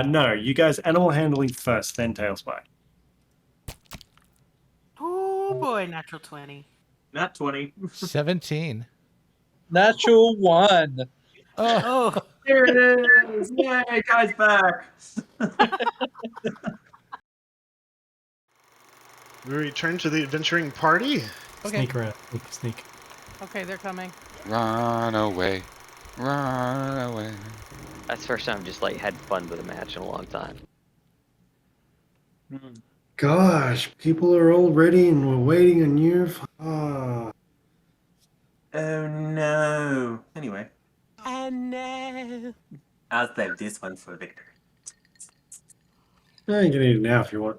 No, you guys animal handling first, then Talespire. Oh boy, natural 20. Not 20. 17. Natural 1. Oh, Here it is! Yay, guy's back! We return to the adventuring party. Okay. Sneak around. Sneak. okay, they're coming. Run away. Run away. That's the first time I've just like had fun with a match in a long time. Gosh, people are all ready and we're waiting on you. Ah. Oh no. Anyway, Oh no. I'll save this one for Victor. You can eat it now if you want.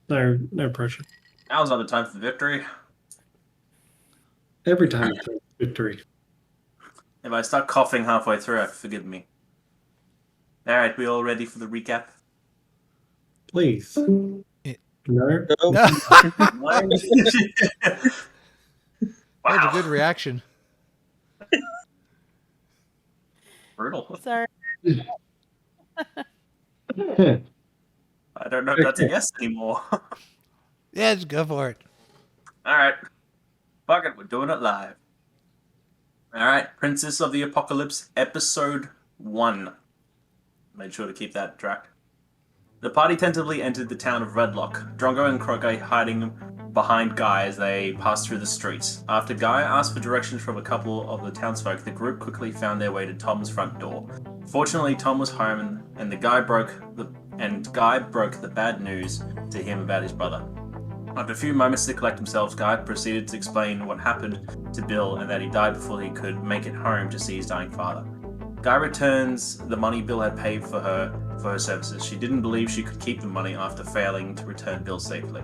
No pressure. Now's not the time for victory. Every time it's a victory. If I start coughing halfway through, forgive me. Alright, we all ready for the recap? Please. It- No? No. Wow. That was a good reaction. Brutal. Sorry. I don't know if that's a yes anymore. Yeah, just go for it. Alright. Fuck it, we're doing it live. Alright, Princess of the Apocalypse, Episode 1. Made sure to keep that track. The party tentatively entered the town of Redlock, Drongo and Croaker hiding behind Guy as they passed through the streets. After Guy asked for directions from a couple of the townsfolk, the group quickly found their way to Tom's front door. Fortunately, Tom was home, and Guy broke the bad news to him about his brother. After a few moments to collect himself, Guy proceeded to explain what happened to Bill and that he died before he could make it home to see his dying father. Guy returns the money Bill had paid for her services. She didn't believe she could keep the money after failing to return Bill safely.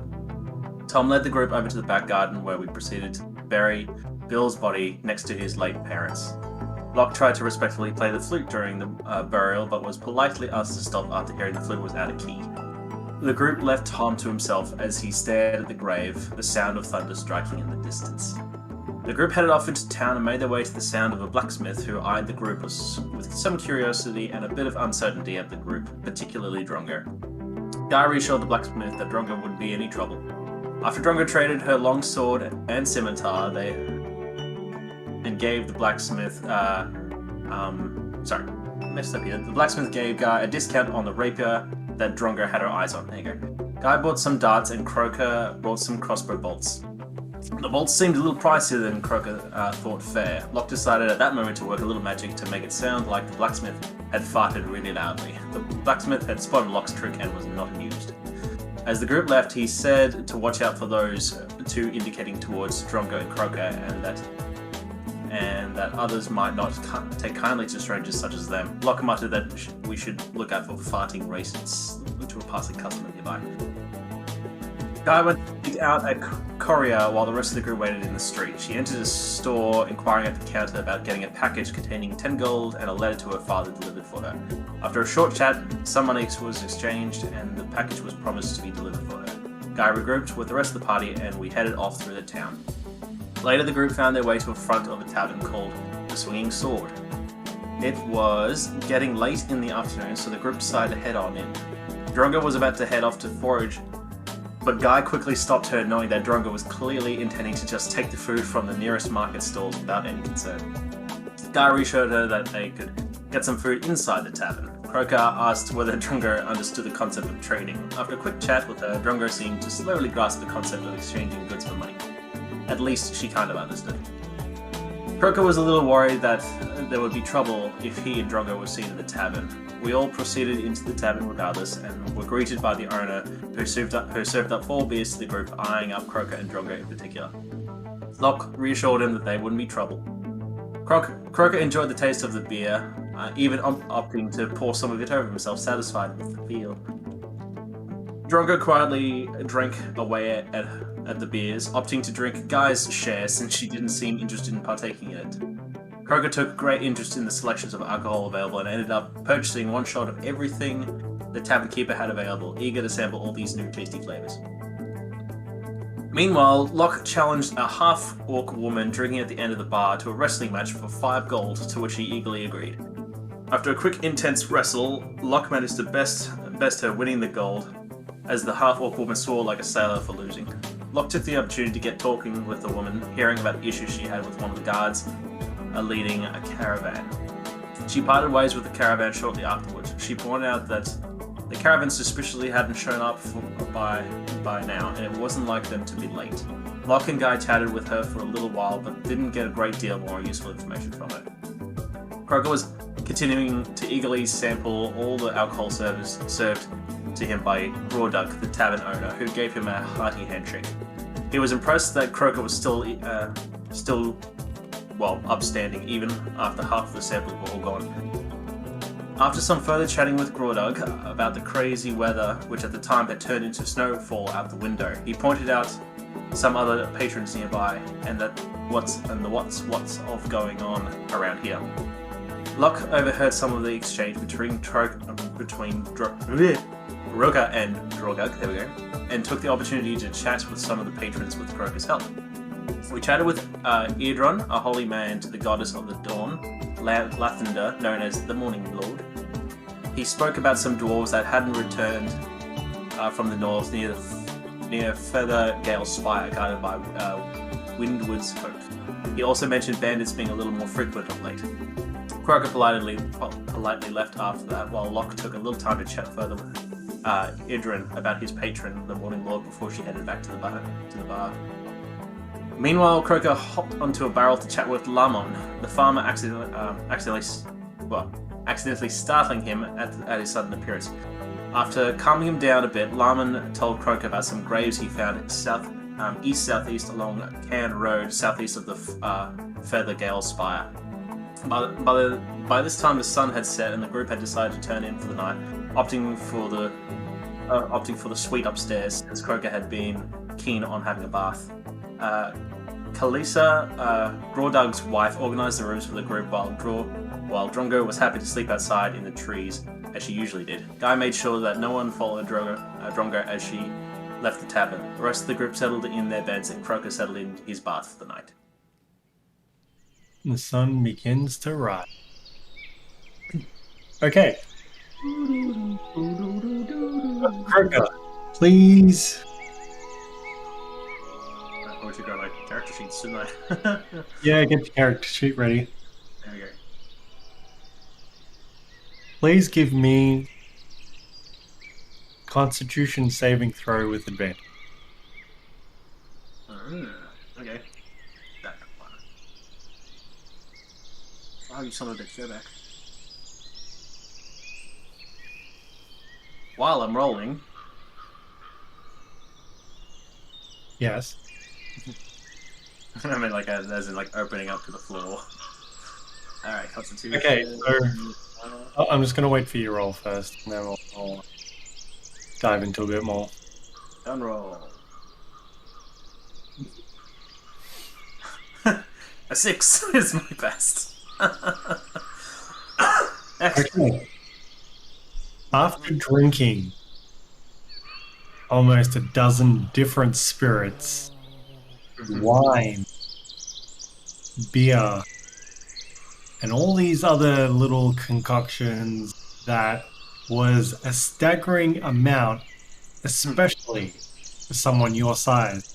Tom led the group over to the back garden where we proceeded to bury Bill's body next to his late parents. Lokk tried to respectfully play the flute during the burial, but was politely asked to stop after hearing the flute was out of key. The group left Tom to himself as he stared at the grave, the sound of thunder striking in the distance. The group headed off into town and made their way to the sound of a blacksmith who eyed the group with some curiosity and a bit of uncertainty at the group, particularly Drongo. Guy reassured the blacksmith that Drongo wouldn't be any trouble. After Drongo traded her long sword and scimitar, and gave the blacksmith, The blacksmith gave Guy a discount on the rapier that Drongo had her eyes on. There you go. Guy bought some darts and Croaker brought some crossbow bolts. The bolts seemed a little pricier than Croaker thought fair. Lokk decided at that moment to work a little magic to make it sound like the blacksmith had farted really loudly. The blacksmith had spotted Lokk's trick and was not amused. As the group left, he said to watch out for those two, indicating towards Drongo and Croaker, and that others might not take kindly to strangers such as them. Lokk muttered that we should look out for farting racists to a passing customer nearby. Guy went out at Courier while the rest of the group waited in the street. She entered a store, inquiring at the counter about getting a package containing 10 gold and a letter to her father delivered for her. After a short chat, some money was exchanged and the package was promised to be delivered for her. Guy regrouped with the rest of the party and we headed off through the town. Later, the group found their way to a front of a tavern called the Swinging Sword. It was getting late in the afternoon, so the group decided to head on in. Drongo was about to head off to forage, but Guy quickly stopped her, knowing that Drongo was clearly intending to just take the food from the nearest market stalls without any concern. Guy reassured her that they could get some food inside the tavern. Croaker asked whether Drongo understood the concept of trading. After a quick chat with her, Drongo seemed to slowly grasp the concept of exchanging goods for money. At least she kind of understood. Croaker was a little worried that there would be trouble if he and Drongo were seen in the tavern. We all proceeded into the tavern regardless and were greeted by the owner who served up 4 beers to the group, eyeing up Croaker and Drongo in particular. Lokk reassured him that they wouldn't be trouble. Croaker enjoyed the taste of the beer, even opting to pour some of it over himself, satisfied with the feel. Drongo quietly drank away at the beers, opting to drink Guy's share since she didn't seem interested in partaking in it. Croaker took great interest in the selections of alcohol available and ended up purchasing one shot of everything the tavern keeper had available, eager to sample all these new tasty flavors. Meanwhile, Lokk challenged a half-orc woman drinking at the end of the bar to a wrestling match for 5 gold, to which she eagerly agreed. After a quick, intense wrestle, Lokk managed to best her, winning the gold, as the half-orc woman swore like a sailor for losing. Lokk took the opportunity to get talking with the woman, hearing about the issues she had with one of the guards leading a caravan. She parted ways with the caravan shortly afterwards. She pointed out that the caravan suspiciously hadn't shown up by now, and it wasn't like them to be late. Lokk and Guy chatted with her for a little while, but didn't get a great deal more useful information from her. Croaker was continuing to eagerly sample all the alcohol served to him by Grawdug, the tavern owner, who gave him a hearty handshake. He was impressed that Croaker was still upstanding even after half of the samples were all gone. After some further chatting with Grawdug about the crazy weather, which at the time had turned into snowfall out the window, he pointed out some other patrons nearby and the what's of going on around here. Lokk overheard some of the exchange between Roka and Drogug, there we go, and took the opportunity to chat with some of the patrons with Croaker's help. We chatted with Eardron, a holy man to the goddess of the dawn, Lathander, known as the Morning Lord. He spoke about some dwarves that hadn't returned from the north near Feathergale Spire, guarded by Windward's Coat. He also mentioned bandits being a little more frequent of late. Croaker politely left after that, while Lokk took a little time to chat further with Idrin about his patron, the Morning Lord, before she headed back to the bar. Meanwhile, Croaker hopped onto a barrel to chat with Lamon, the farmer accidentally startling him at his sudden appearance. After calming him down a bit, Lamon told Croaker about some graves he found east-southeast along Cairn Road, southeast of the Feathergale Spire. By this time, the sun had set, and the group had decided to turn in for the night, opting for the suite upstairs, as Croaker had been keen on having a bath. Kalisa, Grawdug's wife, organised the rooms for the group, while Drongo was happy to sleep outside in the trees, as she usually did. Guy made sure that no one followed Drongo as she left the tavern. The rest of the group settled in their beds, and Croaker settled in his bath for the night. The sun begins to rise. Okay. Croaker, please. I should go like character sheets, shouldn't I? Yeah, get your character sheet ready. There we go. Please give me Constitution saving throw with advantage. Okay. That one. Oh, you son of a bitch, go back. While I'm rolling. Yes. I mean, like, as in, like, opening up to the floor. Alright, Constitution. Okay, so I'm just going to wait for you to roll first, and then we'll dive into a bit more. Done roll. A 6 is my best. Excellent. Okay. After drinking almost a dozen different spirits, wine, beer, and all these other little concoctions, that was a staggering amount, especially for someone your size.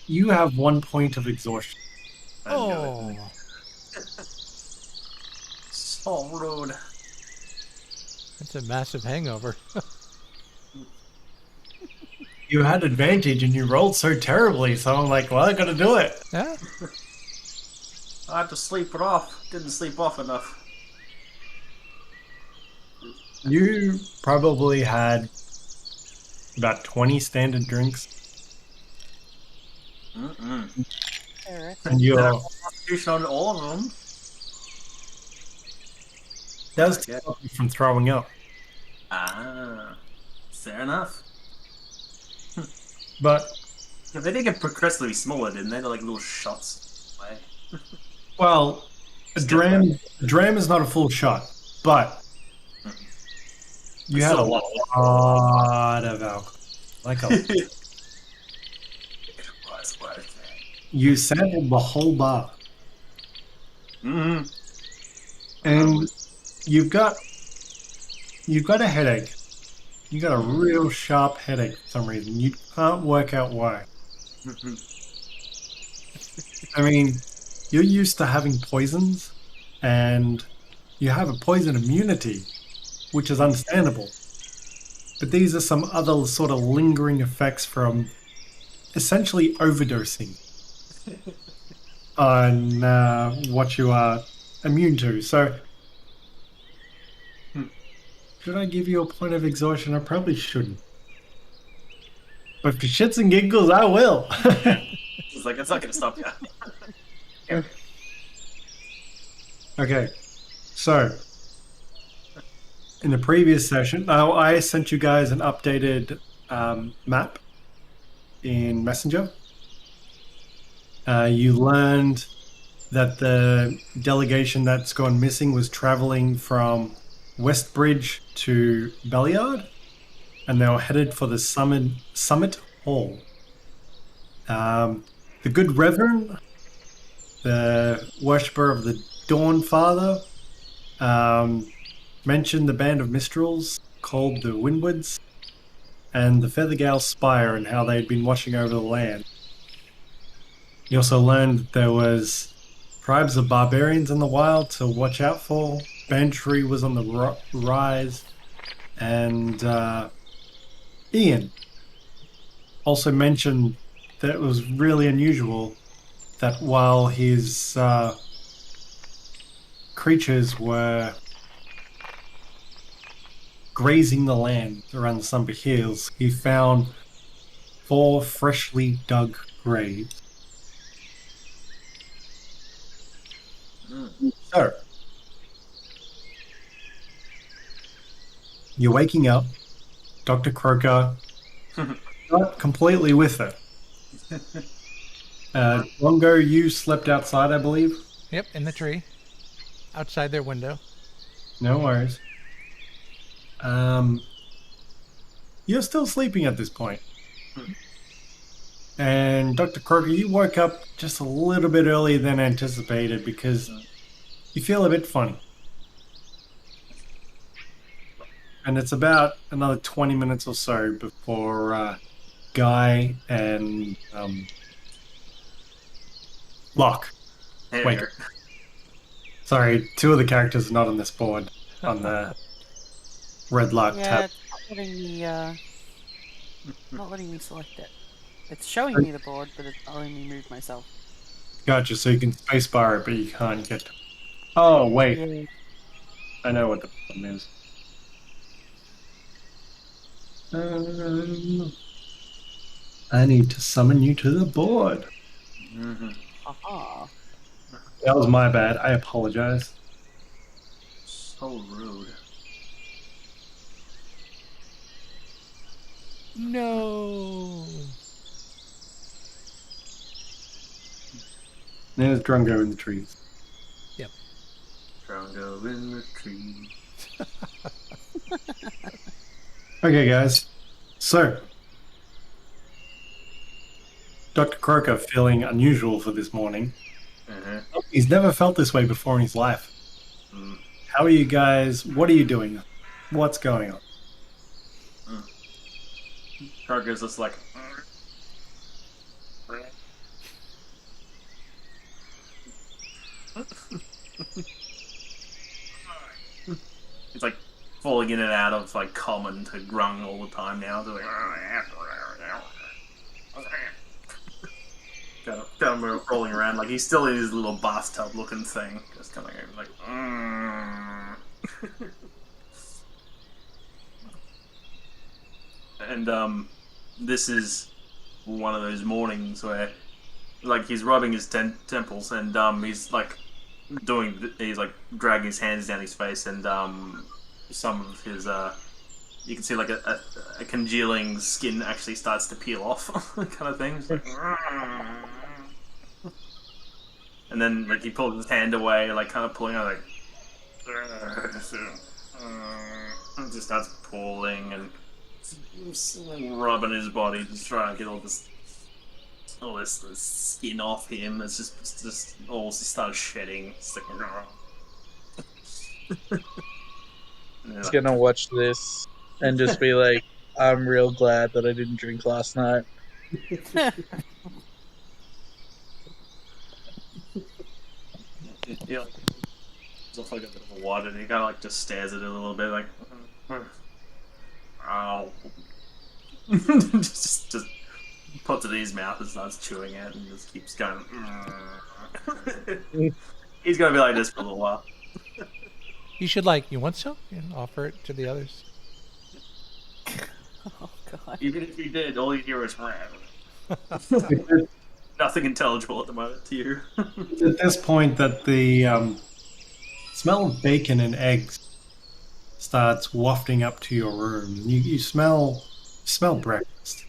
You have 1 point of exhaustion. Oh, So rude. that's a massive hangover. You had advantage and you rolled so terribly, so I'm like, well, I gotta do it. Yeah. I had to sleep it off. Didn't sleep off enough. You probably had about 20 standard drinks, and you're Constitution on all of them. that was to stop you from throwing up. Ah, fair enough. But They did get progressively smaller, didn't they? They're like little shots away. well, a dram is not a full shot, but you had a lot of alcohol, like a. It was worth it. You sampled the whole bar. Mm-hmm. And you've got a headache. You got a real sharp headache for some reason. You can't work out why. I mean, you're used to having poisons, and you have a poison immunity, which is understandable. But these are some other sort of lingering effects from essentially overdosing on what you are immune to. So, should I give you a point of exhaustion? I probably shouldn't. But for shits and giggles, I will. It's like, it's not going to stop you. Okay, so in the previous session, I sent you guys an updated map in Messenger. You learned that the delegation that's gone missing was traveling from Westbridge to Belliard, and they were headed for the Summit Hall. The good Reverend, the worshipper of the Dawn Father, mentioned the band of Mistrals called the Windwards and the Feathergale Spire and how they'd been watching over the land. You also learned that there was tribes of barbarians in the wild to watch out for. Bantry was on the rise, and Ian also mentioned that it was really unusual that while his creatures were grazing the land around the Sunbury Hills, he found 4 freshly dug graves. So, you're waking up, Dr. Croaker, not completely with it. Drongo, you slept outside, I believe? Yep, in the tree. Outside their window. No worries. You're still sleeping at this point. And Dr. Croaker, you woke up just a little bit earlier than anticipated because you feel a bit funny. And it's about another 20 minutes or so before Guy and Lokk wake up. Sorry, 2 of the characters are not on this board on the red Lokk tab. It's not letting me select it. It's showing me the board, but it's not letting me move myself. Gotcha, so you can spacebar it, but you can't get to... Oh, wait. Yeah. I know what the problem is. I need to summon you to the board. Aha. That was my bad. I apologize. So rude. No. There's Drongo in the trees. Yep. Drongo in the tree. Okay, guys. So, Dr. Croaker feeling unusual for this morning. He's never felt this way before in his life. How are you guys? What are you doing? What's going on? Croaker's just like... It's like falling in and out of like common to grung all the time now. Doing kind of rolling around like he's still in his little bathtub looking thing, just kind of like. And this is one of those mornings where like he's rubbing his temples and he's like he's like dragging his hands down his face and some of his you can see like a congealing skin actually starts to peel off kind of thing. Like, and then like he pulls his hand away, like kind of pulling out like and just starts pulling and rubbing his body, just trying to get all this all this skin off him. It's just all just started shedding. It's like, He's gonna watch this and just be like, I'm real glad that I didn't drink last night. Yeah. It's off like a bit of a wad, and he kind of like just stares at it a little bit, like, ow. just puts it in his mouth and starts chewing it, and just keeps going. He's gonna be like this for a little while. You should like, you want some? You know, offer it to the others. Oh god. Even if you did, all you hear is nothing intelligible at the moment to you. It's at this point that the smell of bacon and eggs starts wafting up to your room. You smell breakfast.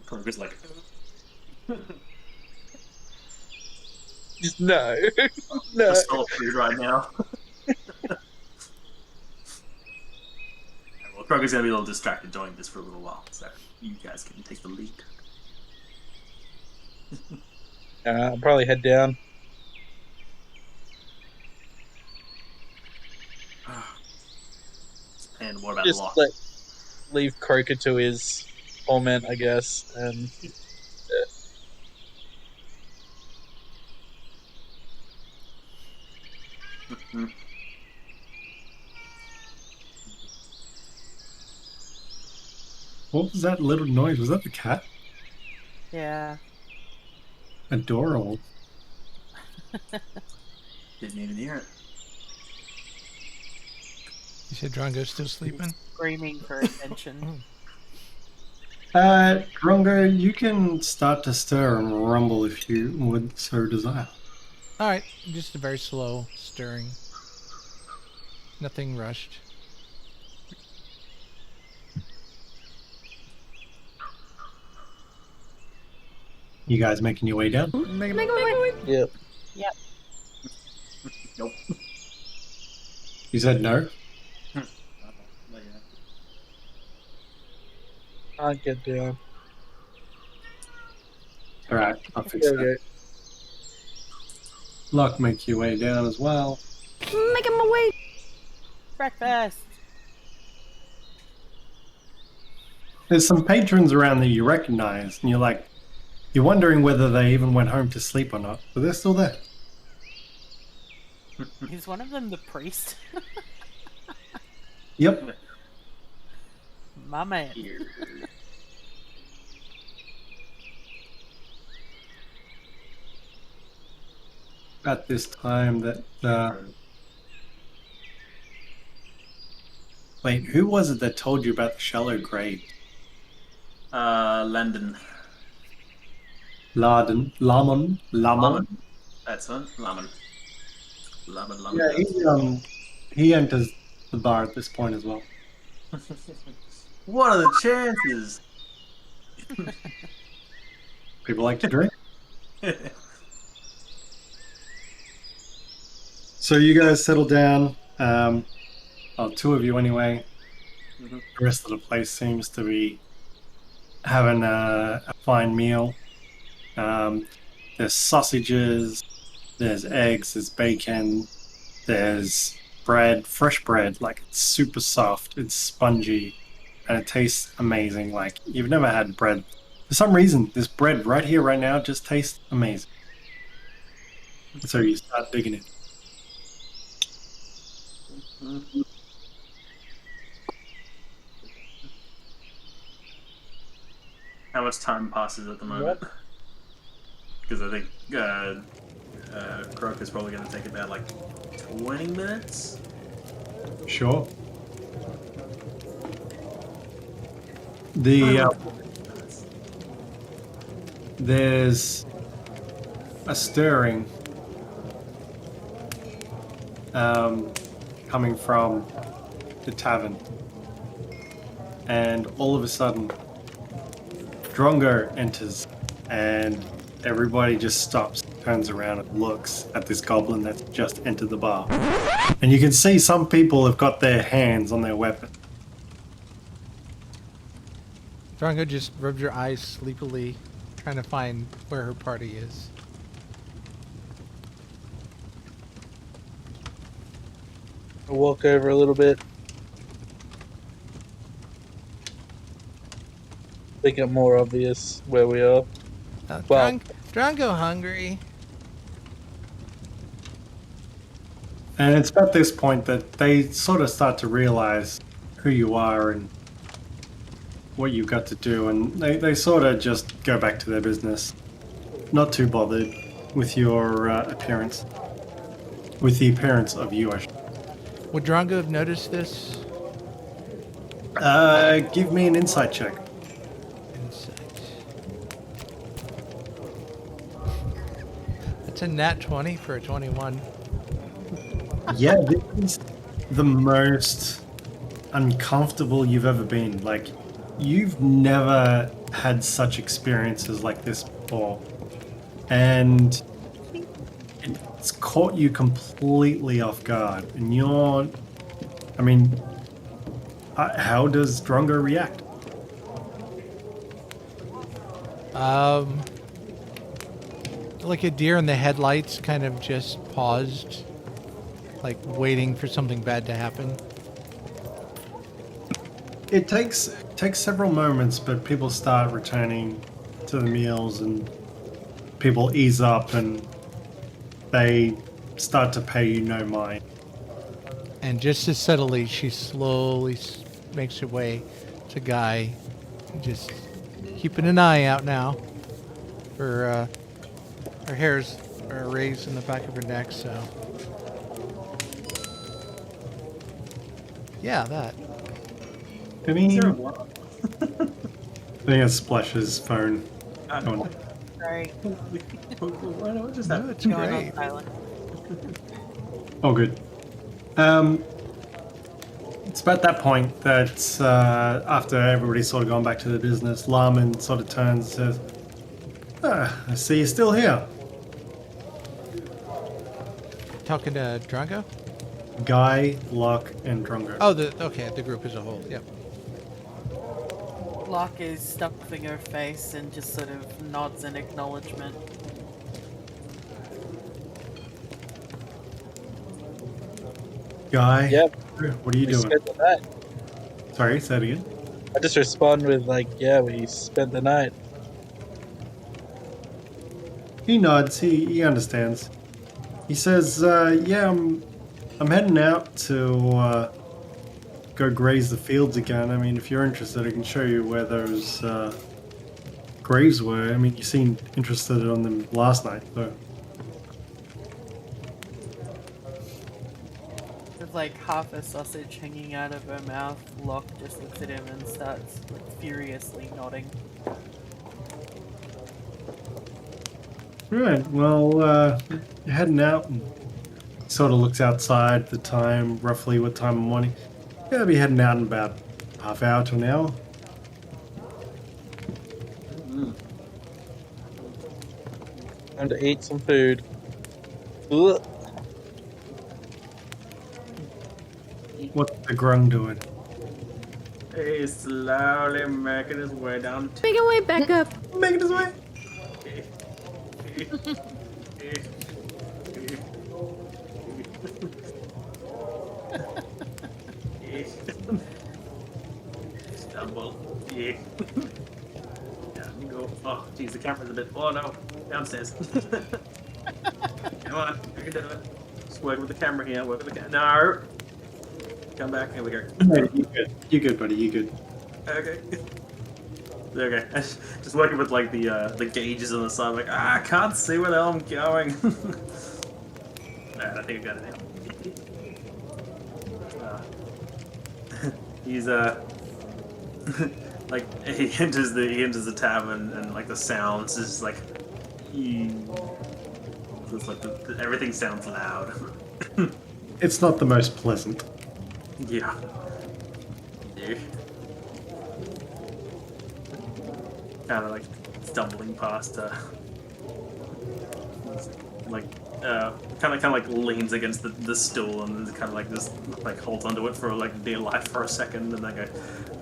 Croaker's like, No. No. I smell food right now. Well, Croaker's gonna be a little distracted doing this for a little while, so you guys can take the lead. I'll probably head down. And what about Just Lokk? leave Croaker to his torment, I guess. And What was that little noise? Was that the cat? Yeah. Adorable. Didn't even hear it. You said Drongo's still sleeping? Screaming for attention. Drongo, you can start to stir and rumble if you would so desire. Alright, just a very slow stirring. Nothing rushed. You guys making your way down? yep. Nope. You said no? I'll get down. Alright, I'll fix There we that. go. Lokk, make your way down as well. Making my way. Breakfast. There's some patrons around that you recognize, and you're wondering whether they even went home to sleep or not, but they're still there. Is one of them the priest? Yep. My man. At this time that wait, who was it that told you about the shallow grave? Landon. Lamon. That's one. Lamon. Yeah, he enters the bar at this point as well. What are the chances? People like to drink. So you guys settle down. Well, two of you anyway. Mhm. The rest of the place seems to be having a fine meal. There's sausages, there's eggs, there's bacon, there's bread, fresh bread. Like, it's super soft, it's spongy, and it tastes amazing. Like, you've never had bread. For some reason, this bread right here, right now, just tastes amazing. So you start digging it. How much time passes at the moment? Because I think Croaker's probably going to take about like 20 minutes. Sure. The there's a stirring coming from the tavern, and all of a sudden Drongo enters, and everybody just stops, turns around and looks at this goblin that's just entered the bar. And you can see some people have got their hands on their weapon. Drongo just rubs your eyes sleepily, trying to find where her party is. I walk over a little bit. Make it more obvious where we are. Well- Drongo hungry. And it's at this point that they sort of start to realize who you are and what you've got to do, and they sort of just go back to their business. Not too bothered with your appearance. With the appearance of you, I should. Would Drongo have noticed this? Give me an insight check. Insight. That's a nat 20 for a 21. Yeah, this is the most uncomfortable you've ever been. Like, you've never had such experiences like this before. And it's caught you completely off guard. And you're... I mean, how does Drongo react? Like a deer in the headlights, kind of just paused, like waiting for something bad to happen. It takes several moments, but people start returning to the meals and people ease up and they start to pay you no mind. And just as subtly, she slowly makes her way to Guy, just keeping an eye out now for her hairs are raised in the back of her neck, so yeah, that. I mean, Is there a I what? think it's Splash's phone. Oh, Sorry. What just No, happened? it's Going on great. silent. oh, good. It's about that point that after everybody's sort of gone back to their business, Laman sort of turns and says, I see you're still here. Talking to Drongo? Guy, Lokk, and Drongo. Oh, the group as a whole. Yep. Lokk is stuffing her face and just sort of nods in acknowledgement. Guy, Yep. what are you We doing? spent the night. Sorry, say it again. I just respond with like, yeah, we spent the night. He nods. He understands. He says, "Yeah, I'm heading out to go graze the fields again. I mean, if you're interested, I can show you where those graves were. I mean, you seemed interested on them last night, so." With like half a sausage hanging out of her mouth, Lokk just looks at him and starts like furiously nodding. Right. Well, you're heading out, and sort of looks outside the time, roughly what time of morning. Yeah, I'll be heading out in about half hour to an hour. Time to eat some food. Ugh. What's the Grung doing? He's slowly making his way down. Make your way back up. Making his way. Stumble. Yeah. Go. Oh, geez, the camera's a bit. Oh no, downstairs. Come on, we can do it. Just work with the camera here. Work with the camera. No. Come back. Here we go. No, you good. You good, buddy. You good. Okay. Okay. Just working with like the gauges on the side. Like, I can't see where the hell I'm going. Alright, I think I got it now. He's like he enters the tavern and like the sounds is like it's like everything sounds loud. It's not the most pleasant. Yeah. Kind of like stumbling past like kind of like leans against the stool and kind of like just like holds onto it for like dear life for a second, and then go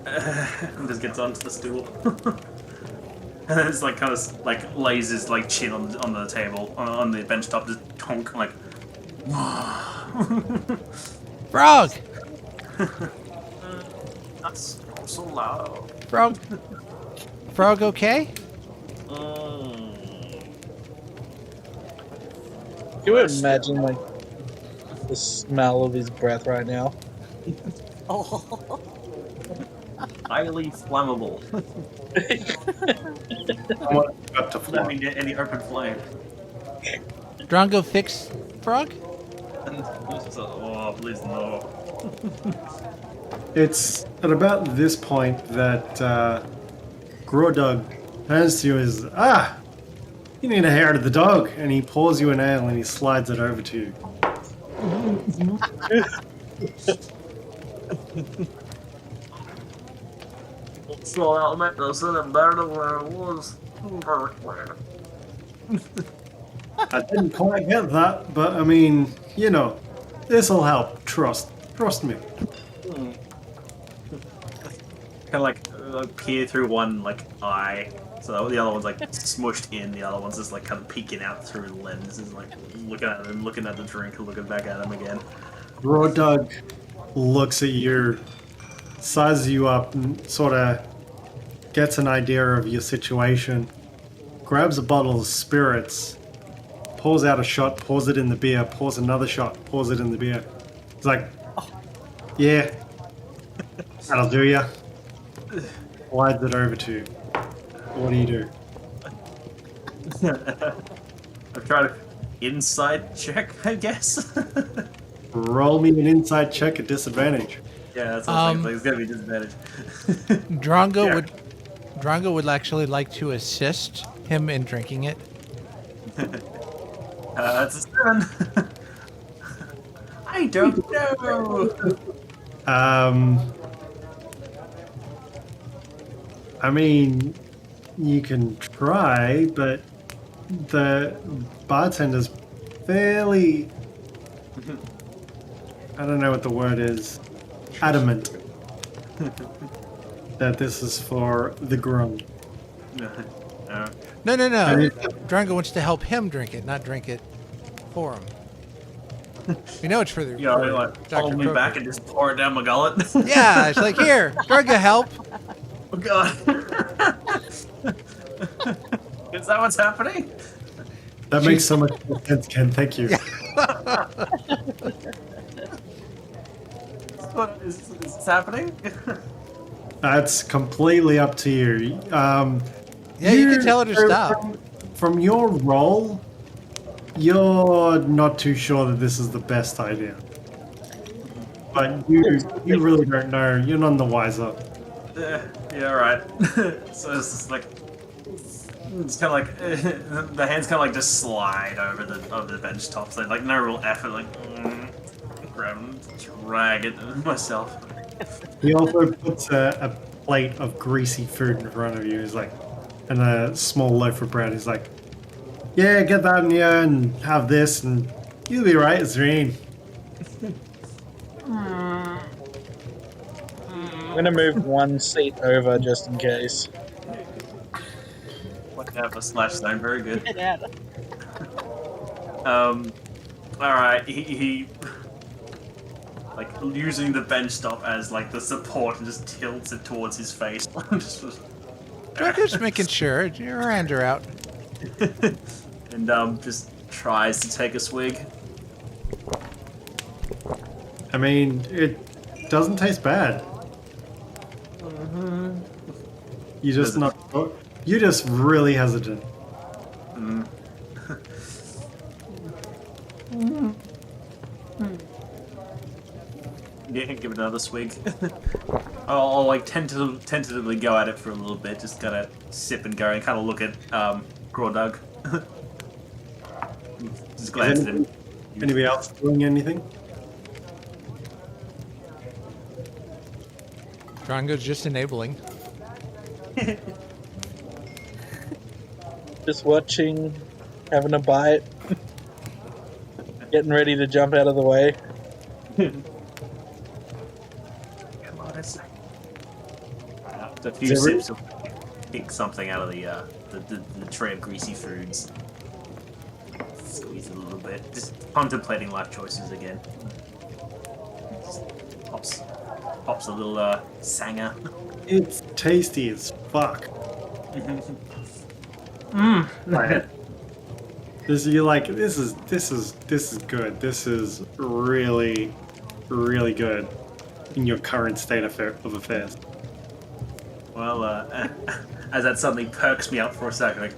and just gets onto the stool. And then it's like kind of like lays his like chin on the table on the bench top, just tonk like. Frog! That's so loud. Frog? Frog okay? Can you imagine like the smell of his breath right now? Oh. Highly flammable. Someone got to Let fly. me get any open flame. Drongo fix Frog? Oh, please no. It's at about this point that Grodug turns to you as, you need a hair to the dog, and he pours you an ale and he slides it over to you. So I'll make this in better than where it was. I didn't quite get that, but I mean, you know, this'll help. Trust me. Kind of like peer through one like eye, so the other one's like smushed in. The other one's just like kind of peeking out through the lenses, like looking at him, looking at the drink, looking back at him again. Grodug looks at you, sizes you up, and sort of gets an idea of your situation, grabs a bottle of spirits, pours out a shot, pours it in the beer, pours another shot, pours it in the beer. He's like, yeah, that'll do ya. Slides it over to you. What do you do? I'm trying to inside check, I guess. Roll me an inside check at disadvantage. Yeah, that's what I'm saying. It's gonna be disadvantage. Drongo would actually like to assist him in drinking it. That's a 7. I don't know. I mean, you can try, but the bartender's fairly, I don't know what the word is, adamant that this is for the Grung. No. No. I mean- Drongo wants to help him drink it, not drink it for him. We know it's for the You know, for like Dr. hold me Croaker. back and just pour it down my gullet. Yeah, it's like, here, Drongo, help. Oh god. Is that what's happening? That makes so much sense, Ken. Thank you. What is this happening? That's completely up to you. Yeah, you can tell her to stop. From your role, you're not too sure that this is the best idea. But you really don't know. You're none the wiser. Yeah, right. So it's just like it's kind of like the hands kind of like just slide over the bench top. So like no real effort. Like grab and drag it myself. He also puts a plate of greasy food in front of you. He's like, and a small loaf of bread. He's like, yeah, get that in here and have this, and you'll be right, Zreen. I'm gonna move one seat over just in case. Whatever, slash zone, very good. Yeah. Alright, he like using the bench top as like the support and just tilts it towards his face. Just making sure your hands are out. And just tries to take a swig. I mean, it doesn't taste bad. You just not. You're just really hesitant. Yeah, give it another swig. I'll like tentatively go at it for a little bit, just kind of sip and go, and kind of look at Grodug. Just glance at him. Anybody else doing anything? Drongo's just enabling. Just watching, having a bite. getting ready to jump out of the way. Come on, it's after a few Is there sips, will pick something out of the tray of greasy foods. Squeeze it a little bit, just contemplating life choices again. Just pops a little sanger. It's tasty as fuck. Right. You're like, this is good. This is really, really good in your current state of affairs. Well, as that suddenly perks me up for a second, like,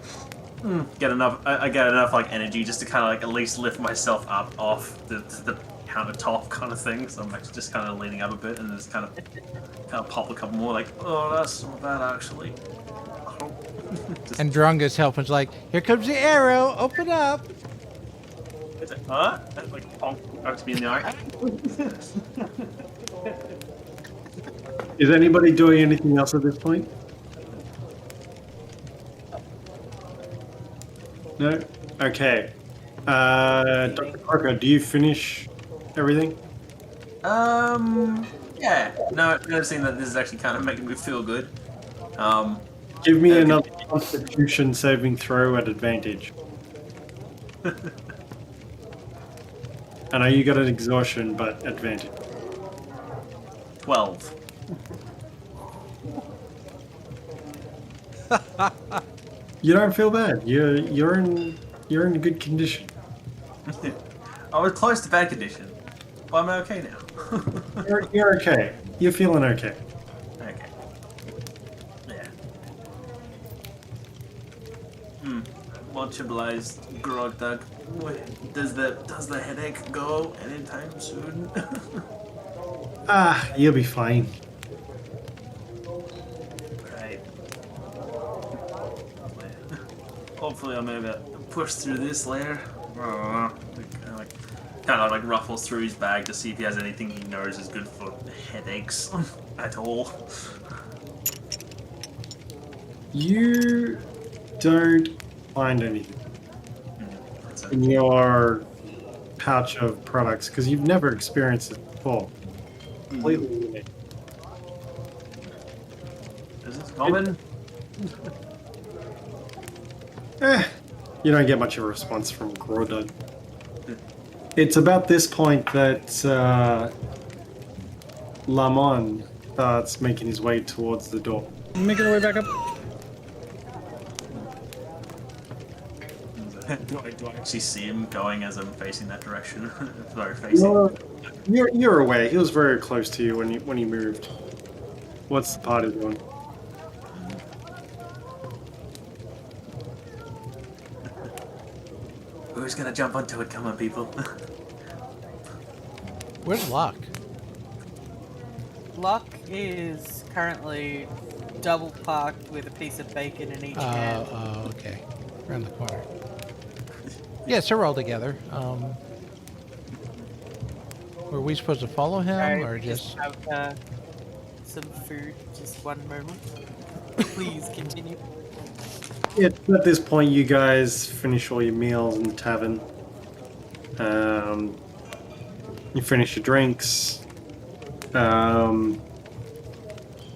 get enough. I get enough like energy just to kind of like at least lift myself up off the countertop kind of thing. So I'm actually just kind of leaning up a bit and just kind of pop a couple more. Like, oh, that's not bad actually. And Drongo's helping's like, here comes the arrow. Open up. It's like, huh? That, like, bonk, pokes me in the eye. Is anybody doing anything else at this point? No? Okay. Dr. Croaker, do you finish everything? Yeah. No, noticing that this is actually kind of making me feel good. Give me another Constitution saving throw at advantage. I know you got an exhaustion, but advantage. 12. You don't feel bad. You're in good condition. I was close to bad condition, but I'm okay now. You're okay. You're feeling okay. Okay. Yeah. Much obliged, Grog. Does the headache go anytime soon? You'll be fine. Right. Hopefully I'm able to push through this layer. Kind of like ruffles through his bag to see if he has anything he knows is good for headaches at all. You don't find anything in your pouch of products because you've never experienced it before. Completely unique. Is this common? You don't get much of a response from Grodud. It's about this point that Lamon starts making his way towards the door. Making our way back up. Do I actually see him going as I'm facing that direction? Sorry, facing. No, you're aware. He was very close to you when he moved. What's the party doing? Who's gonna jump onto it? Come on, people. Where's Lokk? Lokk is currently double parked with a piece of bacon in each hand. Oh, okay. Around the corner. Yeah, so we're all together. Were we supposed to follow him or just have some food? Just one moment. Please continue. Yeah, at this point, you guys finish all your meals in the tavern. You finish your drinks. And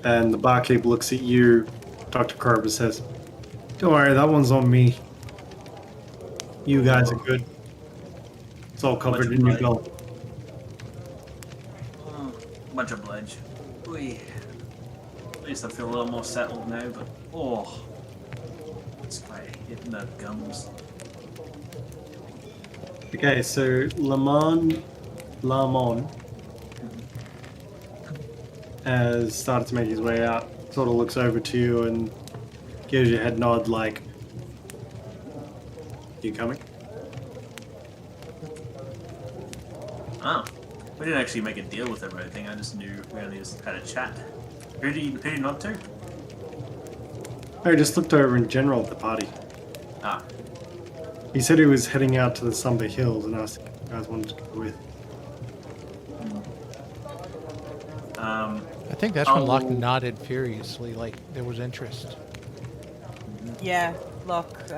the barkeep looks at you. Dr. Carver says, "Don't worry, that one's on me. You guys are good. It's all covered in your bill." Much obliged. At least I feel a little more settled now, but it's quite hitting the gums. Okay, so Lamon has started to make his way out. Sort of looks over to you and gives you a head nod like, "You coming?" Oh, we didn't actually make a deal with him or anything. I just knew we only just had a chat. Who did you not to? I just looked over in general at the party. Ah. He said he was heading out to the Sumber Hills and asked if you guys wanted to go with. I think that's when Lokk nodded furiously, like there was interest. Yeah, Lokk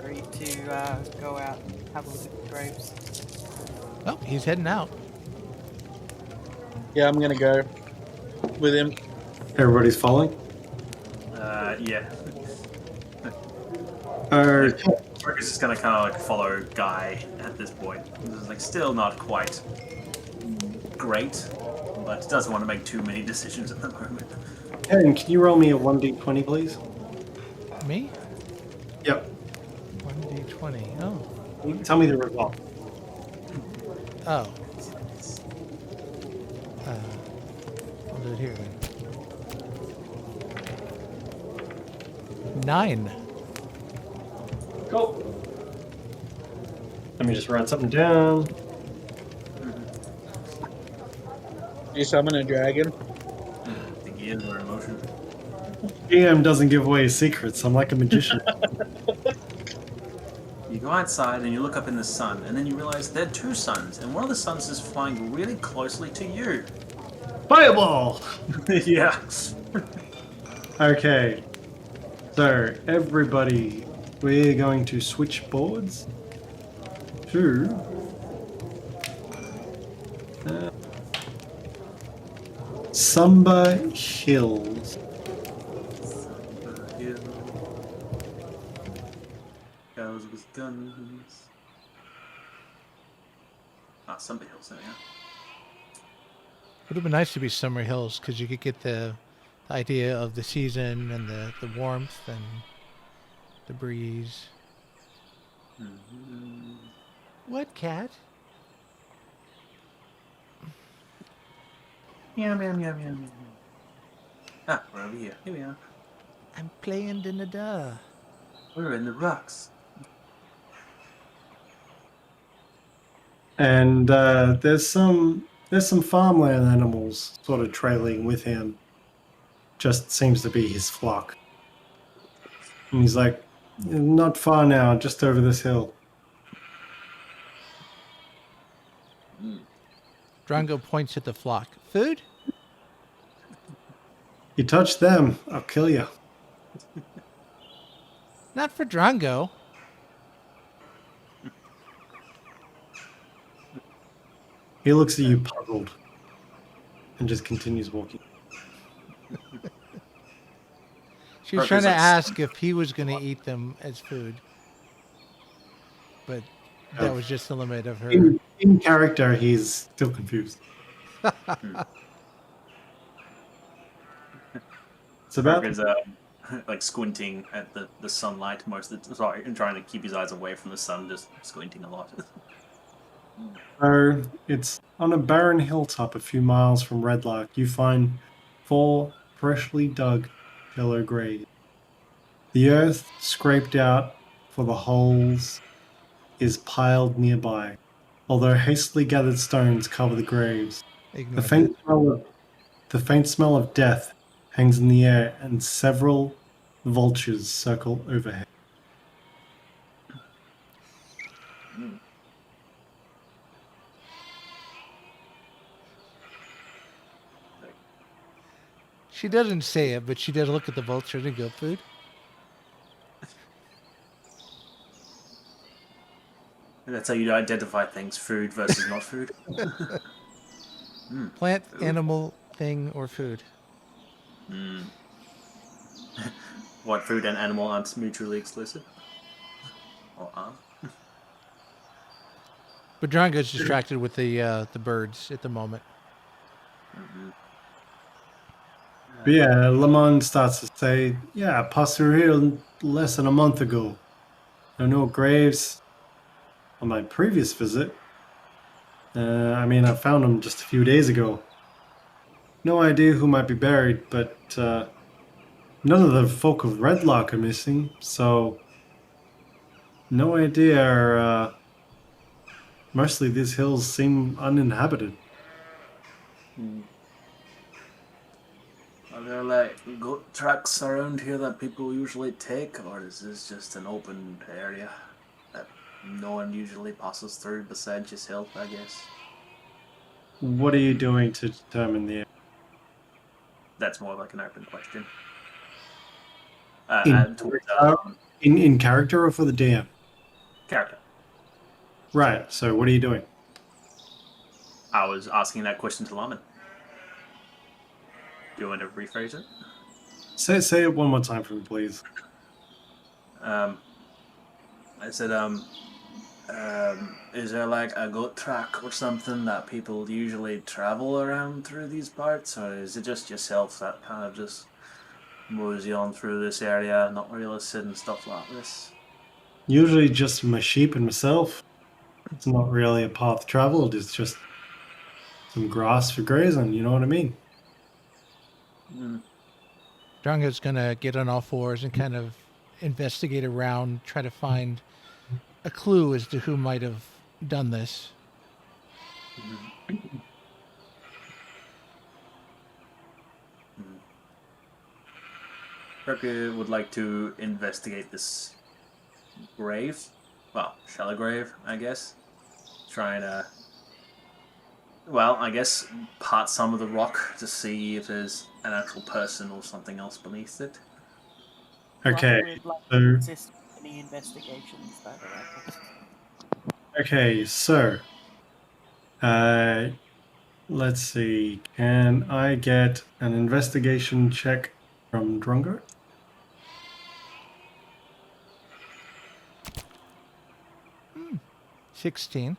free to go out and have a look at the graves. Oh, he's heading out. Yeah, I'm gonna go with him. Everybody's following. Yeah. Okay. Croaker's just gonna kind of like follow Guy at this point. It's like still not quite great, but doesn't want to make too many decisions at the moment. Aaron, can you roll me a 1d20, please? Me? Yep. 1d20. Oh. Tell me the result. Oh. I'll do it here then. 9. Cool. Let me just write something down. You summon a dragon. The gears are in motion. GM doesn't give away his secrets. I'm like a magician. You go outside and you look up in the sun, and then you realize there are two suns, and one of the suns is flying really closely to you. Fireball! Yeah. Okay. So, everybody, we're going to switch boards to Sumber Hills. Girls with guns. Summer Hills, there we are. It would have been nice to be Summer Hills because you could get the idea of the season and the warmth and the breeze. Mm-hmm. What, cat? Meow, meow, meow, meow, meow. Ah, we're over here. Here we are. I'm playing in the duh. We're in the rocks. And there's some farmland animals sort of trailing with him. Just seems to be his flock. And he's like, not far now, just over this hill. Drongo points at the flock. Food? You touch them, I'll kill you. Not for Drongo. He looks at you puzzled and just continues walking. She was trying to ask if he was going to eat them as food. But that was just the limit of her. In character, he's still confused. It's about Croaker's like squinting at the sunlight most of the sorry, and trying to keep his eyes away from the sun, just squinting a lot. So it's on a barren hilltop a few miles from Redlark. You find 4 freshly dug shallow graves. The earth scraped out for the holes is piled nearby, although hastily gathered stones cover the graves. The faint smell of death hangs in the air, and several vultures circle overhead. She doesn't say it, but she does look at the vulture and go, food? That's how you identify things: food versus not food. Plant, animal, thing, or food. What food and animal aren't mutually exclusive? Or are? But Drongo's distracted with the birds at the moment. But yeah, Lamont starts to say, yeah, I passed through here less than a month ago. There are no graves on my previous visit. I found them just a few days ago. No idea who might be buried, but none of the folk of Redlark are missing, so no idea. Mostly these hills seem uninhabited. Are there like goat tracks around here that people usually take, or is this just an open area that no one usually passes through besides just hill, I guess? What are you doing to determine the area? That's more like an open question. In character or for the DM? Character. Right. So what are you doing? I was asking that question to Laman. Do you want to rephrase it? Say it one more time for me, please. I said, is there like a goat track or something that people usually travel around through these parts, or is it just yourself that kind of just mosey on through this area, not realistic and stuff like this? Usually just my sheep and myself. It's not really a path traveled. It's just some grass for grazing. You know what I mean? Drongo's gonna get on all fours and kind of investigate around, try to find a clue as to who might have done this. Croaker would like to investigate this grave. Well, shallow grave, I guess. Trying to, well, I guess part some of the rock to see if there's an actual person or something else beneath it. Okay. Would like So to assist with any investigations, by the way. okay. So, let's see. Can I get an investigation check from Drongo? 16.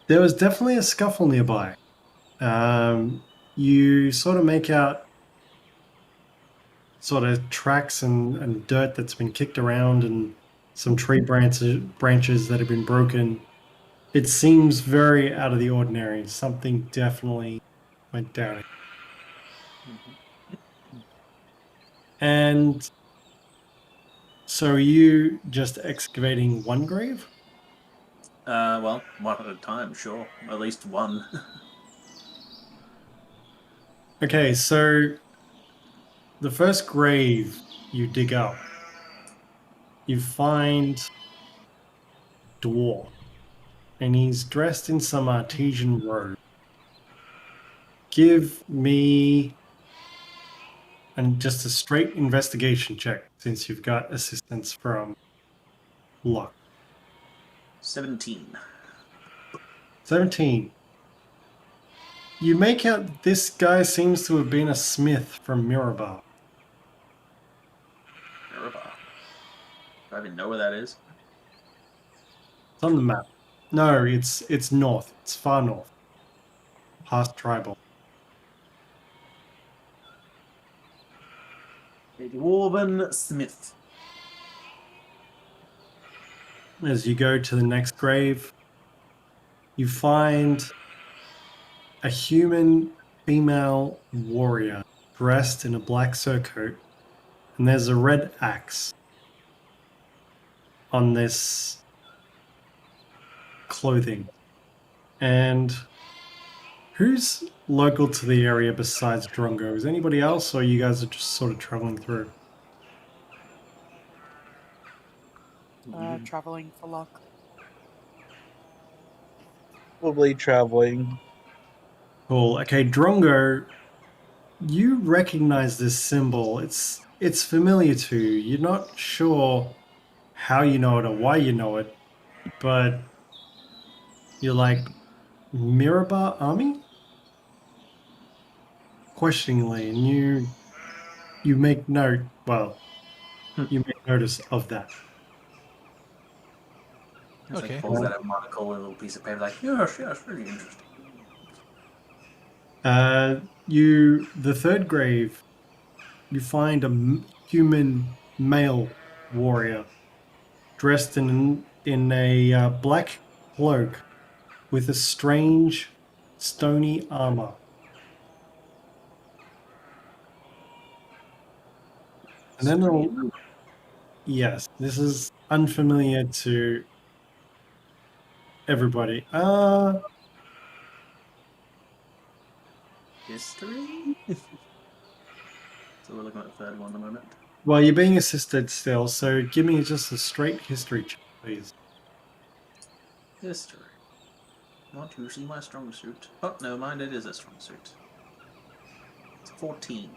There was definitely a scuffle nearby. You sort of make out sort of tracks and dirt that's been kicked around and some tree branches that have been broken. It seems very out of the ordinary. Something definitely went down. And so are you just excavating one grave? Well, one at a time, sure. At least one. Okay, so the first grave you dig up, you find dwarf, and he's dressed in some artesian robe. Give me just a straight investigation check, since you've got assistance from Lokk. 17. 17. You make out this guy seems to have been a smith from Mirabar. Mirabar. Do I even know where that is? It's on the map. No, it's north. It's far north. Past Tribal. A dwarven smith. As you go to the next grave, you find a human female warrior dressed in a black surcoat, and there's a red axe on this clothing. And who's local to the area besides Drongo? Is anybody else, or you guys are just sort of traveling through? Traveling for Lokk. Probably traveling. Cool. Okay, Drongo, you recognize this symbol. It's familiar to you. You're not sure how you know it or why you know it, but you're like, Mirabar army? Questioningly, and you make note. Well, you make notice of that. It's Okay. like pulls out a monocle, a little piece of paper, like, yes, really interesting. The third grave, you find a human male warrior dressed in a black cloak with a strange stony armor. And then yes, this is unfamiliar to everybody. History? So we're looking at the third one at the moment. Well, you're being assisted still, so give me just a straight history check, please. History. Not usually my strong suit. Oh, no, mind, it is a strong suit. It's 14.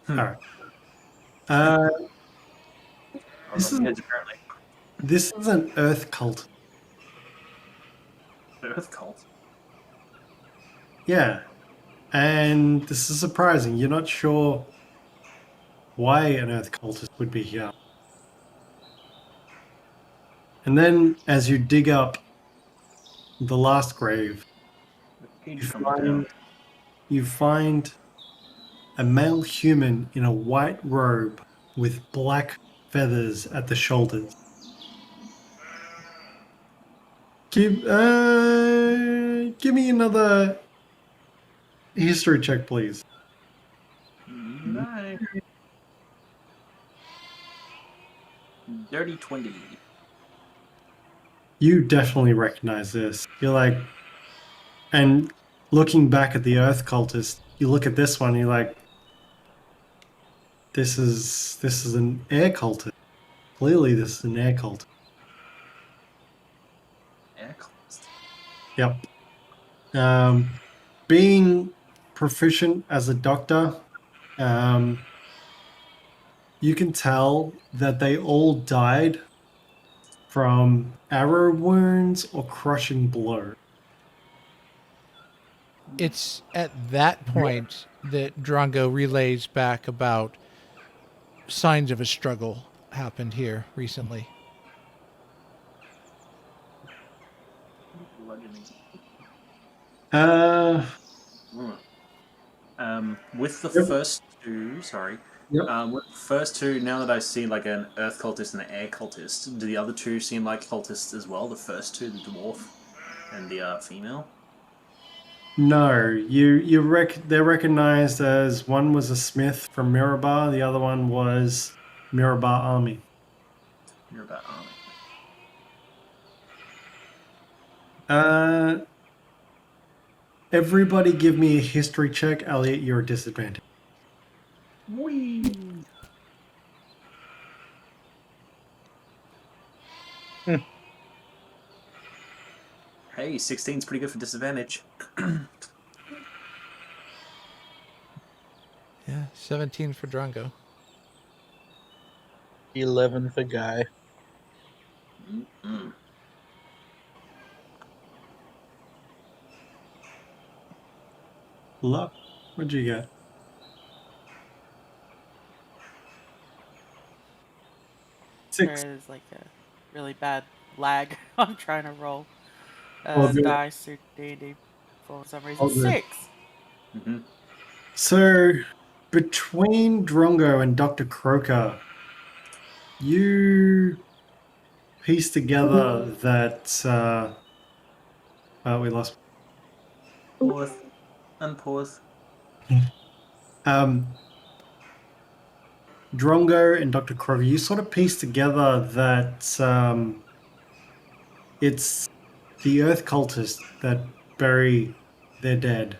All right. Uh, This is- apparently this is an earth cult. Earth cult. Yeah. And this is surprising. You're not sure why an earth cultist would be here. And then as you dig up the last grave, you find a male human in a white robe with black feathers at the shoulders. Give me another history check, please. No. Dirty 20. You definitely recognize this. You're like, and looking back at the Earth cultist, you look at this one, you're like, this is an air cultist. Clearly, this is an air cultist. Air cult. Yep. Being proficient as a doctor, you can tell that they all died from arrow wounds or crushing blow. It's at that point that Drongo relays back about signs of a struggle happened here recently. With the Yep. first two, sorry. Yep. With the first two, now that I see like an earth cultist and an air cultist, do the other two seem like cultists as well? The first two, the dwarf and the female? No, they're recognized as one was a smith from Mirabar, the other one was Mirabar Army. You're about army. Everybody give me a history check. Elliot, you're a disadvantage. Whee! Hey, 16's pretty good for disadvantage. Yeah, 17 for Drongo. 11 for Guy. Mm. Luck. What'd you get? Six. There is like a really bad lag. I'm trying to roll good. dice through D&D for some reason. All good. 6. Mm-hmm. So, between Drongo and Dr. Croaker, you piece together that we lost. Pause. Unpause. Drongo and Dr. Croaker, you sort of piece together that it's the Earth cultists that bury their dead,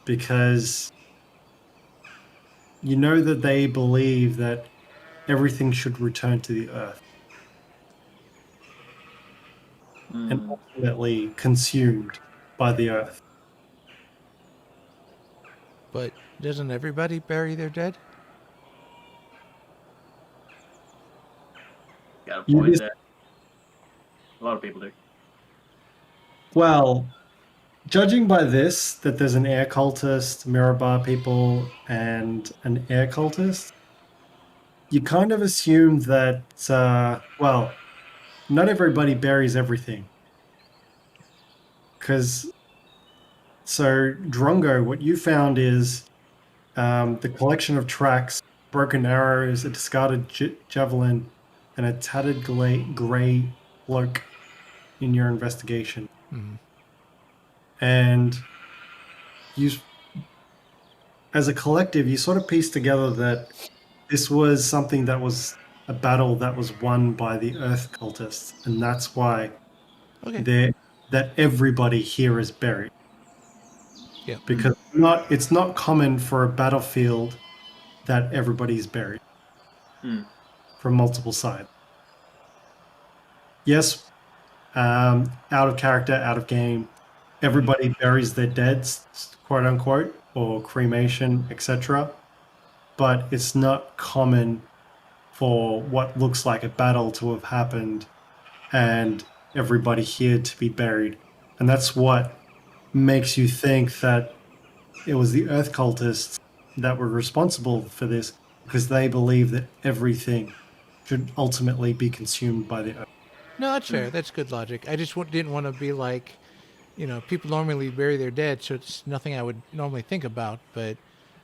because you know that they believe that everything should return to the Earth and ultimately consumed by the Earth. But doesn't everybody bury their dead? Got a point there. A lot of people do. Well, judging by this, that there's an air cultist, Mirabar people, and an air cultist, you kind of assume that, well, not everybody buries everything. Because, so Drongo, what you found is the collection of tracks, broken arrows, a discarded javelin, and a tattered grey cloak in your investigation. Mm-hmm. And you, as a collective, you sort of piece together that this was something that was a battle that was won by the Earth cultists, and that's why that everybody here is buried. Yeah. Because it's not common for a battlefield that everybody's buried from multiple sides. Yes, out of character, out of game, everybody buries their deads, quote unquote, or cremation, etc. but it's not common for what looks like a battle to have happened and everybody here to be buried. And that's what makes you think that it was the Earth cultists that were responsible for this, because they believe that everything should ultimately be consumed by the Earth. No, that's fair. That's good logic. I just didn't want to be like, you know, people normally bury their dead, so it's nothing I would normally think about, but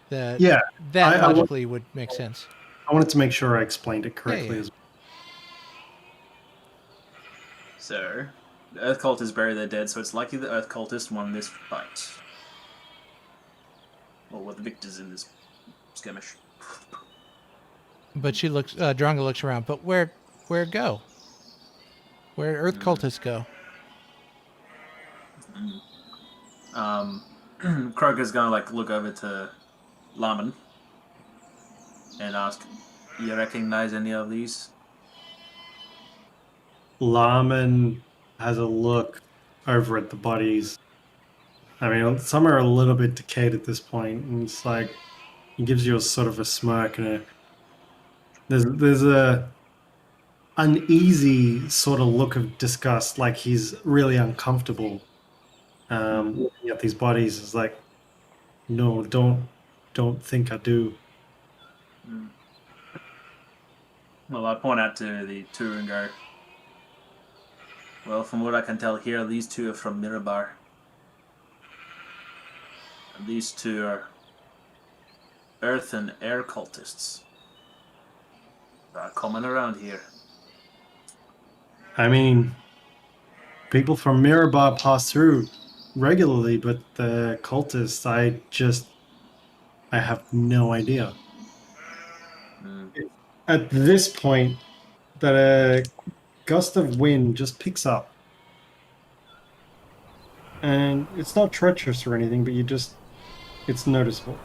that Yeah, that I logically would make sense. I wanted to make sure I explained it correctly Yeah. as well. So, the Earth cultists bury their dead, so it's likely the Earth cultists won this fight. Or were the victors in this skirmish. But she looks, Drongo looks around, but where go? Where Earth cultists go? Croaker's gonna like look over to Laman and ask, "You recognize any of these?" Laman has a look over at the bodies. I mean, some are a little bit decayed at this point, and it's like he gives you a sort of a smirk and there's a uneasy sort of look of disgust, like he's really uncomfortable looking at these bodies. It's like, no, don't think I do. Well, I point out to the two and go, "Well, from what I can tell here, these two are from Mirabar. And these two are earth and air cultists. They are common around here." I mean, people from Mirabar pass through regularly, but the cultists, I have no idea. At this point, that a gust of wind just picks up. And it's not treacherous or anything, but it's noticeable.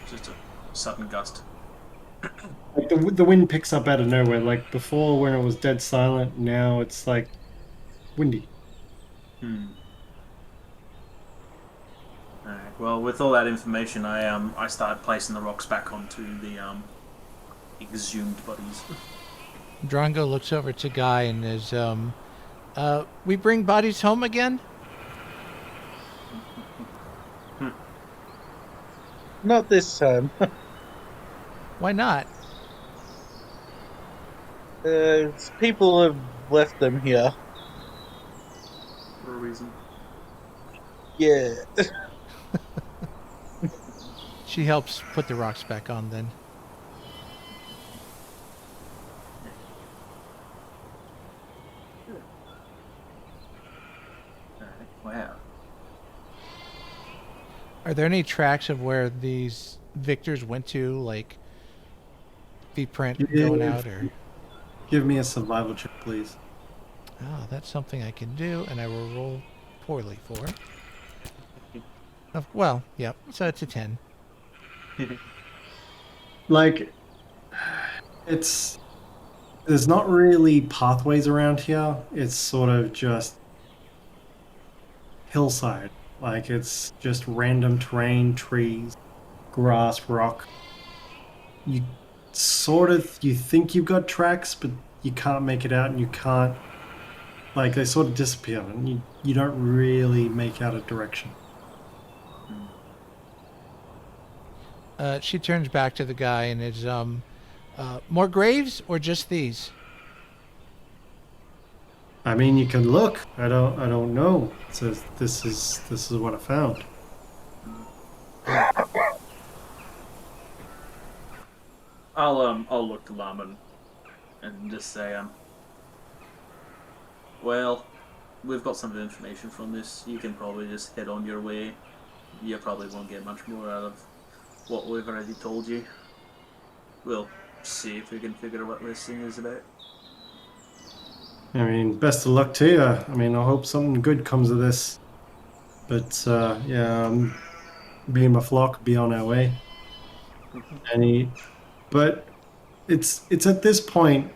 Just a sudden gust. Like the wind picks up out of nowhere. Like before, when it was dead silent, now it's like windy. Alright, well, with all that information, I started placing the rocks back onto the exhumed bodies. Drongo looks over to Guy and is, we bring bodies home again? Not this time. Why not? People have left them here. For a reason. Yeah. She helps put the rocks back on then. Wow. Are there any tracks of where these victors went to, like feetprint going out, or? Give me a survival check, please. Oh, that's something I can do, and I will roll poorly for. Well, yep. So it's a 10. Like, there's not really pathways around here. It's sort of just hillside. Like, it's just random terrain, trees, grass, rock. You think you've got tracks, but you can't make it out, and you can't, like, they sort of disappear, and you don't really make out a direction. She turns back to the guy and is, more graves or just these? I mean, you can look. I don't know. It says this is what I found. I'll look to Laman and just say, well, we've got some information from this. You can probably just head on your way. You probably won't get much more out of what we've already told you. We'll see if we can figure out what this thing is about. I mean, best of luck to you. I mean, I hope something good comes of this. But yeah, me and my flock be on our way. But it's at this point,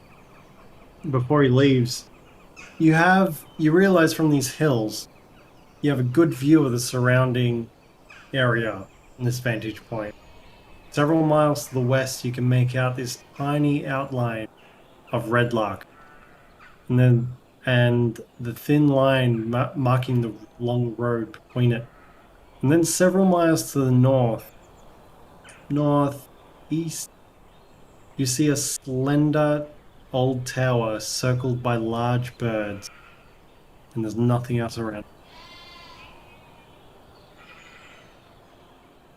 before he leaves, you realize from these hills, you have a good view of the surrounding area in this vantage point. several miles to the west, you can make out this tiny outline of Redlark, and the thin line marking the long road between it. And then several miles to the northeast, you see a slender old tower circled by large birds, and there's nothing else around.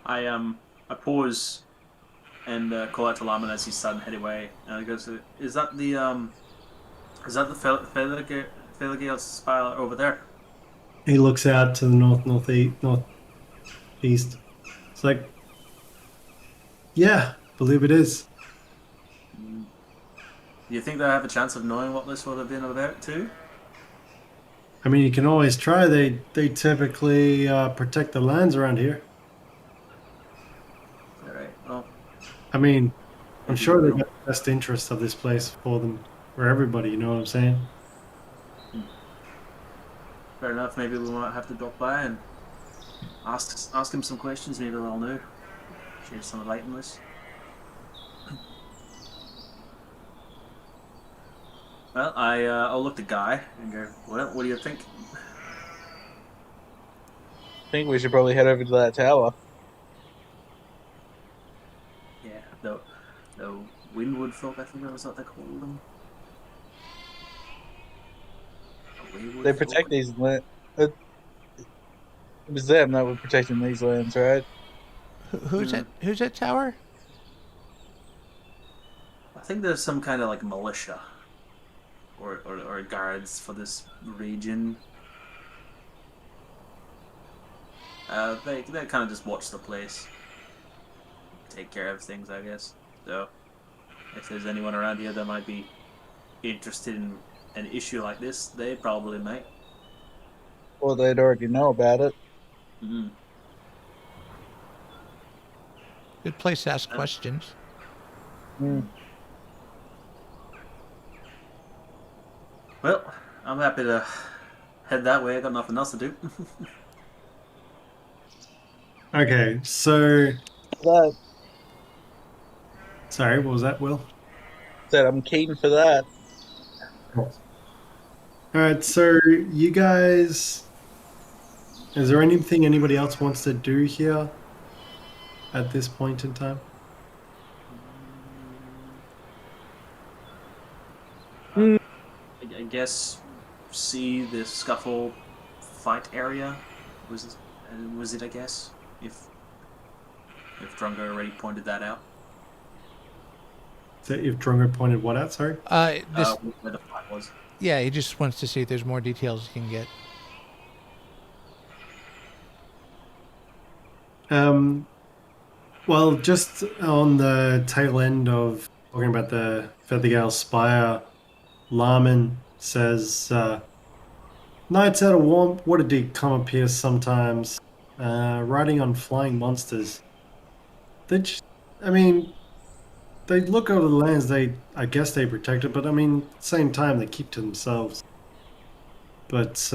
I pause and call out to Laman as he's starting to head away, and he goes, "Is that the Feathergale spire over there?" He looks out to the northeast. It's like, yeah, believe it is. Do you think they have a chance of knowing what this would have been about too? I mean, you can always try. They typically protect the lands around here. All right. Well, I mean, I'm sure they've got the best interest of this place for them, for everybody. You know what I'm saying? fair enough. Maybe we might have to drop by and ask him some questions. Maybe they'll know. Share some light on this. Well, I'll look at Guy and go, well, what do you think? I think we should probably head over to that tower. Yeah, the Windwood folk, I think that was what they called them. They protect these lands. It was them that were protecting these lands, right? Who's that? Who's that tower? I think there's some kind of like militia or guards for this region. They kind of just watch the place, take care of things, I guess. So if there's anyone around here that might be interested in an issue like this, they probably might. Or they'd already know about it. Mm-hmm. Good place to ask questions. Mm. Well, I'm happy to head that way. I got nothing else to do. Okay, so That sorry, what was that, Will? said I'm keen for that. All right, so you guys, is there anything anybody else wants to do here at this point in time? I guess see the scuffle fight area was it? I guess if Drongo already pointed that out. So if Drongo pointed what out? Sorry. Where the fight was. Yeah, he just wants to see if there's more details he can get. Well, just on the tail end of talking about the Feathergale Spire, Larman says, Knights out of Waterdeep come up here sometimes, riding on flying monsters. They look over the lands, I guess they protect it, but I mean, at the same time, they keep to themselves. But,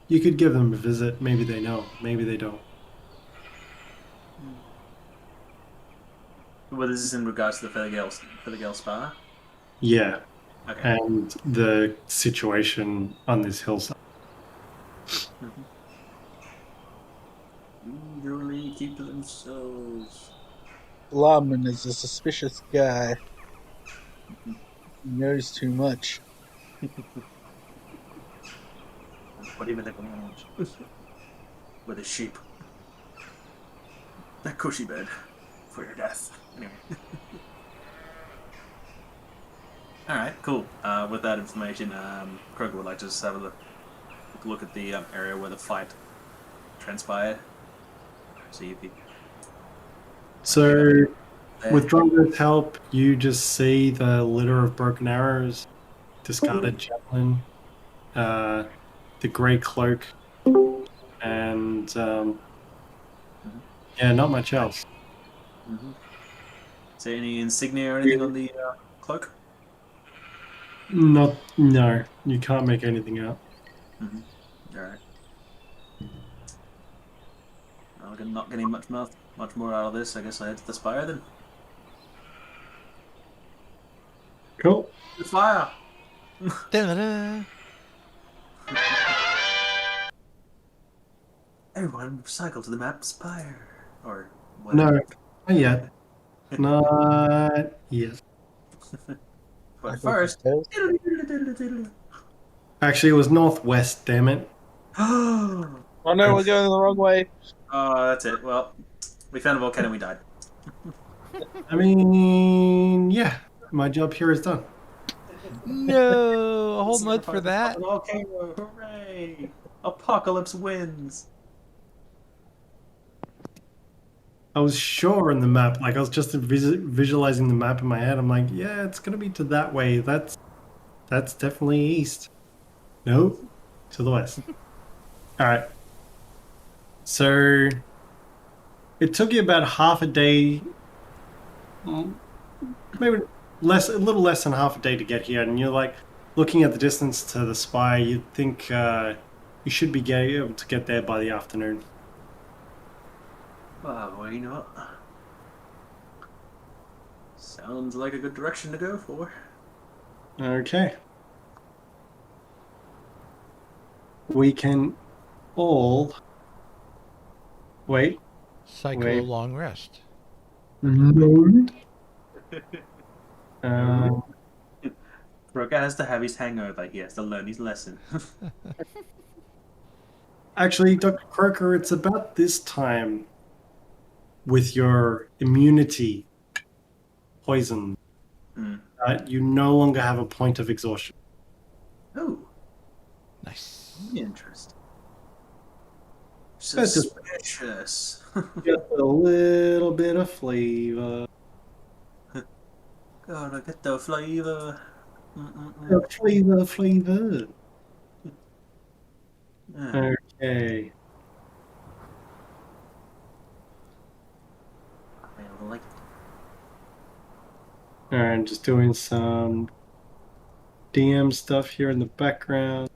you could give them a visit. Maybe they know, maybe they don't. Well, this is in regards to the Feathergale Spire? Yeah. Okay. And the situation on this hillside. Usually keep to themselves. Lawman is a suspicious guy. He knows too much. What even they want with a sheep. That cushy bed for your death. Anyway. Alright, cool. With that information, Croaker would like to just have a look at the area where the fight transpired. See if he... So, with Drongo's help, you just see the litter of broken arrows, discarded javelin, the grey cloak, and not much else. Mm-hmm. Is there any insignia or anything on the cloak? No, you can't make anything out. Mm-hmm. Alright. I'm not getting much more out of this. I guess I head to the spire then. Cool. The fire. Da-da-da. Everyone, cycle to the map spire or No, whatever. not yet. Not yet. But first. Actually, it was northwest, damn it. Oh no, we're going the wrong way. that's it. Well, we found a volcano and we died. I mean, yeah, my job here is done. No, a whole month for that. Volcano, hooray! Apocalypse wins. I was sure in the map, like I was just visualizing the map in my head. I'm like, yeah, it's gonna be to that way. That's definitely east. Nope, to the west. All right. So it took you about half a day, maybe a little less than half a day to get here, and you're like looking at the distance to the spire. You'd think you should be able to get there by the afternoon. Well, why not? Sounds like a good direction to go for. Okay. We can all wait. Cycle Wait. a long rest. No. Croaker has to have his hangover. He has to learn his lesson. Actually, Dr. Croaker, it's about this time with your immunity poison that you no longer have a point of exhaustion. Oh, Nice. interesting. That's just- Suspicious. Just a little bit of flavor. Gotta get the flavor. Flavor. Okay. I like it. Alright, just doing some DM stuff here in the background.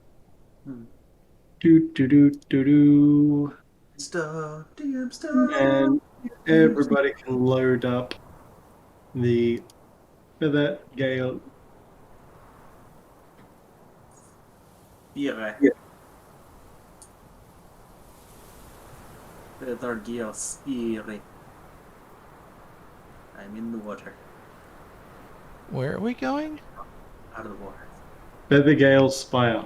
Do. Stuff, DM stuff. And everybody can load up the Feather Gale. Yeah. Yeah. Feather Gale Spire. I'm in the water. Where are we going? Out of the water. Feather Gale Spire.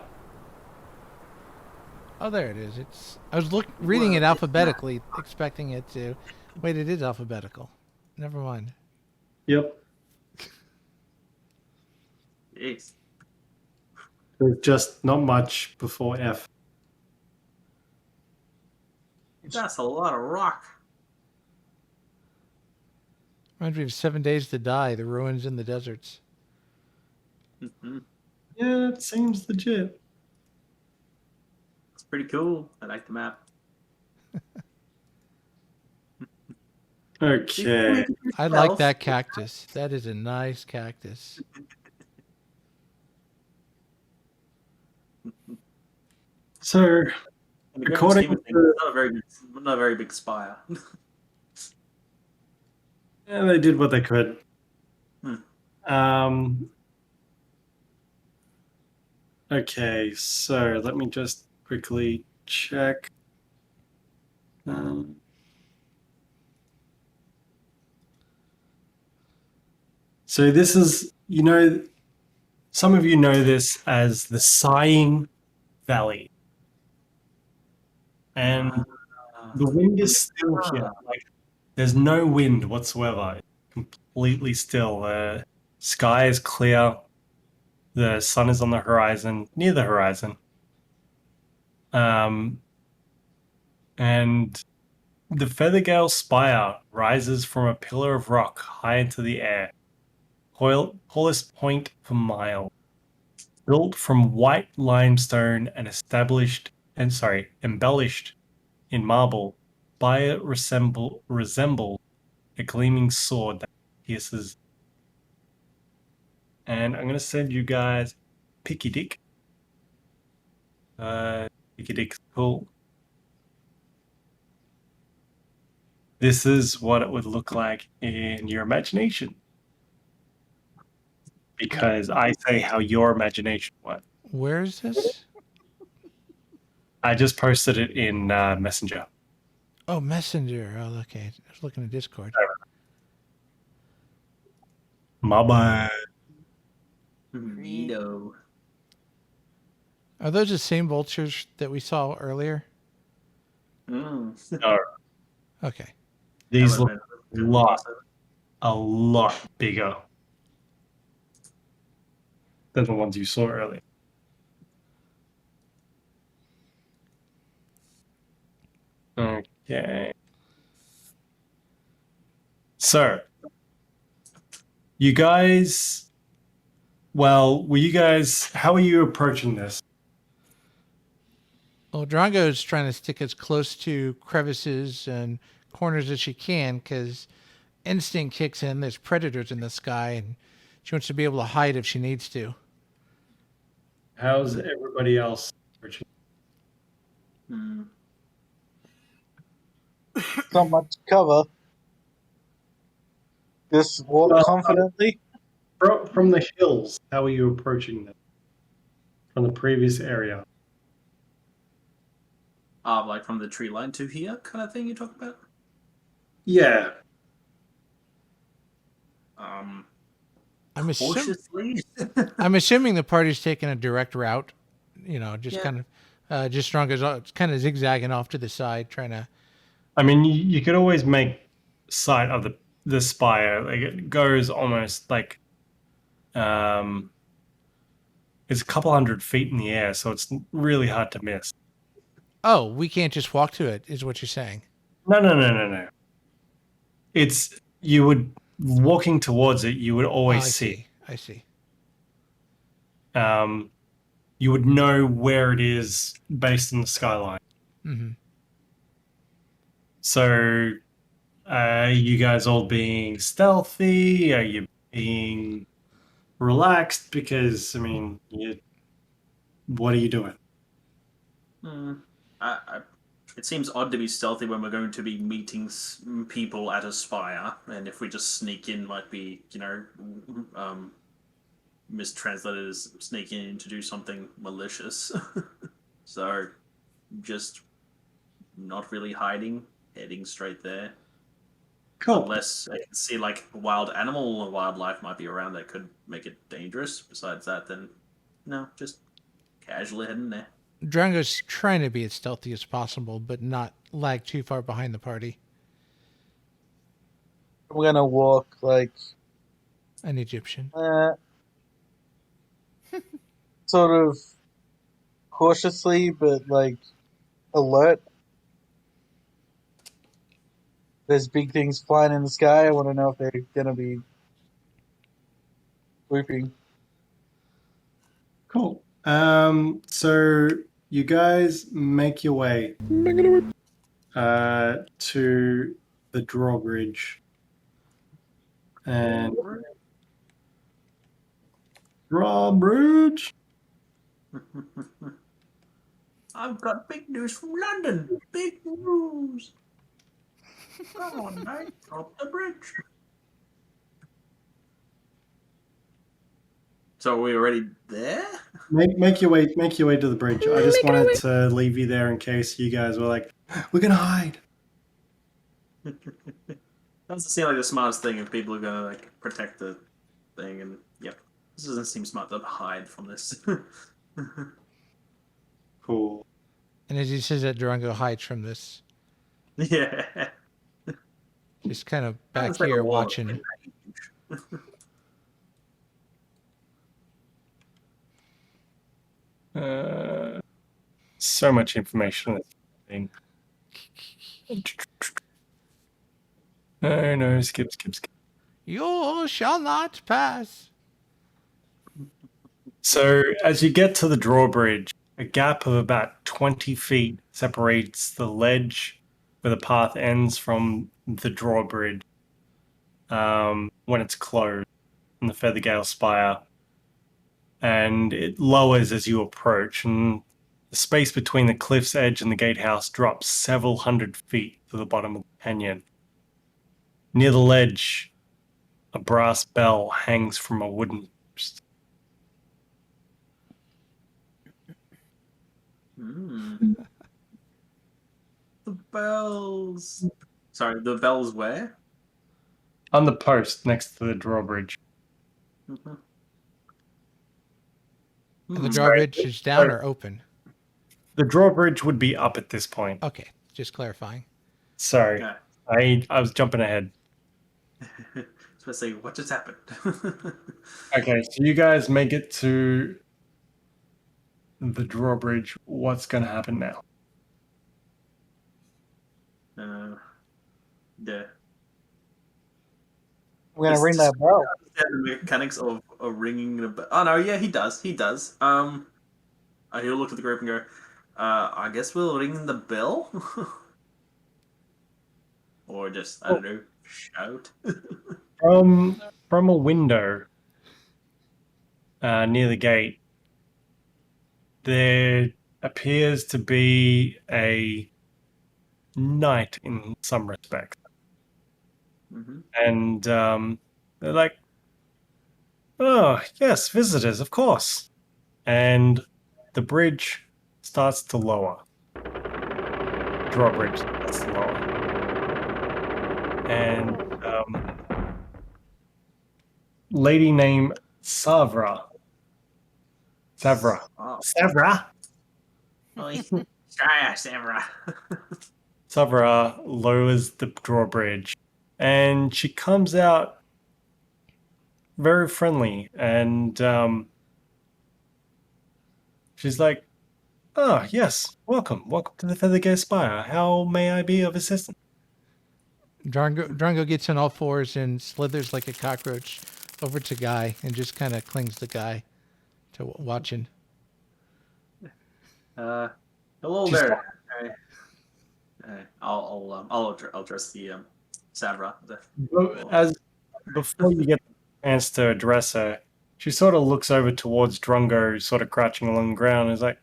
Oh, there it is. I was reading it alphabetically, expecting it to. Wait, it is alphabetical. Never mind. Yep. Yes. There's just not much before F. That's a lot of rock. Reminds me of 7 Days to Die, the ruins in the deserts. Yeah, it seems legit. It's pretty cool. I like the map. Okay. I like that cactus. That is a nice cactus. So, according to not a very big spire. yeah, they did what they could. Okay, so let me just quickly check. So this is, some of you know this as the Sighing Valley. And the wind is still here. Like, there's no wind whatsoever. It's completely still. The sky is clear. The sun is on the horizon, near the horizon. And the Feathergale Spire rises from a pillar of rock high into the air. Tallest point for miles. Built from white limestone and embellished in marble, Spire resembles a gleaming sword that pierces. And I'm going to send you guys Picky Dick. Picky Dick's cool. This is what it would look like in your imagination. Because I say how your imagination was. Where is this? I just posted it in Messenger. Oh, Messenger. Oh, okay. I was looking at Discord. My bad. Neato. Are those the same vultures that we saw earlier? Mm. No, Okay. these That look would've been a lot bigger than the ones you saw earlier. Okay. So, you guys, how are you approaching this? Well, Drongo is trying to stick as close to crevices and corners as she can because instinct kicks in. There's predators in the sky, and she wants to be able to hide if she needs to. How's everybody else approaching? Hmm. Not much cover. Just walk Well, confidently. From the hills, how are you approaching them? From the previous area? Like from the tree line to here, kind of thing you talk about. Yeah. Um, I'm cautiously. assuming the party's taking a direct route. You know, just Yeah. kind of, just Drongo's kind of zigzagging off to the side, trying to. I mean, you could always make sight of the spire. Like it goes almost like, it's a couple hundred feet in the air, so it's really hard to miss. Oh, we can't just walk to it, is what you're saying. No. It's walking towards it. You would always see. I see. You would know where it is based on the skyline. Mm-hmm. So, are you guys all being stealthy? Are you being relaxed? Because, I mean, what are you doing? It seems odd to be stealthy when we're going to be meeting people at a spire, and if we just sneak in, might be, mistranslated as sneaking in to do something malicious. So, just not really hiding, heading straight there. Cool. Unless I can see like a wild animal or wildlife might be around that could make it dangerous. Besides that, then no, just casually heading there. Drongo's trying to be as stealthy as possible, but not lag too far behind the party. I'm gonna walk like An Egyptian. sort of cautiously, but like alert. There's big things flying in the sky. I want to know if they're gonna be swooping. Cool. So you guys make your way to the drawbridge. And drawbridge. I've got big news from London. Big news. Come on, mate. Drop the bridge. So are we already there? Make your way to the bridge. I just wanted to leave you there in case you guys were like, we're gonna hide. Doesn't seem like the smartest thing if people are gonna like protect the thing, and yep, this doesn't seem smart to hide from this. Cool. And as he says that, Drongo hides from this. Yeah. Just kind of back Sounds like a here wall of watching. So much information on this thing. No, skip. You shall not pass. So as you get to the drawbridge, a gap of about 20 feet separates the ledge where the path ends from the drawbridge when it's closed in the Feathergale Spire. And it lowers as you approach, and the space between the cliff's edge and the gatehouse drops several hundred feet to the bottom of the canyon. Near the ledge, a brass bell hangs from a wooden post. The bells. Sorry, the bells where? On the post next to the drawbridge. Mm-hmm. And the drawbridge is down or open? The drawbridge would be up at this point. Okay, just clarifying. Sorry, Yeah. I was jumping ahead. I was going to say, what just happened? Okay, so you guys make it to the drawbridge. What's going to happen now? Yeah. We're gonna ring that bell. The mechanics of ringing the bell. Oh no, yeah, he does. He does. He'll look at the group and go, I guess we'll ring the bell? Or just, I don't know, shout. From a window near the gate, there appears to be a knight in some respects. Mm-hmm. And they're like, oh, yes, visitors, of course. And the bridge starts to lower. Drawbridge starts to lower. And lady named Savra. Oh. Savra? Sarah. Savra lowers the drawbridge. And she comes out very friendly. And she's like, oh, yes, welcome. Welcome to the Feathergate Spire. How may I be of assistance? Drongo gets on all fours and slithers like a cockroach over to Guy and just kind of clings to Guy to watching. Hello there. I'll address the Savra. As before you get the chance to address her, she sort of looks over towards Drongo, sort of crouching along the ground, and is like,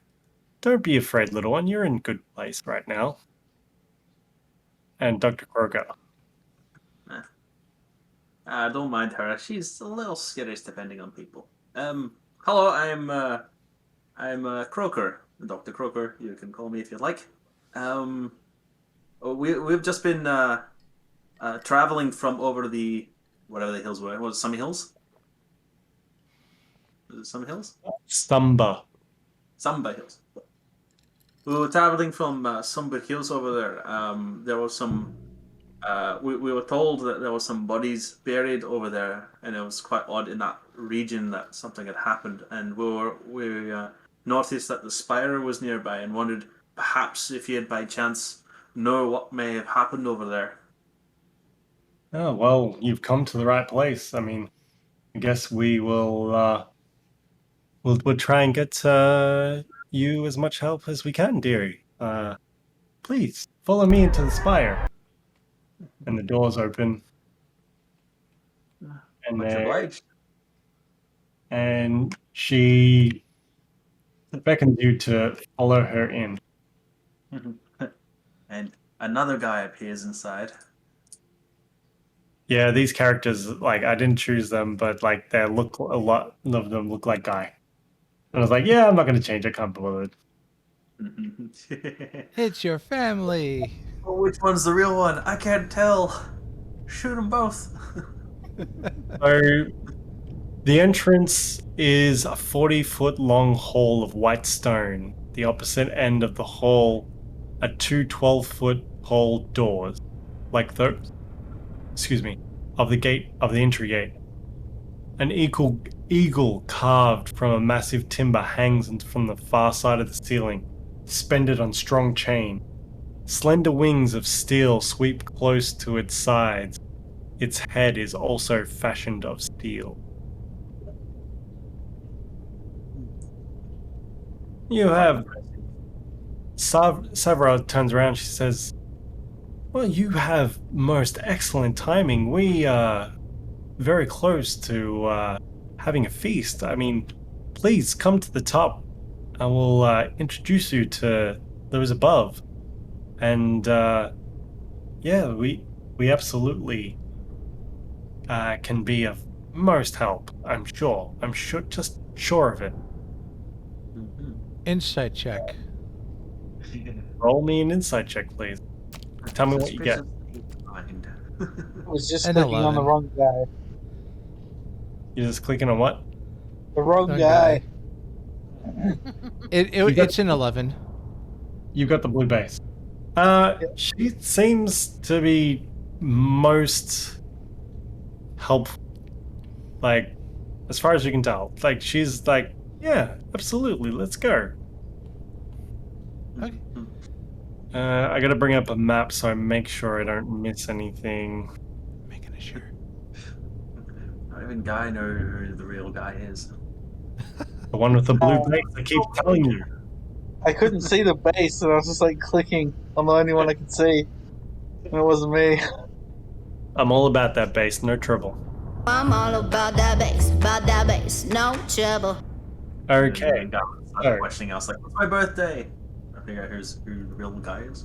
"Don't be afraid, little one. You're in a good place right now." And Dr. Croaker. Don't mind her. She's a little skittish depending on people. Hello, I'm Croaker, Dr. Croaker. You can call me if you'd like. We've just been traveling from over the whatever the hills were. Was it Summer Hills? Was it Summer Hills? Stumba. Samba Hills. We were traveling from Sumba Hills over there. There was some. We were told that there were some bodies buried over there, and it was quite odd in that region that something had happened. And we noticed that the spire was nearby, and wondered perhaps if you had by chance know what may have happened over there. Oh, well, you've come to the right place. I mean, I guess we will. We'll try and get you as much help as we can, dearie. Please follow me into the spire. And the doors open. And Much obliged. And she beckons you to follow her in. And another guy appears inside. Yeah, these characters, like, I didn't choose them, but like they look, a lot of them look like Guy. And I was like, yeah, I'm not going to change. I can't be bothered. It's your family. Oh, which one's the real one? I can't tell. Shoot them both. So the entrance is a 40-foot long hall of white stone. The opposite end of the hall are two 12-foot tall doors, like those, of the entry gate. An eagle carved from a massive timber hangs from the far side of the ceiling, suspended on strong chain. Slender wings of steel sweep close to its sides. Its head is also fashioned of steel. You have... Savra turns around, she says, well, you have most excellent timing. We are very close to having a feast. I mean, please come to the top. I will introduce you to those above. And yeah, we absolutely can be of most help. I'm sure. Just sure of it. Insight check. Roll me an insight check, please. Tell me what you get. I was just An clicking on the 11. wrong guy. You're just clicking on what? The wrong Wrong guy. It's an 11. You got the blue base. She seems to be most helpful. Like, as far as you can tell. Like, she's like, yeah, absolutely, let's go. Okay. I gotta bring up a map so I make sure I don't miss anything. Making a sure. Not even Guy know who the real guy is. The one with the blue base, I keep telling you. I couldn't see the base, and I was just like clicking on the only one I could see. And it wasn't me. I'm all about that base, no trouble. I'm all about that bass, no trouble. Okay. And Guy started questioning us like, "What's my birthday?" I figure out who the real guy is.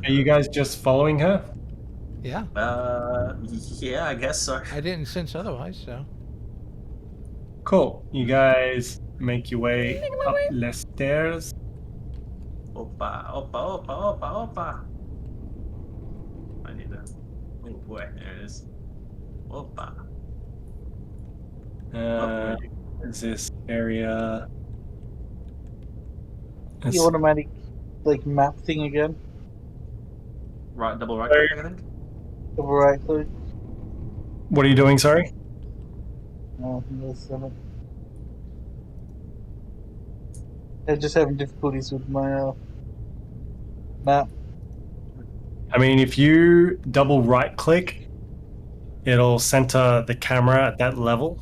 Are you guys just following her? Yeah. Yeah, I guess so. I didn't sense otherwise, so. Cool. You guys make your way up the stairs. Opa, opa, opa, opa, opa. I need that. Oh boy, there it is. Opa. Is this area? The automatic like map thing again. Right, double right click, I think. Double right click. What are you doing, sorry? No, I'm just having difficulties with my map. I mean, if you double right click, it'll center the camera at that level.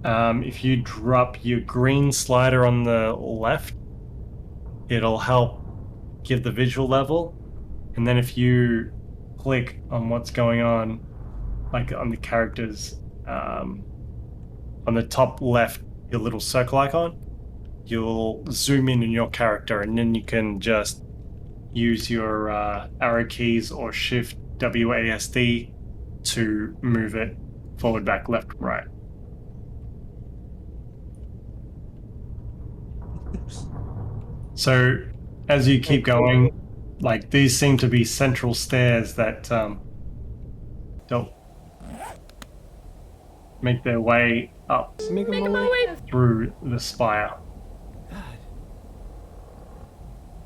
If you drop your green slider on the left, it'll help give the visual level. And then if you click on what's going on, like on the characters, on the top left, your little circle icon, you'll zoom in your character, and then you can just use your arrow keys or shift WASD to move it forward, back, left, right. So as you keep going, like these seem to be central stairs that don't make their way up through the spire. God.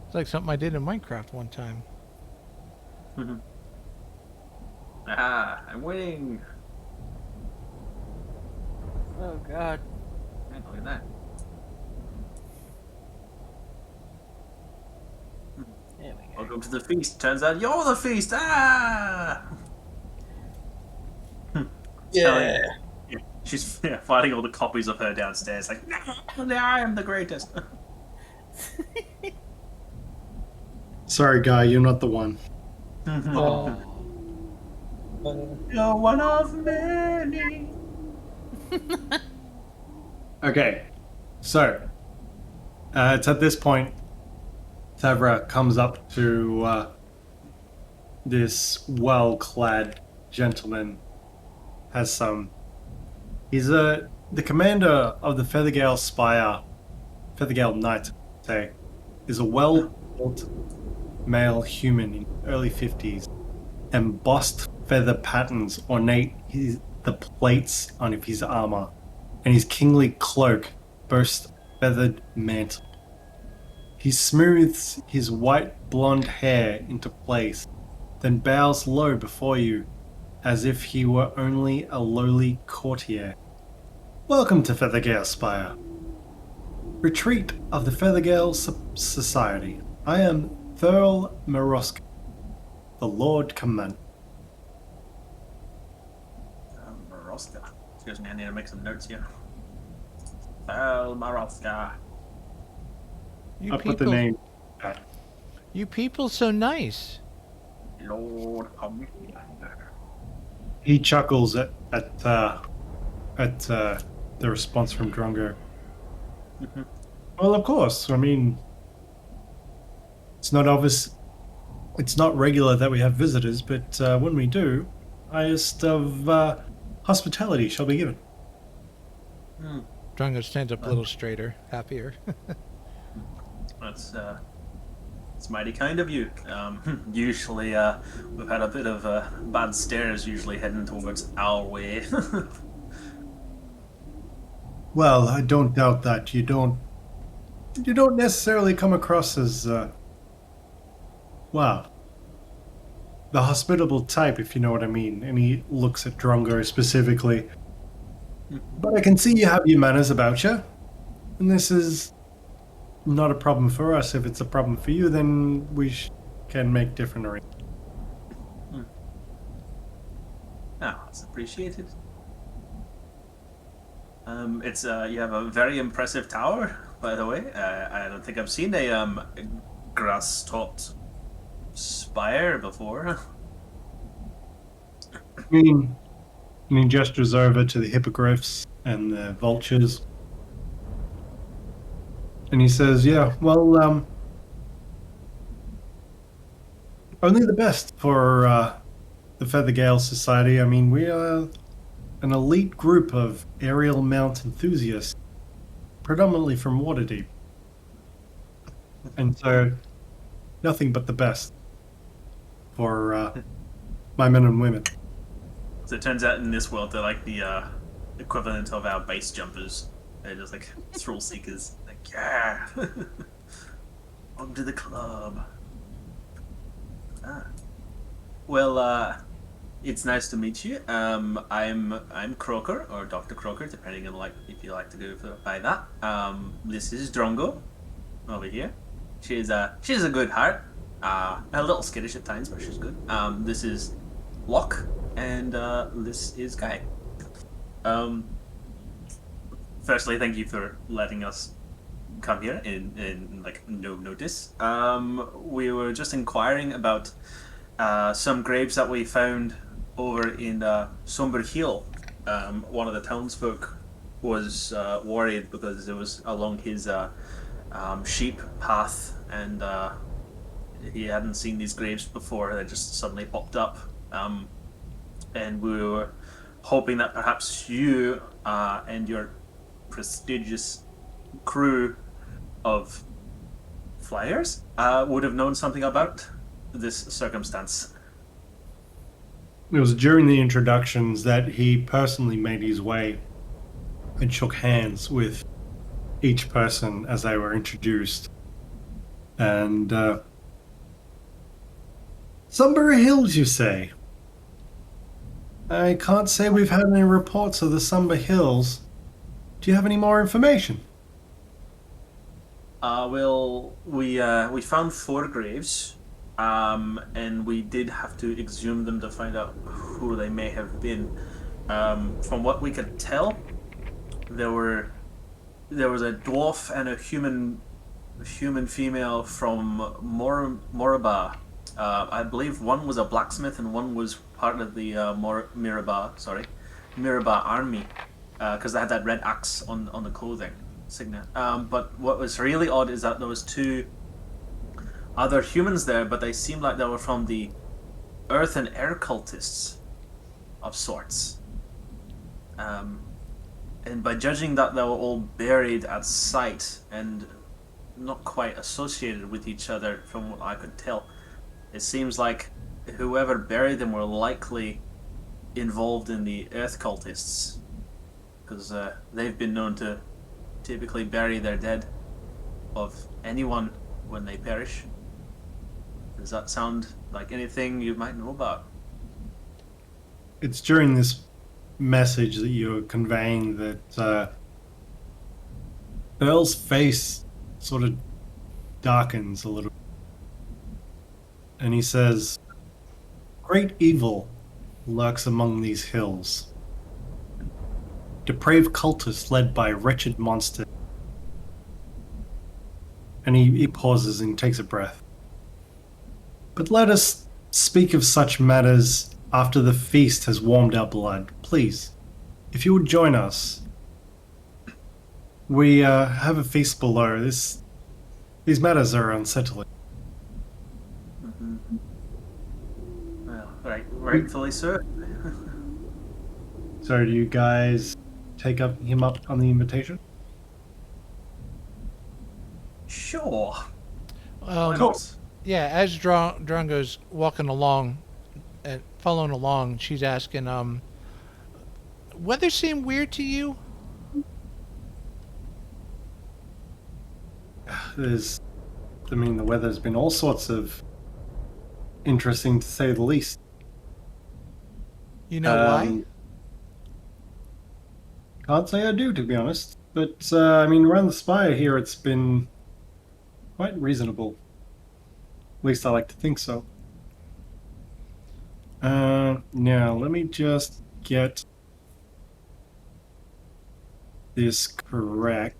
It's like something I did in Minecraft one time. Ah, I'm winning. Oh god. Man, look at that. There we go. Welcome to the feast. Turns out you're the feast. Ah! Yeah. She's fighting all the copies of her downstairs. Like, no, I am the greatest. Sorry, Guy, you're not the one. You're one of many. Okay, so it's at this point Thavra comes up to this well-clad gentleman. He's the commander of the Feathergale Spire. Feathergale Knight, say, is a well-built male human in early 50s. Embossed feather patterns ornate the plates on his armor, and his kingly cloak boasts a feathered mantle. He smooths his white blonde hair into place, then bows low before you, as if he were only a lowly courtier. Welcome to Feathergale Spire, retreat of the Feathergale Society. I am Thurl Maroska, the Lord Commander. Maroska. Excuse me, I need to make some notes here. Maroska. You I'll put the name. You people so nice. Lord Commander. He chuckles at the response from Drongo. Well, of course. I mean, it's not obvious. It's not regular that we have visitors, but when we do, highest of hospitality shall be given. Drongo stands up a little straighter, happier. That's it's mighty kind of you. Usually, we've had a bit of bad stares. Usually heading towards our way. Well, I don't doubt that. You don't necessarily come across as, well, the hospitable type, if you know what I mean. And he looks at Drongo specifically. But I can see you have your manners about you. And this is not a problem for us. If it's a problem for you, then we can make different arrangements. That's appreciated. It's you have a very impressive tower, by the way. I don't think I've seen a grass-topped spire before. I mean, and he gestures over to the hippogriffs and the vultures. And he says, yeah, well, only the best for the Feathergale Society. I mean, we are an elite group of aerial mount enthusiasts, predominantly from Waterdeep. And so, nothing but the best for my men and women. So it turns out in this world they're like the equivalent of our base jumpers. They're just like thrill seekers. Like, yeah, welcome to the club. Well, it's nice to meet you. I'm Croaker or Dr. Croaker, depending on like if you like to go by that. This is Drongo over here. She's a good heart. A little skittish at times, but she's good. This is Lokk, and this is Guy. Firstly, thank you for letting us come here in like no notice. We were just inquiring about some graves that we found over in Somber Hill. One of the townsfolk was worried because it was along his sheep path, and he hadn't seen these graves before. They just suddenly popped up, and we were hoping that perhaps you and your prestigious crew of flyers would have known something about this circumstance. It was during the introductions that he personally made his way and shook hands with each person as they were introduced. And Sunbury Hills, you say? I can't say we've had any reports of the Sunbury Hills. Do you have any more information? Well, we found 4 graves, and we did have to exhume them to find out who they may have been. From what we could tell, there was a dwarf and a human female from Moraba. I believe one was a blacksmith and one was part of the Miraba army, because they had that red axe on the clothing signet. But what was really odd is that there was 2 other humans there, but they seemed like they were from the earth and air cultists of sorts. And by judging that they were all buried at site and not quite associated with each other, from what I could tell, it seems like whoever buried them were likely involved in the earth cultists, because they've been known to typically bury their dead of anyone when they perish. Does that sound like anything you might know about? It's during this message that you're conveying that Earl's face sort of darkens a little. And he says, "Great evil lurks among these hills. Depraved cultists led by wretched monsters." And he pauses and takes a breath. "But let us speak of such matters after the feast has warmed our blood. Please, if you would join us. We have a feast below. These matters are unsettling." Well, rightfully so. So do you guys take him up on the invitation? Sure. Um, Cool. Yeah, as Drongo's walking along, following along, she's asking, weather seem weird to you? The weather's been all sorts of interesting, to say the least. You know why? Can't say I do, to be honest. But, around the spire here, it's been quite reasonable. At least I like to think so. Now, let me just get this correct.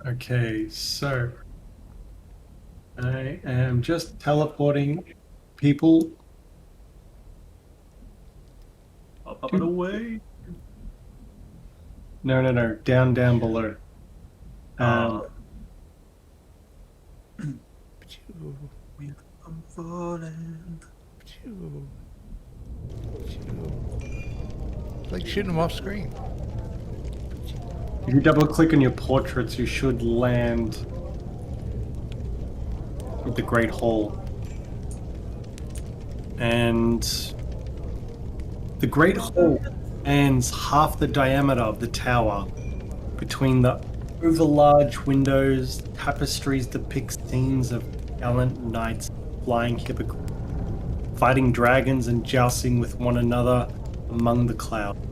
Okay, so I am just teleporting people Up and away. No, down below. I'm falling. Like shooting them off screen. If you double click on your portraits, you should land with the Great Hall. And the Great Hall spans half the diameter of the tower. Between the overlarge windows, tapestries depict scenes of gallant knights flying hippogriffs, fighting dragons and jousting with one another among the clouds.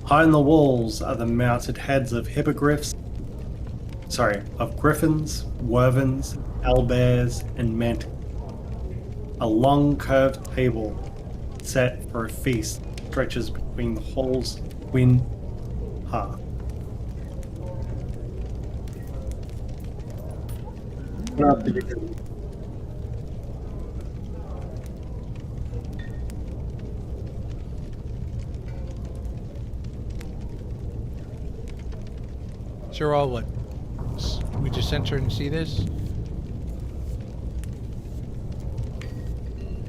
High on the walls are the mounted heads of griffins, wyverns, owlbears, and manticores. A long curved table set for a feast stretches between the hall's twin hearth. Sure, all what? We just enter and see this?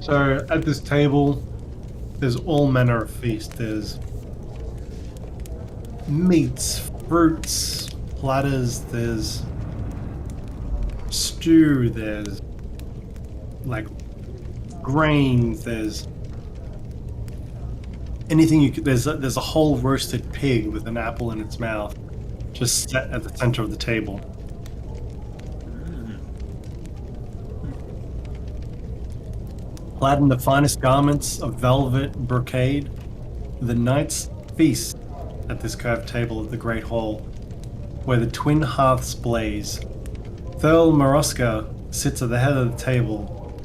So at this table, there's all manner of feast. There's meats, fruits, platters, there's stew, there's like grains, there's anything you could, there's a whole roasted pig with an apple in its mouth just set at the center of the table. Clad in the finest garments of velvet brocade, the knights feast at this curved table of the Great Hall, where the twin hearths blaze. Thurl Maroska sits at the head of the table,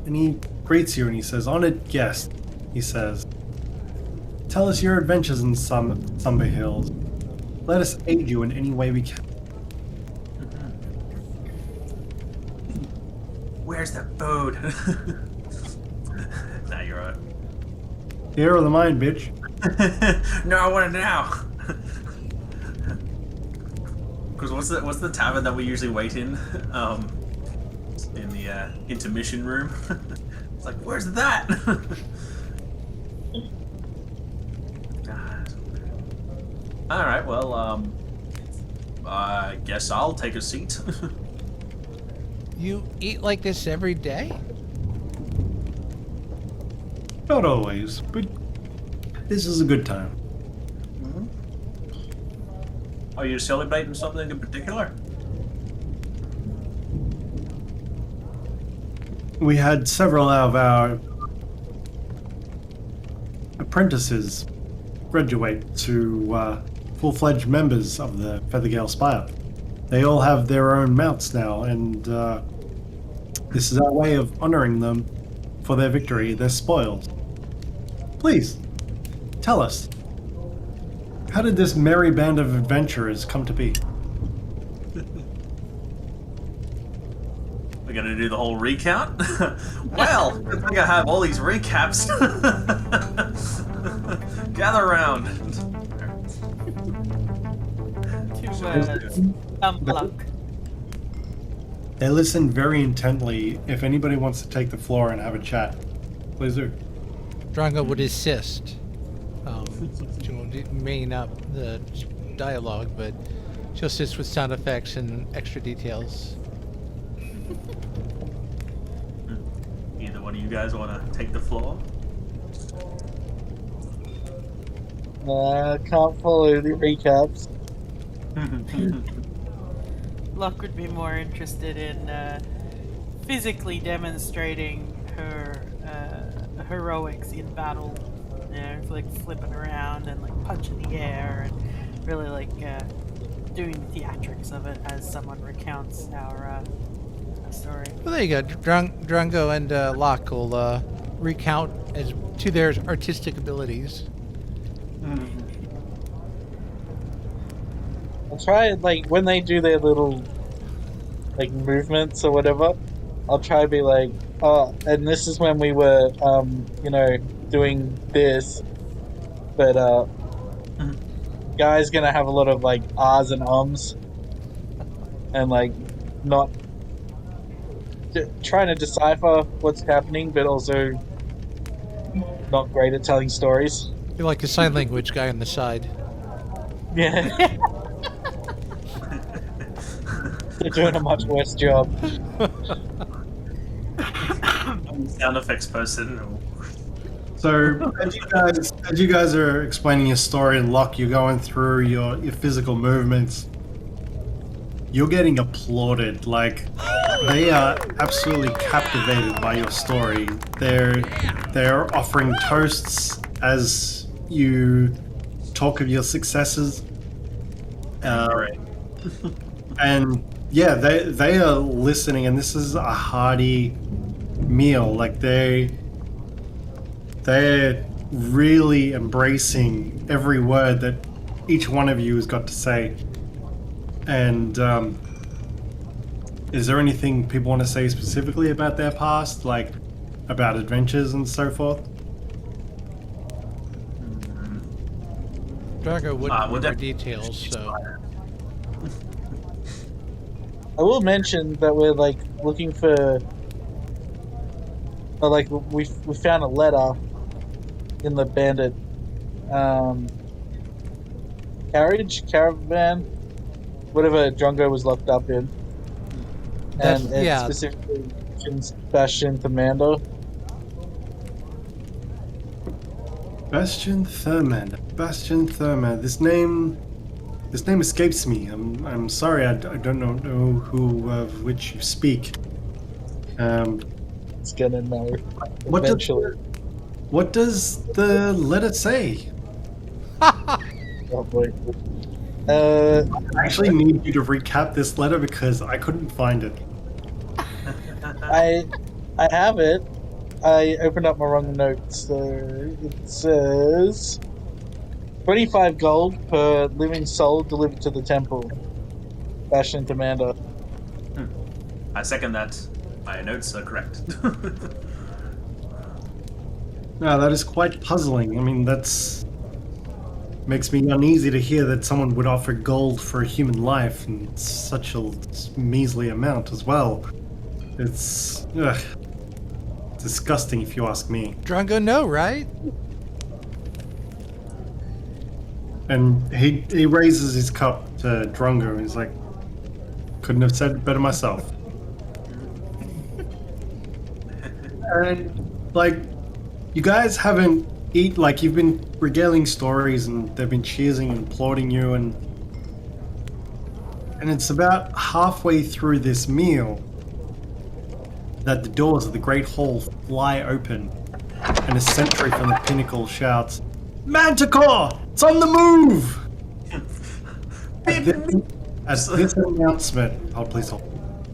and he greets you and he says, "Honored guest," he says, "tell us your adventures in Sumber Hills. Let us aid you in any way we can." Where's the food? Nah, you're right. Here are the mine, bitch. No, I want it now. Because what's the tavern that we usually wait in the intermission room? It's like, where's that? All right, well, I guess I'll take a seat. You eat like this every day? Not always, but this is a good time. Are you celebrating something in particular? We had several of our apprentices graduate to full-fledged members of the Feathergale Spire. They all have their own mounts now, and this is our way of honoring them for their victory, their spoils. Please, tell us, how did this merry band of adventurers come to be? We're gonna do the whole recount? Well, good thing I have all these recaps. Gather around. words. Luck. They listen very intently. If anybody wants to take the floor and have a chat, please do. Drongo would assist. She won't main up the dialogue, but she'll assist with sound effects and extra details. Either one of you guys want to take the floor? Can't follow the recaps. Lokk would be more interested in physically demonstrating her heroics in battle. You know, like flipping around and like punching the air and really like doing the theatrics of it as someone recounts our story. Well, there you go. Drongo and Lokk will recount as to their artistic abilities. I'll try like when they do their little like movements or whatever. I'll try to be like, oh, and this is when we were, doing this, but guy's gonna have a lot of like ahs and ums, and like not trying to decipher what's happening, but also not great at telling stories. You're like a sign language guy on the side. Yeah. They're doing a much worse job. Sound effects person. So as you guys are explaining your story, and Lokk, you're going through your physical movements. You're getting applauded. Like, they are absolutely captivated by your story. They're offering toasts as you talk of your successes. And yeah, they are listening, and this is a hearty meal. Like they're really embracing every word that each one of you has got to say. And is there anything people want to say specifically about their past, like about adventures and so forth? Drongo wouldn't remember details, so. I will mention that we're like looking for, like we found a letter in the bandit caravan, whatever Drongo was locked up in, and it specifically mentions Bastion Thermander. Bastion Thermander. This name escapes me. I'm sorry. I don't know who of which you speak. It's gonna know eventually. What does the letter say? Oh boy. I actually need you to recap this letter because I couldn't find it. I have it. I opened up my wrong notes. So it says 25 gold per living soul delivered to the temple. Bastion Commander. I second that. My notes are correct. No, that is quite puzzling. I mean, that's makes me uneasy to hear that someone would offer gold for a human life in such a measly amount as well. It's disgusting, if you ask me. Drongo, no, right? And he raises his cup to Drongo and he's like, couldn't have said it better myself. And like, you guys haven't you've been regaling stories and they've been cheering and applauding you, and it's about halfway through this meal that the doors of the Great Hall fly open and a sentry from the pinnacle shouts, "Manticore! It's on the move!" At this announcement, please hold.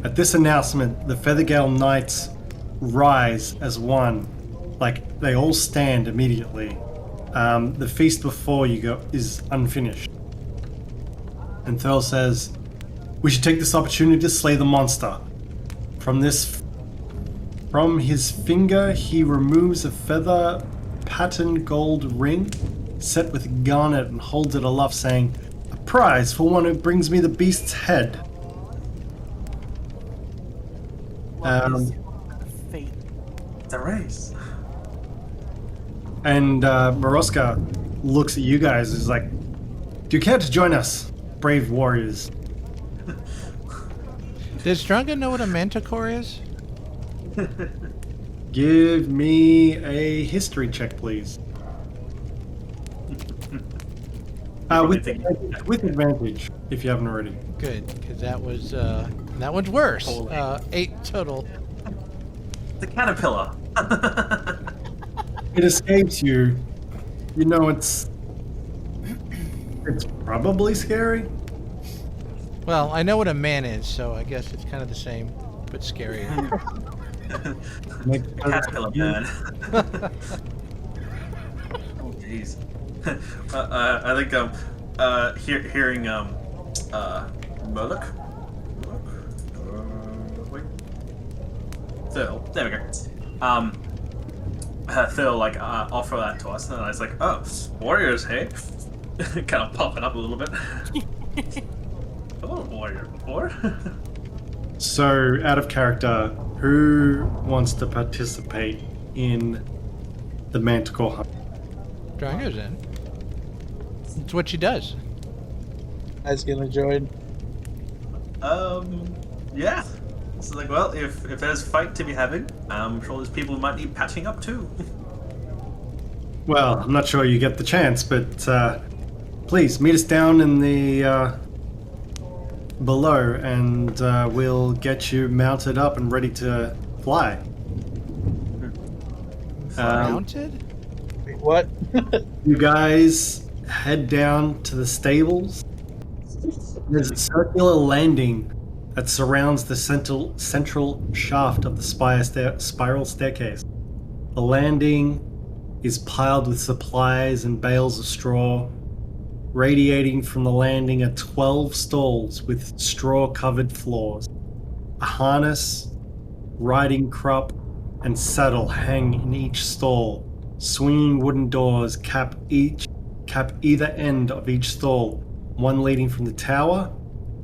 At this announcement, the Feathergale Knights rise as one. Like, they all stand immediately. The feast before you go is unfinished. And Thurl says, "We should take this opportunity to slay the monster." From his finger, he removes a feather patterned gold ring set with garnet and holds it aloft, saying, a prize for one who brings me the beast's head. What is your fate? It's a race. And Moroska looks at you guys and is like, do you care to join us, brave warriors? Does Drongo know what a manticore is? Give me a history check, please. With advantage, if you haven't already. Good, because that was that one's worse. 8 total. The caterpillar. It escapes you. You know it's probably scary. Well, I know what a man is, so I guess it's kind of the same, but scarier. Caterpillar man. Oh jeez. I think hearing Murloc. Wait. Thurl. There we go. Thurl offer that to us, and I was like, oh, warriors, hey? Kind of popping up a little bit. Hello, warrior before. So, out of character, who wants to participate in the Manticore hunt? Drongo's in. It's what she does. I was gonna join. Yeah. So like, well, if there's fight to be having, I'm sure there's people who might need patching up too. Well, I'm not sure you get the chance, but please meet us down in the below, and we'll get you mounted up and ready to fly. Mounted? Wait, what? You guys head down to the stables. There's a circular landing that surrounds the central shaft of the spiral staircase. The landing is piled with supplies and bales of straw. Radiating from the landing are 12 stalls with straw-covered floors. A harness, riding crop, and saddle hang in each stall. Swinging wooden doors cap either end of each stall, one leading from the tower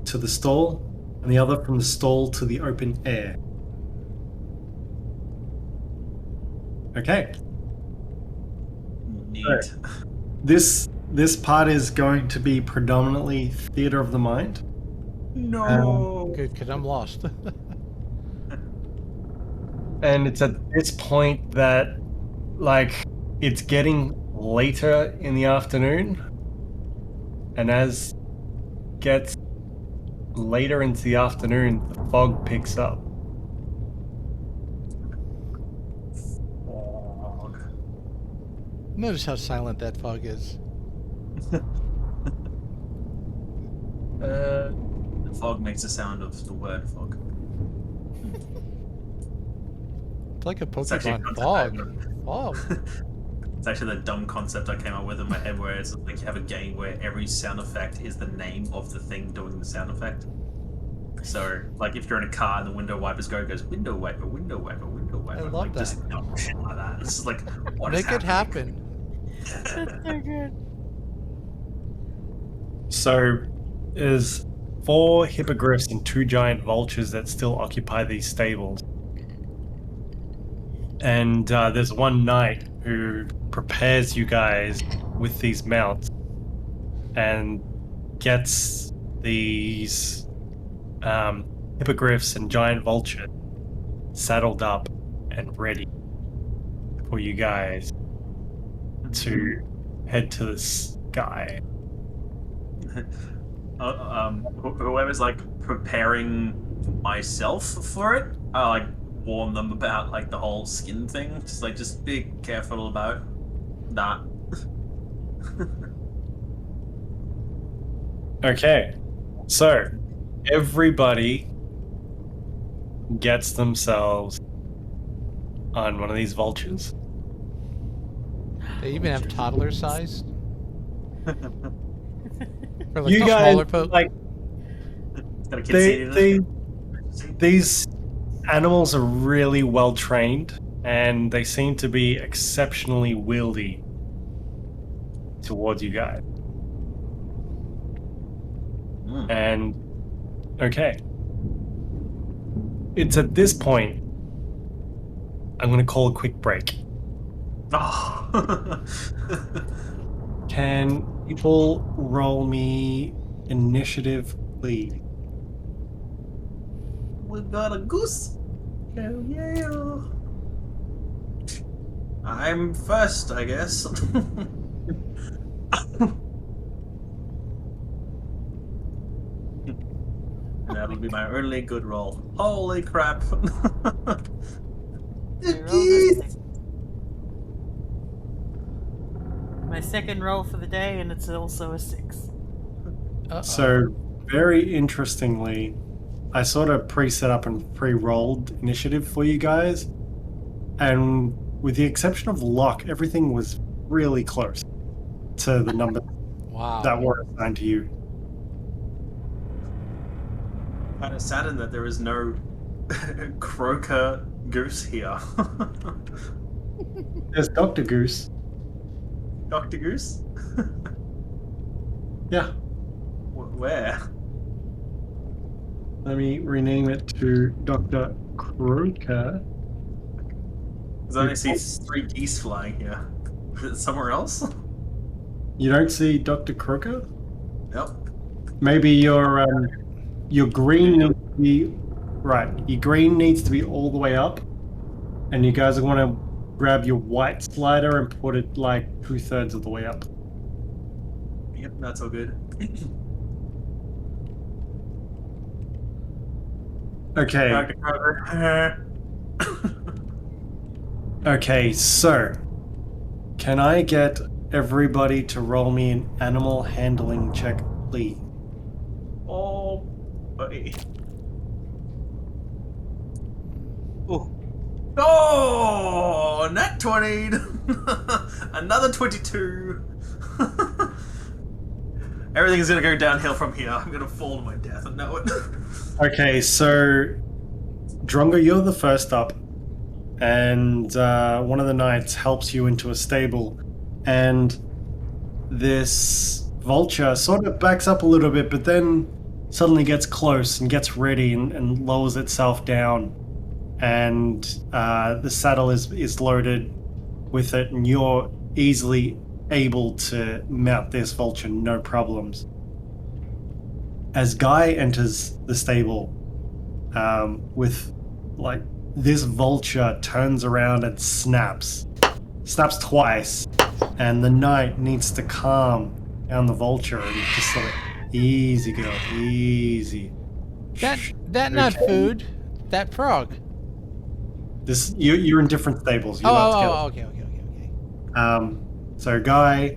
to the stall, and the other from the stall to the open air. Okay. Neat. This part is going to be predominantly theater of the mind. No. Good, because I'm lost. And it's at this point that, it's getting later in the afternoon. And as gets later into the afternoon, the fog picks up. Fog. Notice how silent that fog is. The fog makes the sound of the word fog. It's like a actually a Pokemon concept fog. It's actually the dumb concept I came up with in my head, where it's like you have a game where every sound effect is the name of the thing doing the sound effect. So, like, if you're in a car and the window wipers go, it goes window wiper, window wiper, window wiper. I love like, that. Just shit like that. It's just like, what is Make it happening? happen. That's so good. So, there's 4 hippogriffs and 2 giant vultures that still occupy these stables. And there's one knight who prepares you guys with these mounts and gets these hippogriffs and giant vultures saddled up and ready for you guys to head to the sky. Whoever's like preparing myself for it, I like warn them about like the whole skin thing. Just be careful about that. Okay, so everybody gets themselves on one of these vultures. They even have toddler sized. Or like You the guys, smaller folk. Got a kid seat in it. these animals are really well trained, and they seem to be exceptionally wieldy towards you guys. And okay. It's at this point I'm going to call a quick break. Oh. Can people roll me initiative, please? We got a goose. Hell yeah. I'm first, I guess. And that'll be my only good roll. Holy crap. I rolled a 6. My second roll for the day, and it's also a 6. So, very interestingly, I sort of pre-set up and pre-rolled initiative for you guys, and with the exception of Lokk, everything was really close to the number that were assigned to you. Kind of saddened that there is no Croaker goose here. There's Dr. Goose. Dr. Goose? Yeah. Where? Let me rename it to Dr. Croaker. Because I only see 3 geese flying here. Is it somewhere else? You don't see Dr. Croaker? Nope. Maybe your green needs to be right. Your green needs to be all the way up, and you guys want to grab your white slider and put it like 2/3 of the way up. Yep, that's all good. Okay. Dr. Croaker. Okay, so can I get everybody to roll me an animal handling check, please? Oh, buddy. Oh, nat 20. Another 22. Everything is going to go downhill from here. I'm going to fall to my death. I know it. Okay, so Drongo, you're the first up, and one of the knights helps you into a stable, and this vulture sort of backs up a little bit, but then suddenly gets close and gets ready and lowers itself down, and the saddle is loaded with it, and you're easily able to mount this vulture, no problems. As Guy enters the stable, with like this vulture turns around and snaps twice, and the knight needs to calm down the vulture and just sort of easy, girl, easy. That not food, that frog. This you're in different stables. You're not together. Okay. So Guy,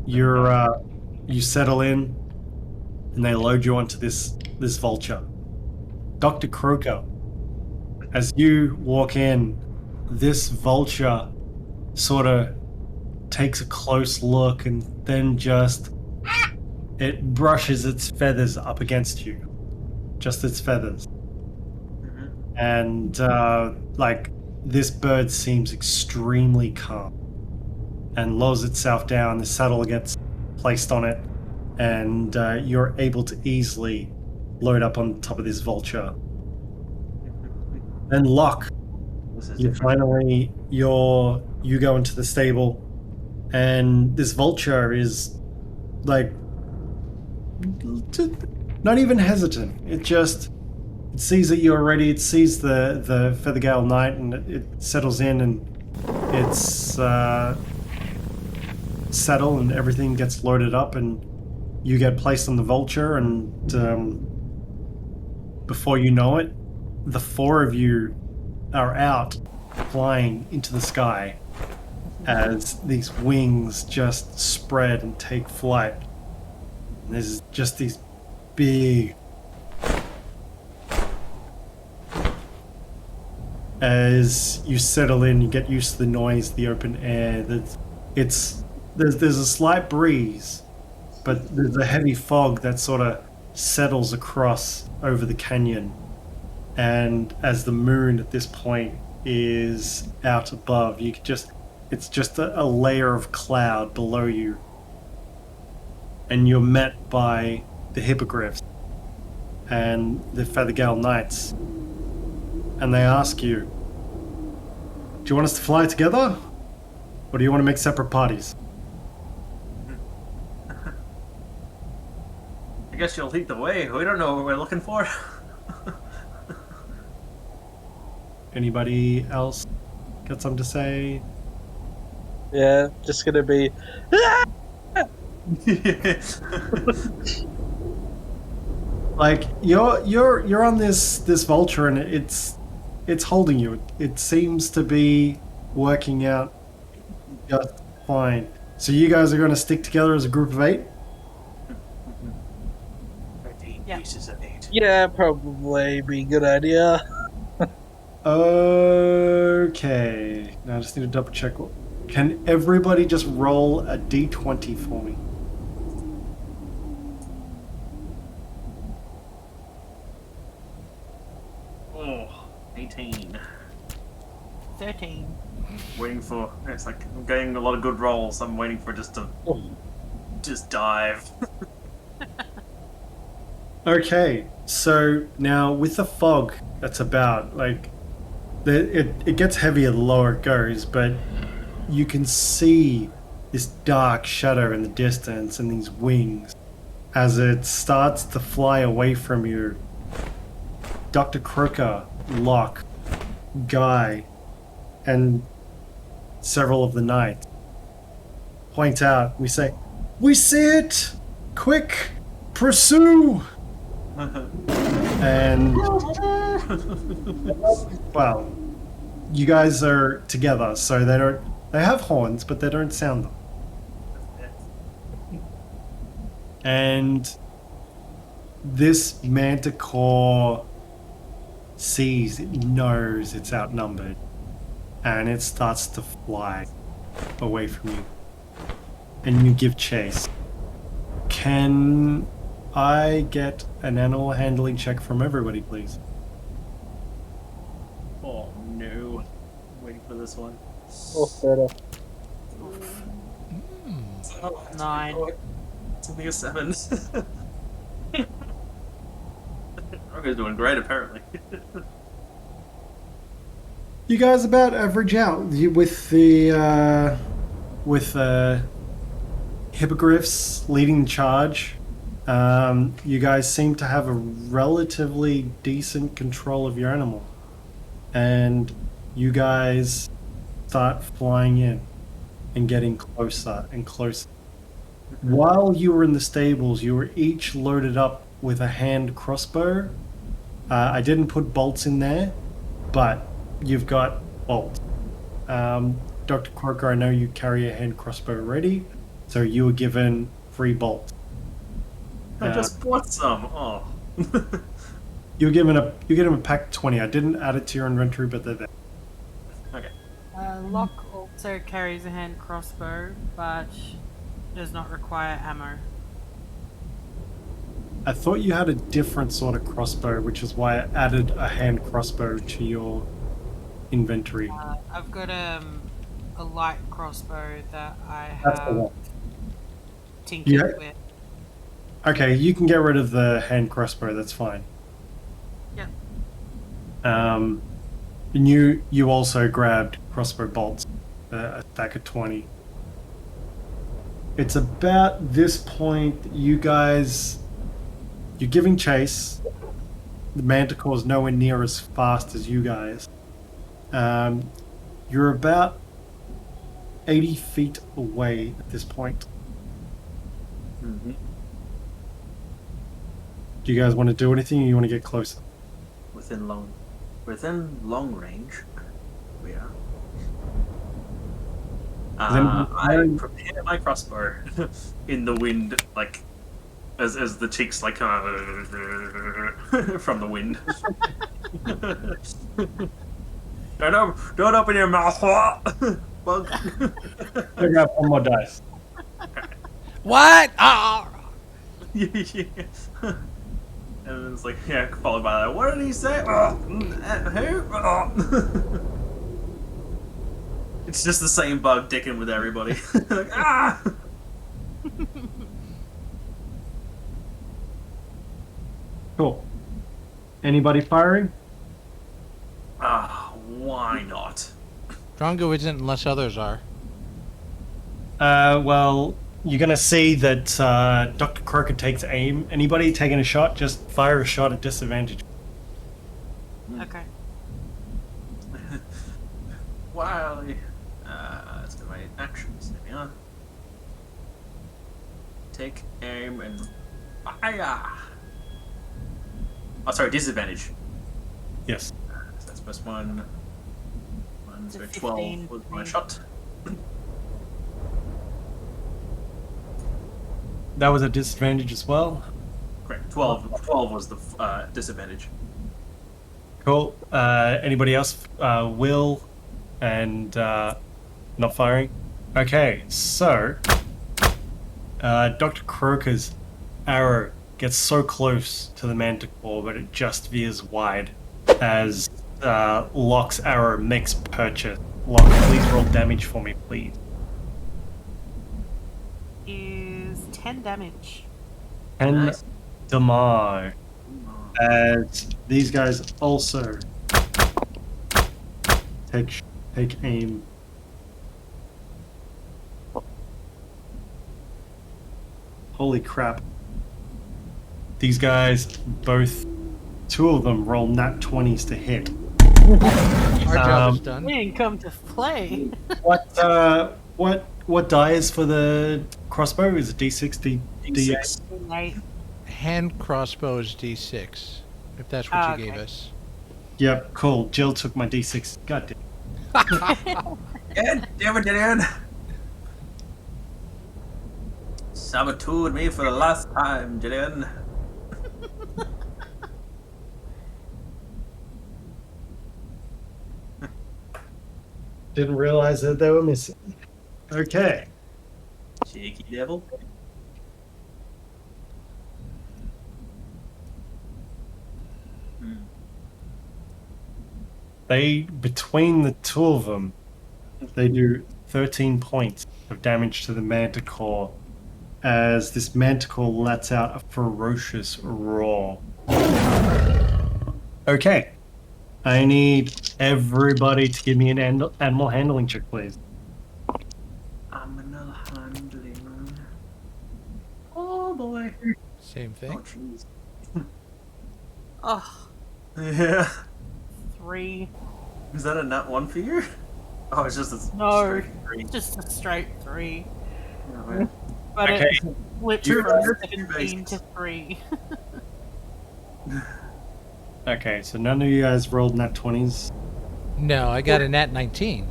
you settle in, and they load you onto this vulture. Dr. Croaker, as you walk in, this vulture sort of takes a close look and then it brushes its feathers up against you. Just its feathers. And like this bird seems extremely calm and lowers itself down. The saddle gets placed on it, and you're able to easily load up on top of this vulture. Then Lokk, you go into the stable, and this vulture is like not even hesitant. It sees that you're ready. It sees the Feathergale Knight, and it settles in, and it's saddle and everything gets loaded up, and you get placed on the vulture, and before you know it, the 4 of you are out flying into the sky as these wings just spread and take flight. And there's just these big... As you settle in, you get used to the noise, the open air. There's a slight breeze, but there's a heavy fog that sort of settles across over the canyon. And as the moon at this point is out above, it's just a layer of cloud below you. And you're met by the Hippogriffs and the Feathergale Knights, and they ask you, do you want us to fly together, or do you want to make separate parties? I guess you'll lead the way. We don't know what we're looking for. Anybody else got something to say? Yeah, just gonna be. Like you're on this vulture, and it's holding you. It seems to be working out just fine. So you guys are going to stick together as a group of 8? 13 Yeah. pieces of 8. Yeah, probably be a good idea. Okay. Now I just need to double check. Can everybody just roll a d20 for me? Oh, 18. 13. Waiting for. It's like I'm getting a lot of good rolls. I'm waiting for just to dive. Okay. So now with the fog that's about, like, it gets heavier the lower it goes, but you can see this dark shadow in the distance and these wings as it starts to fly away from you. Dr. Croaker, Lokk, Guy, and several of the knights point out. We say, "We see it! Quick, pursue!" And well, you guys are together, so they have horns, but they don't sound them. And this manticore sees, it knows it's outnumbered, and it starts to fly away from you. And you give chase. Can I get an animal handling check from everybody, please? Oh no. Waiting for this one. Oh, better. Oh, 9. It's only a 7. Drongo's doing great, apparently. You guys about average out with the hippogriffs leading the charge. You guys seem to have a relatively decent control of your animal, and you guys start flying in and getting closer and closer. While you were in the stables, you were each loaded up with a hand crossbow. I didn't put bolts in there, but you've got bolts. Dr. Croaker, I know you carry a hand crossbow ready, so you were given 3 bolts. I just bought some. Oh. You were given a pack of 20. I didn't add it to your inventory, but they're there. Okay. Lokk also carries a hand crossbow, but does not require ammo. I thought you had a different sort of crossbow, which is why I added a hand crossbow to your inventory. I've got a light crossbow that I That's the have one. tinkered Yeah. with. Okay, you can get rid of the hand crossbow. That's fine. Yep. And you also grabbed crossbow bolts, a stack of 20. It's about this point that you're giving chase. The manticore's nowhere near as fast as you guys. You're about 80 feet away at this point. Mm-hmm. Do you guys want to do anything, or you want to get closer? Within long range, we are. I prepare my crossbow in the wind, like as the cheeks like from the wind. Don't open your mouth, bug. I got one more dice. What? Ah! Yeah. And it's like, yeah, followed by that. What did he say? Who? It's just the same bug dicking with everybody. Like, ah! Cool. Anybody firing? Why not? Drongo isn't unless others are. Well, you're gonna see that Dr. Croaker takes aim. Anybody taking a shot, just fire a shot at disadvantage. Okay. Wildly. Let's go my actions. There we are. Take aim and fire. Oh, sorry, disadvantage. Yes. So that's +1. So 15, 12 was my shot. That was a disadvantage as well. Correct. 12 was the disadvantage. Cool. Anybody else? Will and not firing. Okay, so Dr. Croaker's arrow gets so close to the manticore, but it just veers wide as Lokk's arrow makes purchase. Lokk, please roll damage for me, please. Is 10 damage. 10 Nice. damage. As these guys also take aim. Holy crap. These guys, two of them roll nat 20s to hit. Our job is done. We didn't come to play. What die is for the crossbow? Is it D6, D8? Right. Hand crossbow is D6, if that's what you gave us. Yep, cool. Jill took my D6. God damn. God damn it, Gideon! Saboteured me for the last time, Gideon. Didn't realize that they were missing. Okay. Cheeky devil. Between the two of them, they do 13 points of damage to the manticore as this manticore lets out a ferocious roar. Okay. I need everybody to give me an animal handling check, please. Animal handling. Oh boy. Same thing. Oh jeez. Oh, Yeah. 3. Is that a nat 1 for you? Oh, it's just a No, straight 3. just a straight 3. Yeah, man. But Okay. it flipped Two from dice, 17 to 3. Okay, so none of you guys rolled nat 20s. No, I got a nat 19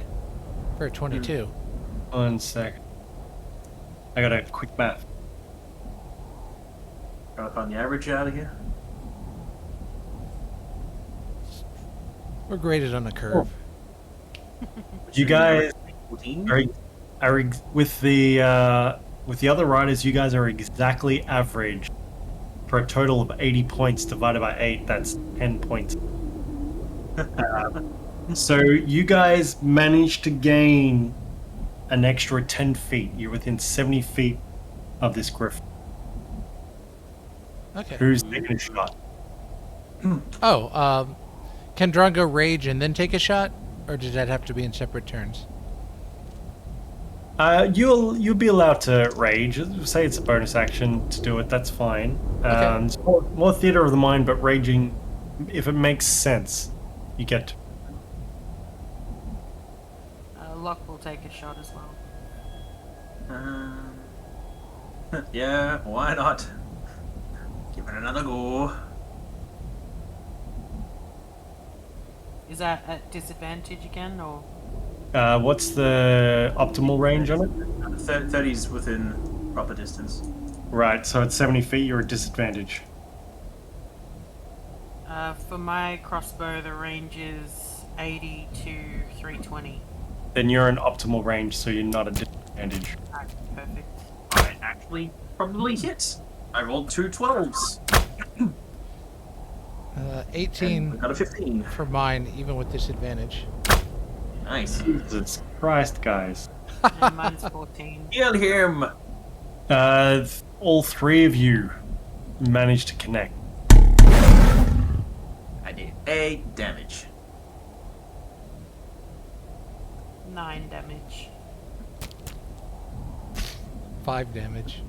for a 22. 1 second. I got a quick math. Trying to find the average out of here. We're graded on a curve. You guys 14? are with the other riders, you guys are exactly average for a total of 80 points divided by 8. That's 10 points. So you guys managed to gain an extra 10 feet. You're within 70 feet of this griffin. Okay. Who's taking a shot? Oh, can Drongo rage and then take a shot? Or does that have to be in separate turns? You'll be allowed to rage. Say it's a bonus action to do it. That's fine. Okay. It's more theater of the mind, but raging, if it makes sense, you get. Lokk will take a shot as well. Yeah, why not? Give it another go. Is that at disadvantage again, or? What's the optimal range on it? 30's within proper distance. Right, so at 70 feet, you're at disadvantage. For my crossbow, the range is 80 to 320. Then you're in optimal range, so you're not at disadvantage. Alright, perfect. I actually probably hit. I rolled 2 12s. 18 I got a 15. for mine, even with disadvantage. Nice. Jesus Christ, guys. And mine's 14. Kill him! All three of you managed to connect. I did 8 damage. 9 damage. 5 damage.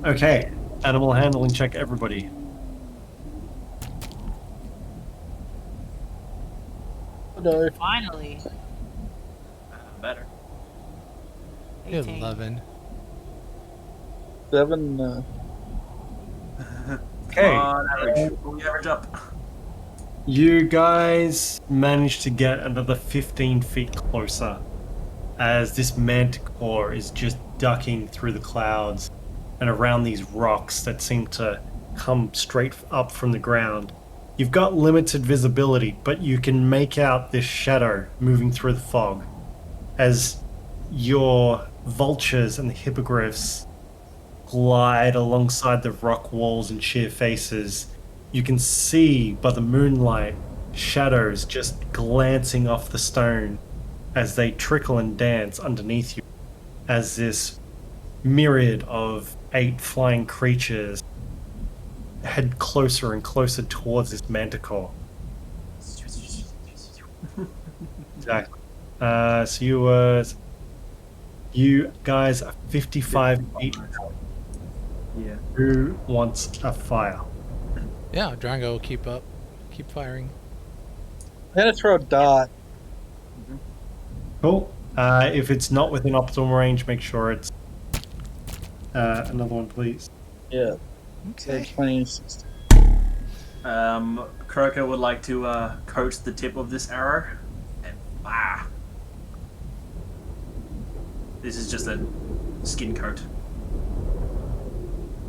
Okay, animal handling check, everybody. No. Finally. Better. 18. 11. 7. Okay. On average. We average up. You guys managed to get another 15 feet closer as this manticore is just ducking through the clouds and around these rocks that seem to come straight up from the ground. You've got limited visibility, but you can make out this shadow moving through the fog as your vultures and the hippogriffs glide alongside the rock walls and sheer faces. You can see by the moonlight shadows just glancing off the stone as they trickle and dance underneath you as this myriad of 8 flying creatures head closer and closer towards this manticore. Exactly. So you guys are 55 feet. Yeah. Who wants a fire? Yeah, Drongo will keep up. Keep firing. I'm gonna throw a dart. Cool. If it's not within optimal range, make sure it's another one, please. Yeah. Okay. 26. Croaker would like to coat the tip of this arrow. And this is just a skin coat.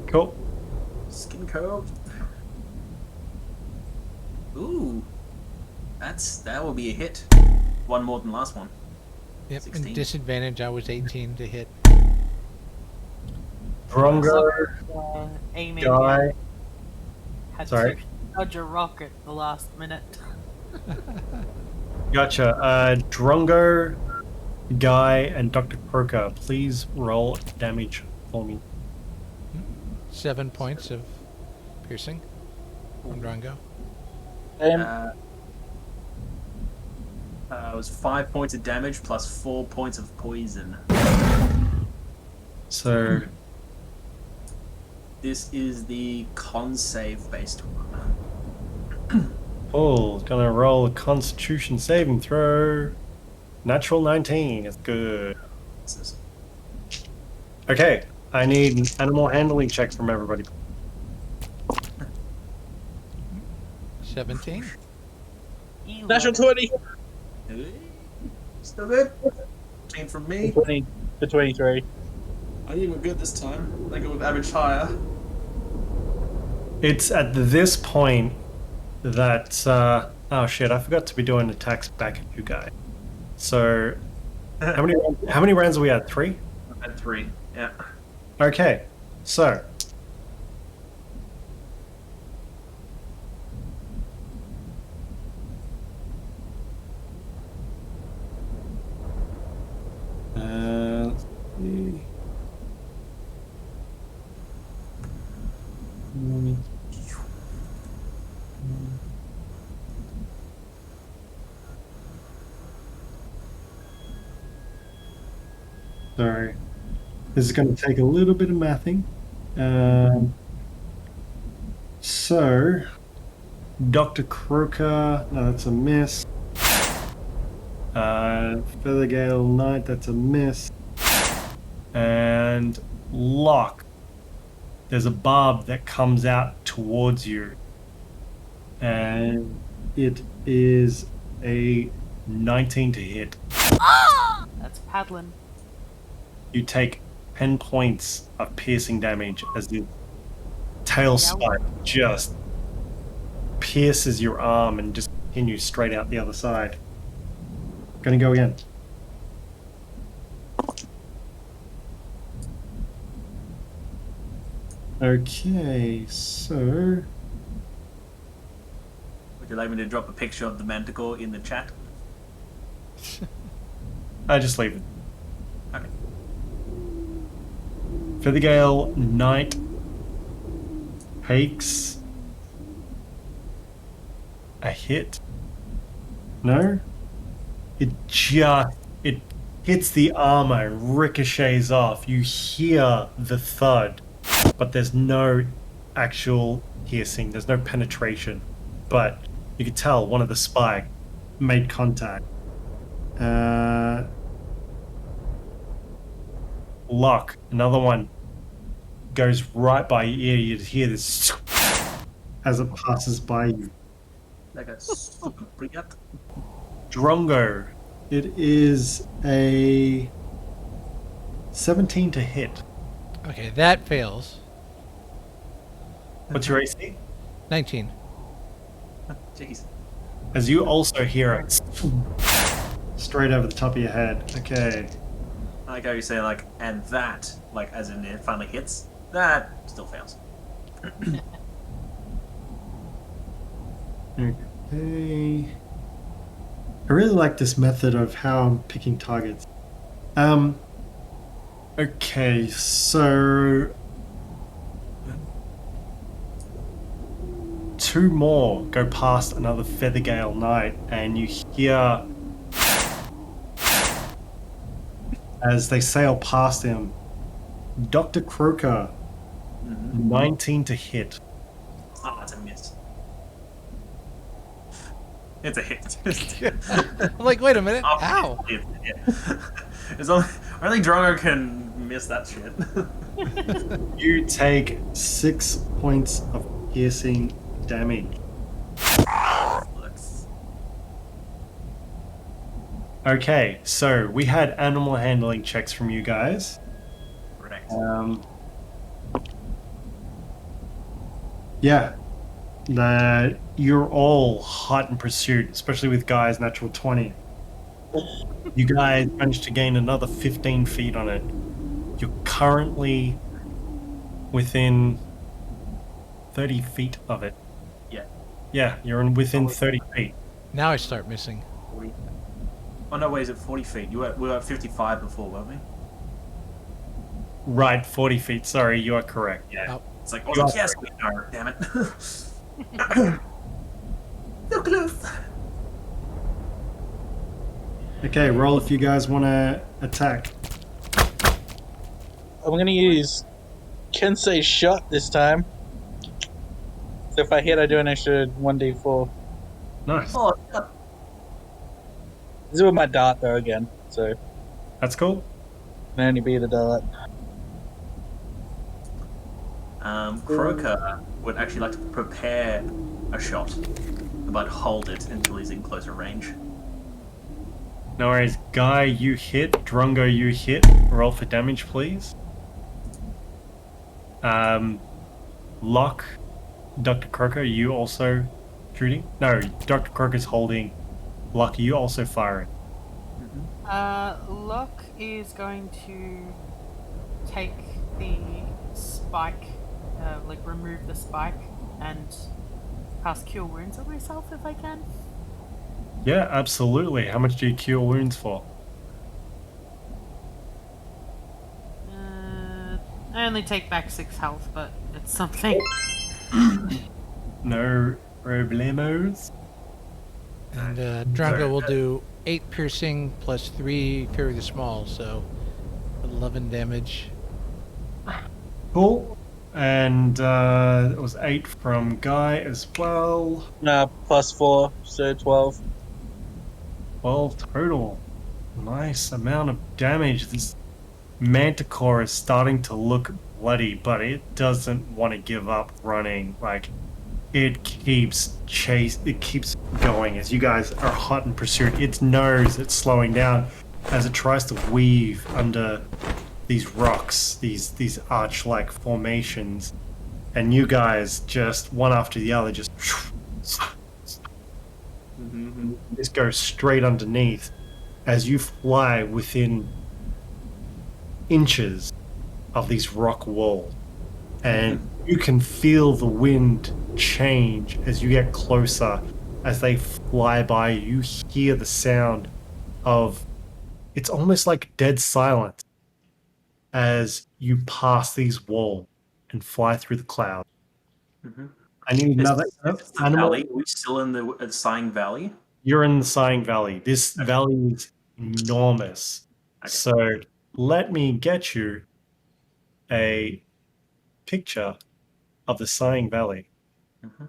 Cool. Skin coat. Ooh. That will be a hit. One more than last one. Yep, 16. and disadvantage, I was 18 to hit. Drongo, Aiming. Guy. Had Sorry. to dodge a rock at the last minute. Gotcha. Drongo, Guy, and Dr. Croaker, please roll damage for me. 7 points of piercing from Drongo. It was 5 points of damage plus 4 points of poison. So, This is the con save based one. Paul's gonna roll a Constitution saving throw. Natural 19 is good. Okay, I need an animal handling check from everybody. 17. Natural 20. Still good. Came from me. 20 to 23. I think we're good this time. I think we've averaged higher. It's at this point that oh shit, I forgot to be doing attacks back at you guys. So how many rounds are we at? 3? I've had 3. Yeah. Okay, so let's see. Sorry, this is going to take a little bit of mathing. So, Dr. Croaker, no, that's a miss. Feathergale Knight, that's a miss. And Lokk, there's a barb that comes out towards you. And it is a 19 to hit. That's paddling. You take 10 points of piercing damage as the tail spike just pierces your arm and just continues straight out the other side. Gonna go again. Okay, so Would you like me to drop a picture of the manticore in the chat? I just leave it. Okay. Feathergale Knight takes a hit. No? It hits the armor and ricochets off. You hear the thud, but there's no actual piercing. There's no penetration. But you can tell one of the spike made contact. Lokk, another one goes right by your ear. You hear this as it passes by you. Like a super brilliant. Drongo, it is a 17 to hit. Okay, that fails. What's your AC? 19. Jeez. As you also hear it straight over the top of your head. Okay. I like how you say like, and that, like as in it finally hits. That still fails. Okay. I really like this method of how I'm picking targets. Okay, so 2 more go past another Feathergale Knight, and you hear as they sail past him, Dr. Croaker, 19 to hit. Ah, it's a miss. It's a hit. I'm like, wait a minute. Oh, Ow. It's only Drongo can miss that shit. You take 6 points of piercing damage. Okay, so we had animal handling checks from you guys. Correct. Yeah, that you're all hot in pursuit, especially with Guy's natural 20. You guys managed to gain another 15 feet on it. You're currently within 30 feet of it. Yeah. Yeah, you're within 30 feet. Now I start missing. 40. Oh no, wait, is it 40 feet? We were at 55 before, weren't we? Right, 40 feet. Sorry, you are correct. Yeah. Oh. It's like, oh yes, we are. Damn it. So close. Okay, roll if you guys want to attack. I'm gonna use Kensei shot this time. So if I hit, I do an extra 1d4. Nice. Oh, This is with my dart though again, so That's cool. can only be the dart. Croaker would actually like to prepare a shot, but hold it until he's in closer range. No worries. Guy, you hit. Drongo, you hit. Roll for damage, please. Lokk, Dr. Croaker, you also shooting? No, Dr. Croaker's holding. Lokk, you also firing. Lokk is going to take the spike, like remove the spike, and cast Cure Wounds on myself if I can. Yeah, absolutely. How much do you cure wounds for? I only take back 6 health, but it's something. No problemos. And Drongo will do 8 piercing plus 3 Fury the Small, so 11 damage. Cool. And it was 8 from Guy as well. Plus 4, so 12. 12 total. Nice amount of damage. This Manticore is starting to look bloody, but it doesn't want to give up running. Like, it keeps going as you guys are hot in pursuit. Its nose, it's slowing down as it tries to weave under these rocks, these arch-like formations, and you guys just one after the other just go straight underneath as you fly within inches of these rock walls, and you can feel the wind change as you get closer. As they fly by, you hear the sound of, it's almost like dead silence as you pass these walls and fly through the cloud. Mm-hmm. I need another Is this the animal. valley? Are we still in the Sighing Valley? You're in the Sighing Valley. This Okay. valley is enormous. Okay. So let me get you a picture of the Sighing Valley. Mm-hmm.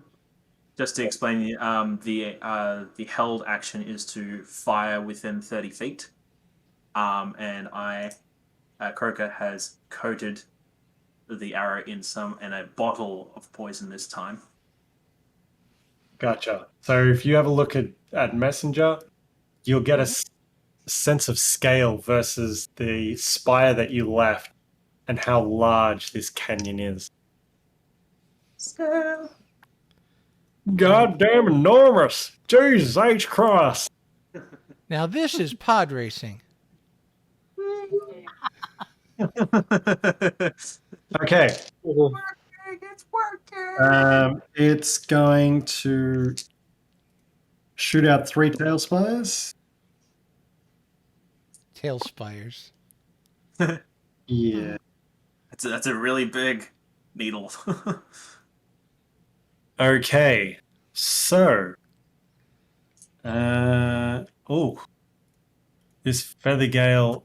Just to explain, the held action is to fire within 30 feet. And Croaker has coated the arrow in a bottle of poison this time. Gotcha. So if you have a look at Messenger, you'll get a sense of scale versus the spire that you left and how large this canyon is. Goddamn enormous! Jesus H. Christ! Now this is pod racing. Okay. It's working. It's going to shoot out 3 Talespires. Talespires. Yeah. That's a really big needle. Okay. So. This Feathergale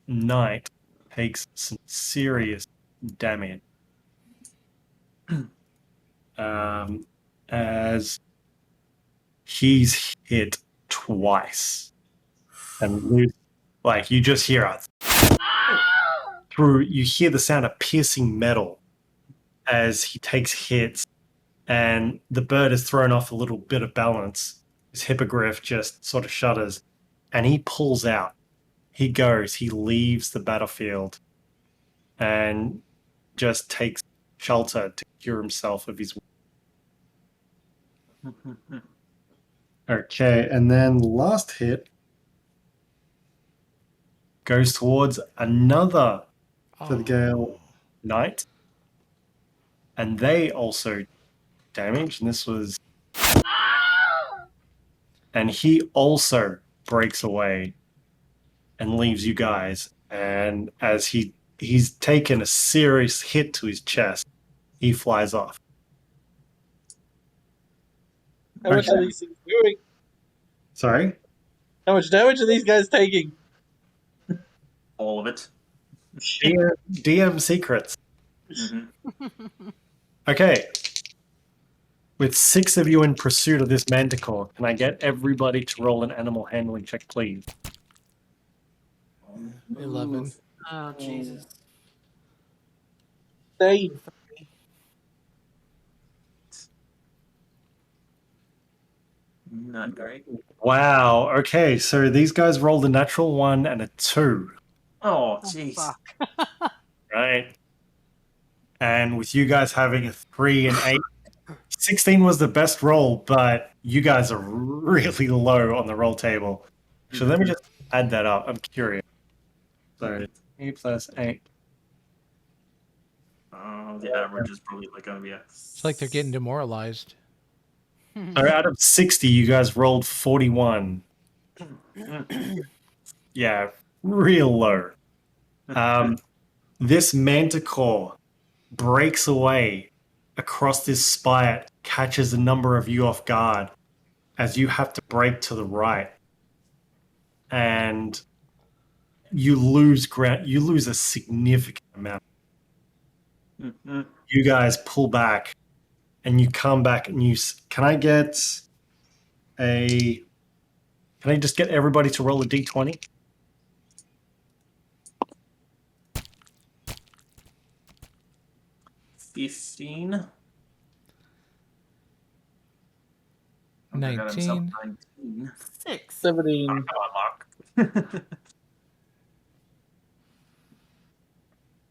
Knight takes some serious damage. As he's hit twice. And like you just hear you hear the sound of piercing metal as he takes hits, and the bird is thrown off a little bit of balance. His hippogriff just sort of shudders, and he pulls out. He leaves the battlefield, and just takes shelter to cure himself of his. Okay, and then last hit goes towards another for the Gale Knight, and they also damage, and this was, and he also breaks away and leaves you guys. And as he's taken a serious hit to his chest, he flies off. How much are these things doing? Sorry? How much damage are these guys taking? All of it. DM secrets. Mm-hmm. Okay. With 6 of you in pursuit of this manticore, can I get everybody to roll an animal handling check, please? 11. Oh, Jesus. They Not great. Wow. Okay, so these guys rolled a natural 1 and a 2. Oh, jeez. fuck. Right? And with you guys having a 3 and 8, 16 was the best roll, but you guys are really low on the roll table. So let me just add that up. I'm curious. So 8 plus 8. The average is probably going to be It's like they're getting demoralized. So out of 60, you guys rolled 41. Yeah, real low. This manticore breaks away across this spire, catches a number of you off guard as you have to break to the right. And you lose ground. You lose a significant amount. You guys pull back and you come back and can I just get everybody to roll a d20? $15. 19. 6. 17. Come on, Lokk.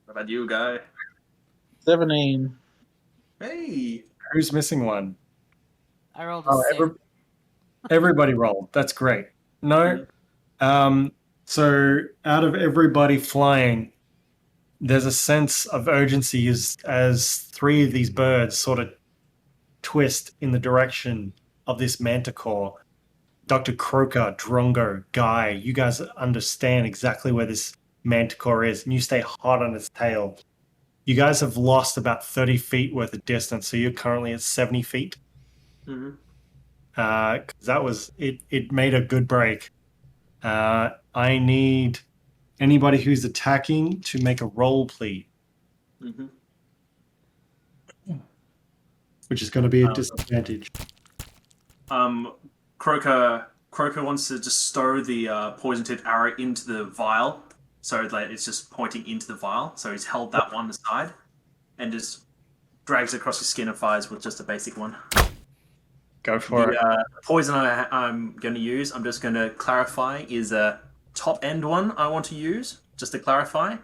What about you, guy? 17. Hey. Who's missing one? I rolled a 6. Everybody rolled. That's great. No. So out of everybody flying, there's a sense of urgency as 3 of these birds sort of twist in the direction of this manticore. Dr. Croaker, Drongo, Guy, you guys understand exactly where this manticore is, and you stay hot on its tail. You guys have lost about 30 feet worth of distance, so you're currently at 70 feet. Mm-hmm. 'Cause that was it. It made a good break. I need anybody who's attacking to make a roll, please. Mm-hmm. Which is going to be a disadvantage. Croaker wants to just stow the poison-tipped arrow into the vial, so that it's just pointing into the vial. So he's held that one aside, and just drags it across his skin and fires with just a basic one. Go for it. Poison I'm going to use, I'm just going to clarify, is a top-end one I want to use, just to clarify.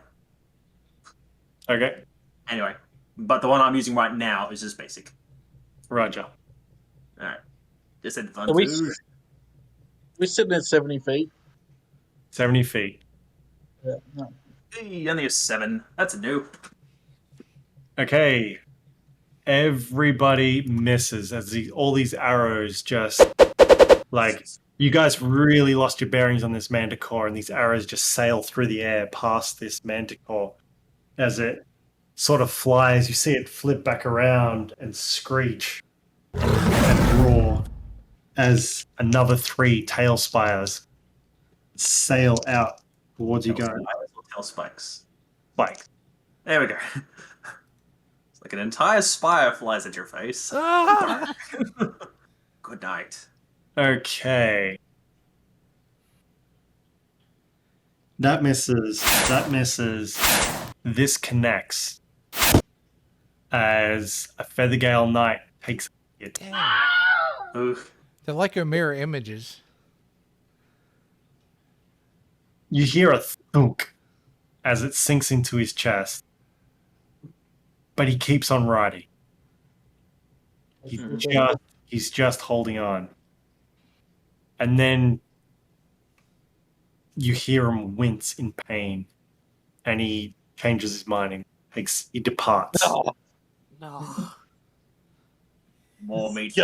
Okay. Anyway, but the one I'm using right now is just basic. Roger. Alright. Are we're sitting at 70 feet. 70 feet. Yeah, no. Hey, only a 7. That's a new. Okay. Everybody misses as all these arrows just like you guys really lost your bearings on this manticore, and these arrows just sail through the air past this manticore as it sort of flies. You see it flip back around and screech and roar as another 3 Talespires sail out towards you guys. Tail spikes. Spike. There we go. It's like an entire spire flies at your face. Ah! Good night. Okay. That misses. That misses. This connects as a Feathergale Knight takes it. Damn. Oof. They're like your mirror images. You hear a thunk as it sinks into his chest. But he keeps on riding. He's just holding on. And then you hear him wince in pain. And he changes his mind and he departs. No. More meat.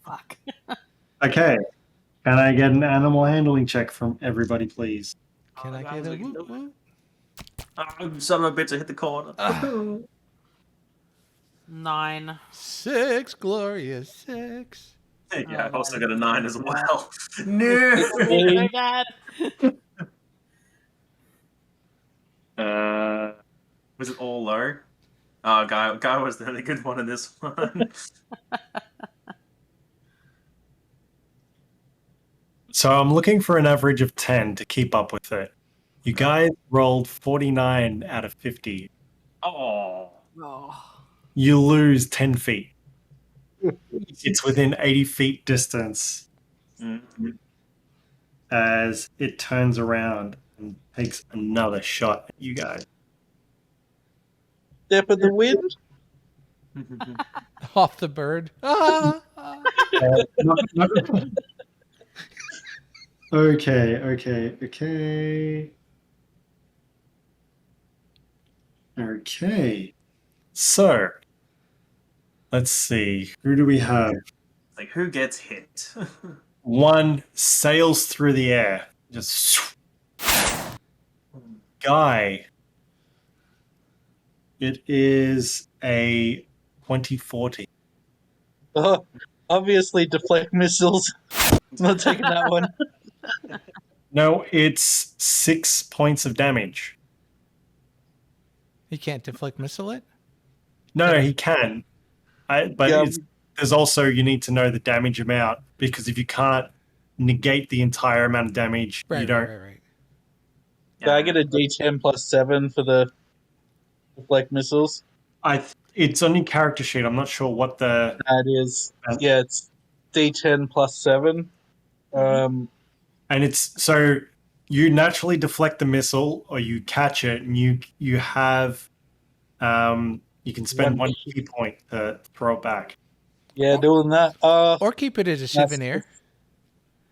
Fuck. Okay. Can I get an animal handling check from everybody, please? Can I get a whoop whoop? Son of a bitch, I hit the corner. 9. 6, glorious 6. Yeah, I've also got a 9 as well. No! So bad. Was it all low? Oh, Guy was the really good one in this one. So I'm looking for an average of 10 to keep up with it. You guys rolled 49 out of 50. Oh. You lose 10 feet. It's within 80 feet distance as it turns around and takes another shot at you guys. Step of the wind. Off the bird. Ah! Okay. So, let's see. Who do we have? Like, who gets hit? One sails through the air. Just Guy. It is a 2040. Obviously, deflect missiles. I'm not taking that one. No, it's 6 points of damage. He can't deflect missile it? No, he can. There's also, you need to know the damage amount, because if you can't negate the entire amount of damage, you don't. Right. Yeah, I get a D10 plus 7 for the deflect missiles. It's on your character sheet. I'm not sure what the. That is. Yeah, it's D10 plus 7. And it's so you naturally deflect the missile, or you catch it, and you have you can spend one key point to throw it back. Yeah, doing that. Or keep it as a souvenir.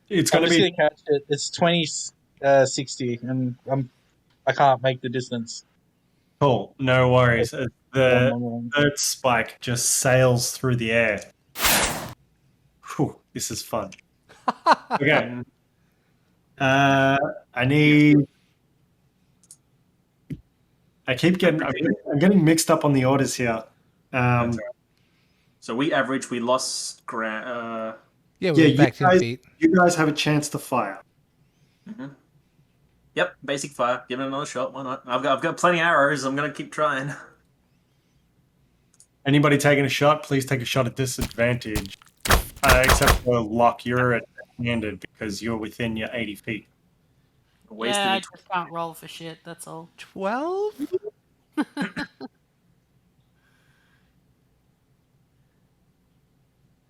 It's going to be. Catch it. It's 2060, and I can't make the distance. Cool. No worries. The third spike just sails through the air. Whew, this is fun. Okay. I I'm getting mixed up on the orders here. That's right. So we lost Yeah, Yeah, we're back 10 feet. you guys have a chance to fire. Yep, basic fire. Give it another shot. Why not? I've got plenty of arrows. I'm gonna keep trying. Anybody taking a shot, please take a shot at disadvantage. Except for Lokk, you're at handed because you're within your 80 feet. Yeah, I just can't roll for shit, that's all. 12?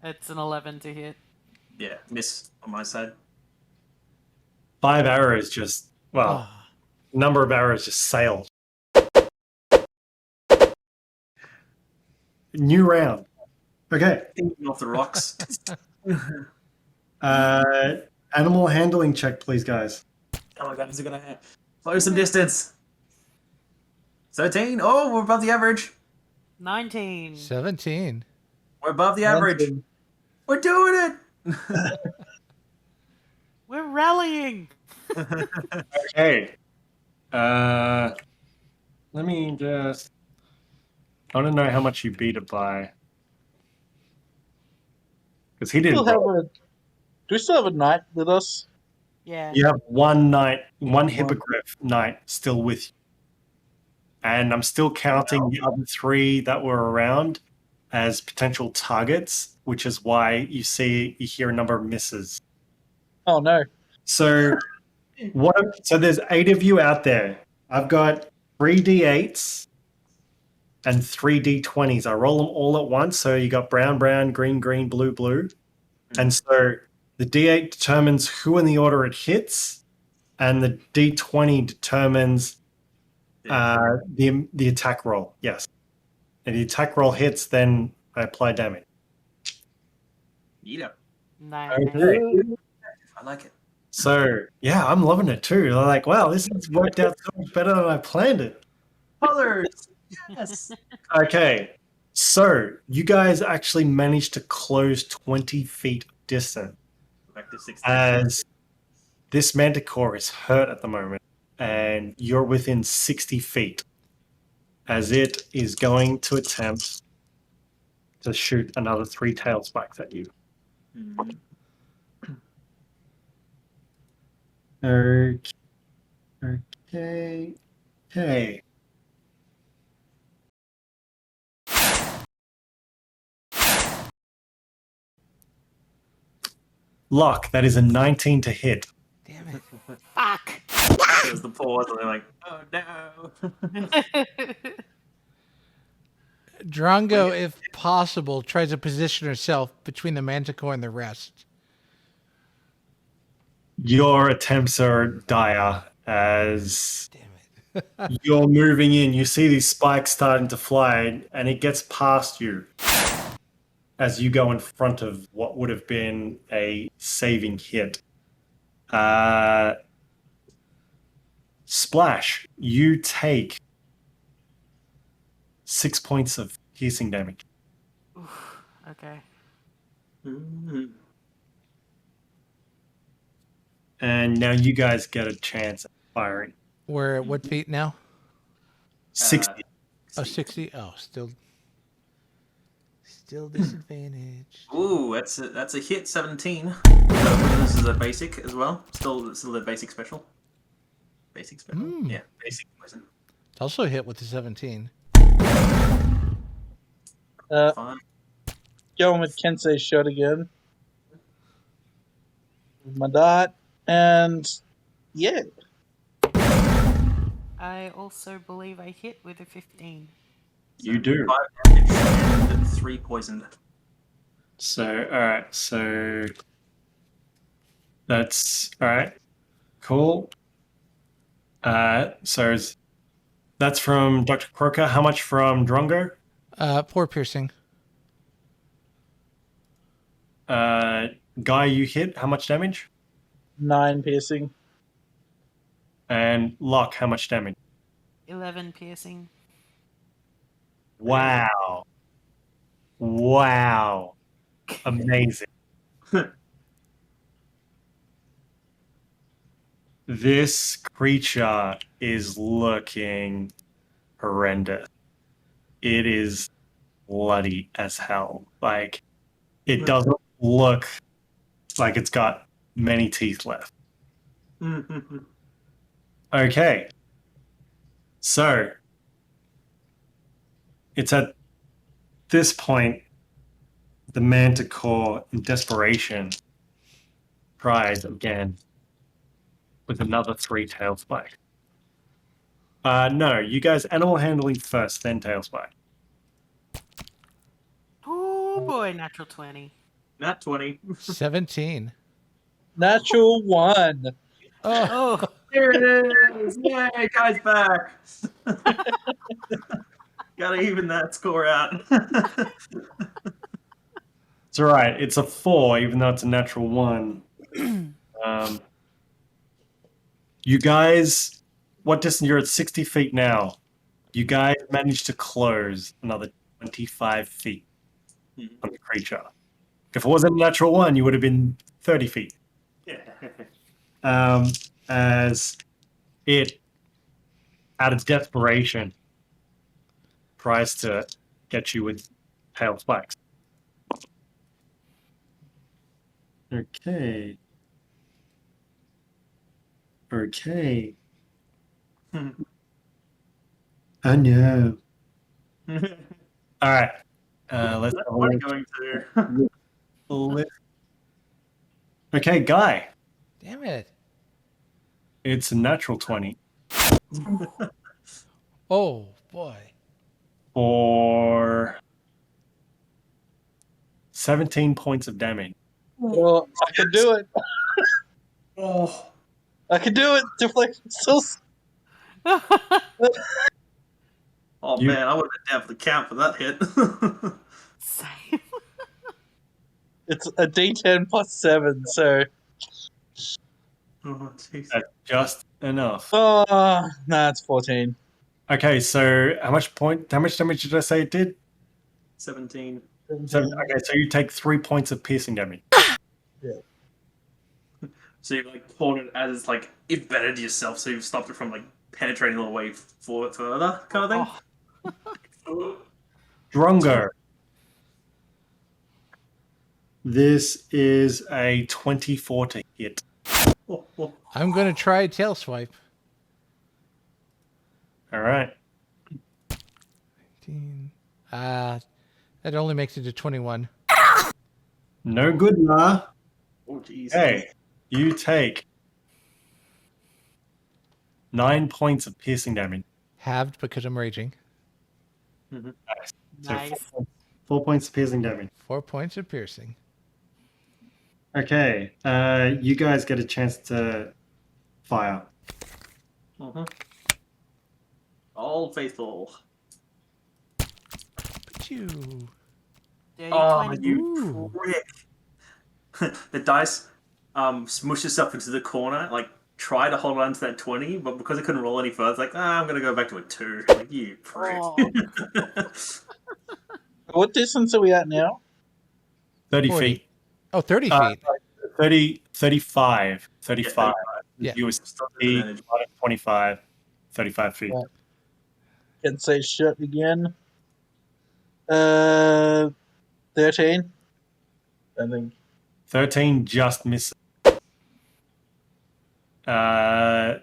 It's an 11 to hit. Yeah, miss on my side. 5 arrows just, number of arrows just sailed. New round. Okay. Off the rocks. Animal handling check, please, guys. Oh my god, is it gonna close some distance? 13. Oh, we're above the average. 19. 17. We're above the average. We're doing it. We're rallying. Okay. Let me just. I want to know how much you beat it by. Because he didn't. Do we still have a knight with us? Yeah. You have one hippogriff knight still with you. And I'm still counting the other 3 that were around as potential targets, which is why you hear a number of misses. Oh no. So there's 8 of you out there. I've got 3 D8s and 3 D20s. I roll them all at once. So you got brown, brown, green, green, blue, blue. And so the D8 determines who in the order it hits, and the D20 determines the attack roll. Yes. And the attack roll hits, then I apply damage. Yeah. Nice. Okay. I like it. So, yeah, I'm loving it too. I'm like, wow, this has worked out so much better than I planned it. Colors. Yes. Okay. So, you guys actually managed to close 20 feet distance. Back to 16. As this manticore is hurt at the moment, and you're within 60 feet as it is going to attempt to shoot another 3 tail spikes at you. Okay. Lokk, that is a 19 to hit. Damn it. Fuck. There's the pause, and they're like, oh no. Drongo, if possible, tries to position herself between the manticore and the rest. Your attempts are dire as you're moving in. You see these spikes starting to fly, and it gets past you as you go in front of what would have been a saving hit. Splash, you take 6 points of piercing damage. Okay. And now you guys get a chance at firing. We're at what feet now? 60. 60. Oh, still disadvantage. Ooh, that's a hit. 17. So this is a basic as well. Still a basic special. Basic special. Yeah, basic poison. It's also a hit with the 17. Fine. Going with Kensei's shot again. My dot. And yeah. I also believe I hit with a 15. You do. 5 damage and 3 poisoned. So, alright, so that's alright. Cool. So that's from Dr. Croaker. How much from Drongo? 4 piercing. Guy, you hit. How much damage? 9 piercing. And Lokk, how much damage? 11 piercing. Wow. Amazing. This creature is looking horrendous. It is bloody as hell. Like, it doesn't look like it's got many teeth left. Okay. So, it's at this point the Manticore, in desperation, tries again with another 3 tail spike. No, you guys animal handling first, then tail spike. Oh boy, natural 20. Nat 20. 17. Natural 1. Oh, Here it is! Yay, guy's back! Gotta even that score out. It's alright, it's a 4, even though it's a natural 1. You guys, what distance? You're at 60 feet now. You guys managed to close another 25 feet on the creature. If it wasn't a natural 1, you would have been 30 feet. As it, out of desperation, tries to get you with tail spikes. Okay. Okay. I know. All right. Let's have a What are you look. going to? Okay, Guy. Damn it. It's a natural 20 Oh, boy. for 17 points of damage. Well, I can do it. Oh. I can do it. Deflection still. Oh You- man, I would have been down for the count for that hit. same. It's a D10 plus 7, so. Oh jeez. That's just enough. Oh, nah, it's 14. Okay, so how much damage did I say it did? 17. So, okay, so you take 3 points of piercing damage. So you've like torn it as it's like embedded yourself, so you've stopped it from like penetrating all the way forward further, kind of thing. Drongo. This is a 24 to hit. I'm going to try a tail swipe. All right. 19. That only makes it to 21. No good, nah. Oh jeez. Hey, you take 9 points of piercing damage. Halved because I'm raging. So Nice. 4 points of piercing damage. 4 points of piercing. Okay, you guys get a chance to fire. All faithful. Phew. Dirty Oh, 20. you prick. The dice smushed itself into the corner, like try to hold on to that 20, but because it couldn't roll any further, it's like, I'm gonna go back to a 2. Like, you prick. Oh. What distance are we at now? 30 40. feet. Oh, 30 feet. 35. 35. Yeah. You were 25, 35 feet. Right. Can say shit again. 13. I think. 13 just misses. So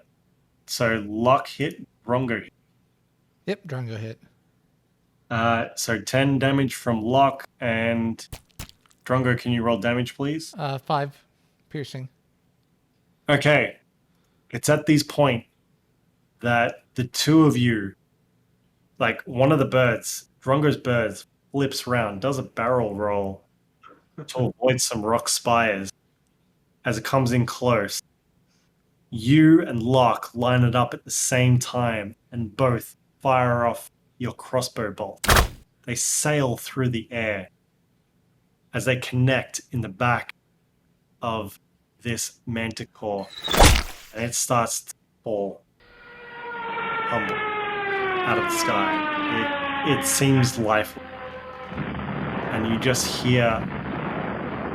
Lokk hit, Drongo hit. Yep, Drongo hit. So 10 damage from Lokk, and Drongo, can you roll damage, please? 5 piercing. Okay. It's at this point that the two of you, like one of the birds, Drongo's birds, flips around, does a barrel roll to avoid some rock spires. As it comes in close, you and Lokk line it up at the same time and both fire off your crossbow bolt. They sail through the air as they connect in the back of this manticore, and it starts to fall, humble, out of the sky. It seems lifeless, and you just hear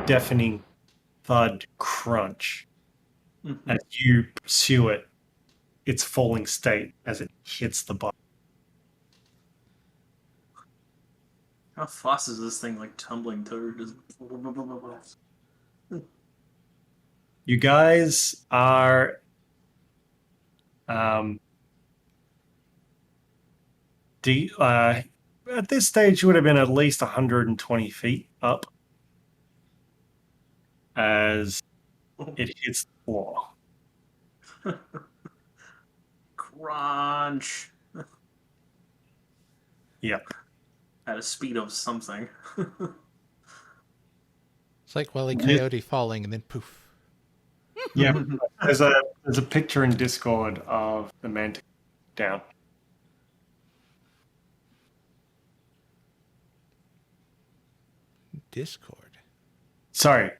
deafening thud crunch as you pursue it, its falling state as it hits the bottom. How fast is this thing like tumbling too? Just... You guys are at this stage you would have been at least 120 feet up as it hits the floor. Crunch. Yep. At a speed of something. It's like Wile E. Coyote falling and then poof. Yeah. There's a picture in Discord of the mantic down. Discord. Sorry.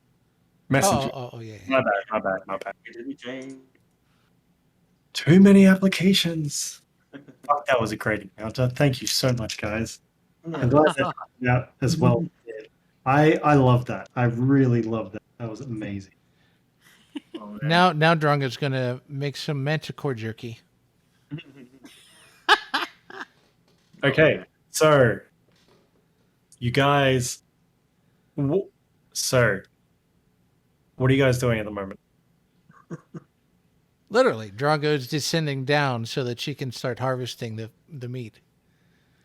Messenger. Oh, yeah. My bad. Too many applications. Fuck, that was a great encounter. Thank you so much, guys. I'm glad that turned out as well. I love that. I really love that. That was amazing. Oh, Now Drongo's gonna make some manticore jerky. Okay, so you guys, so what are you guys doing at the moment? Literally, Drongo's descending down so that she can start harvesting the meat.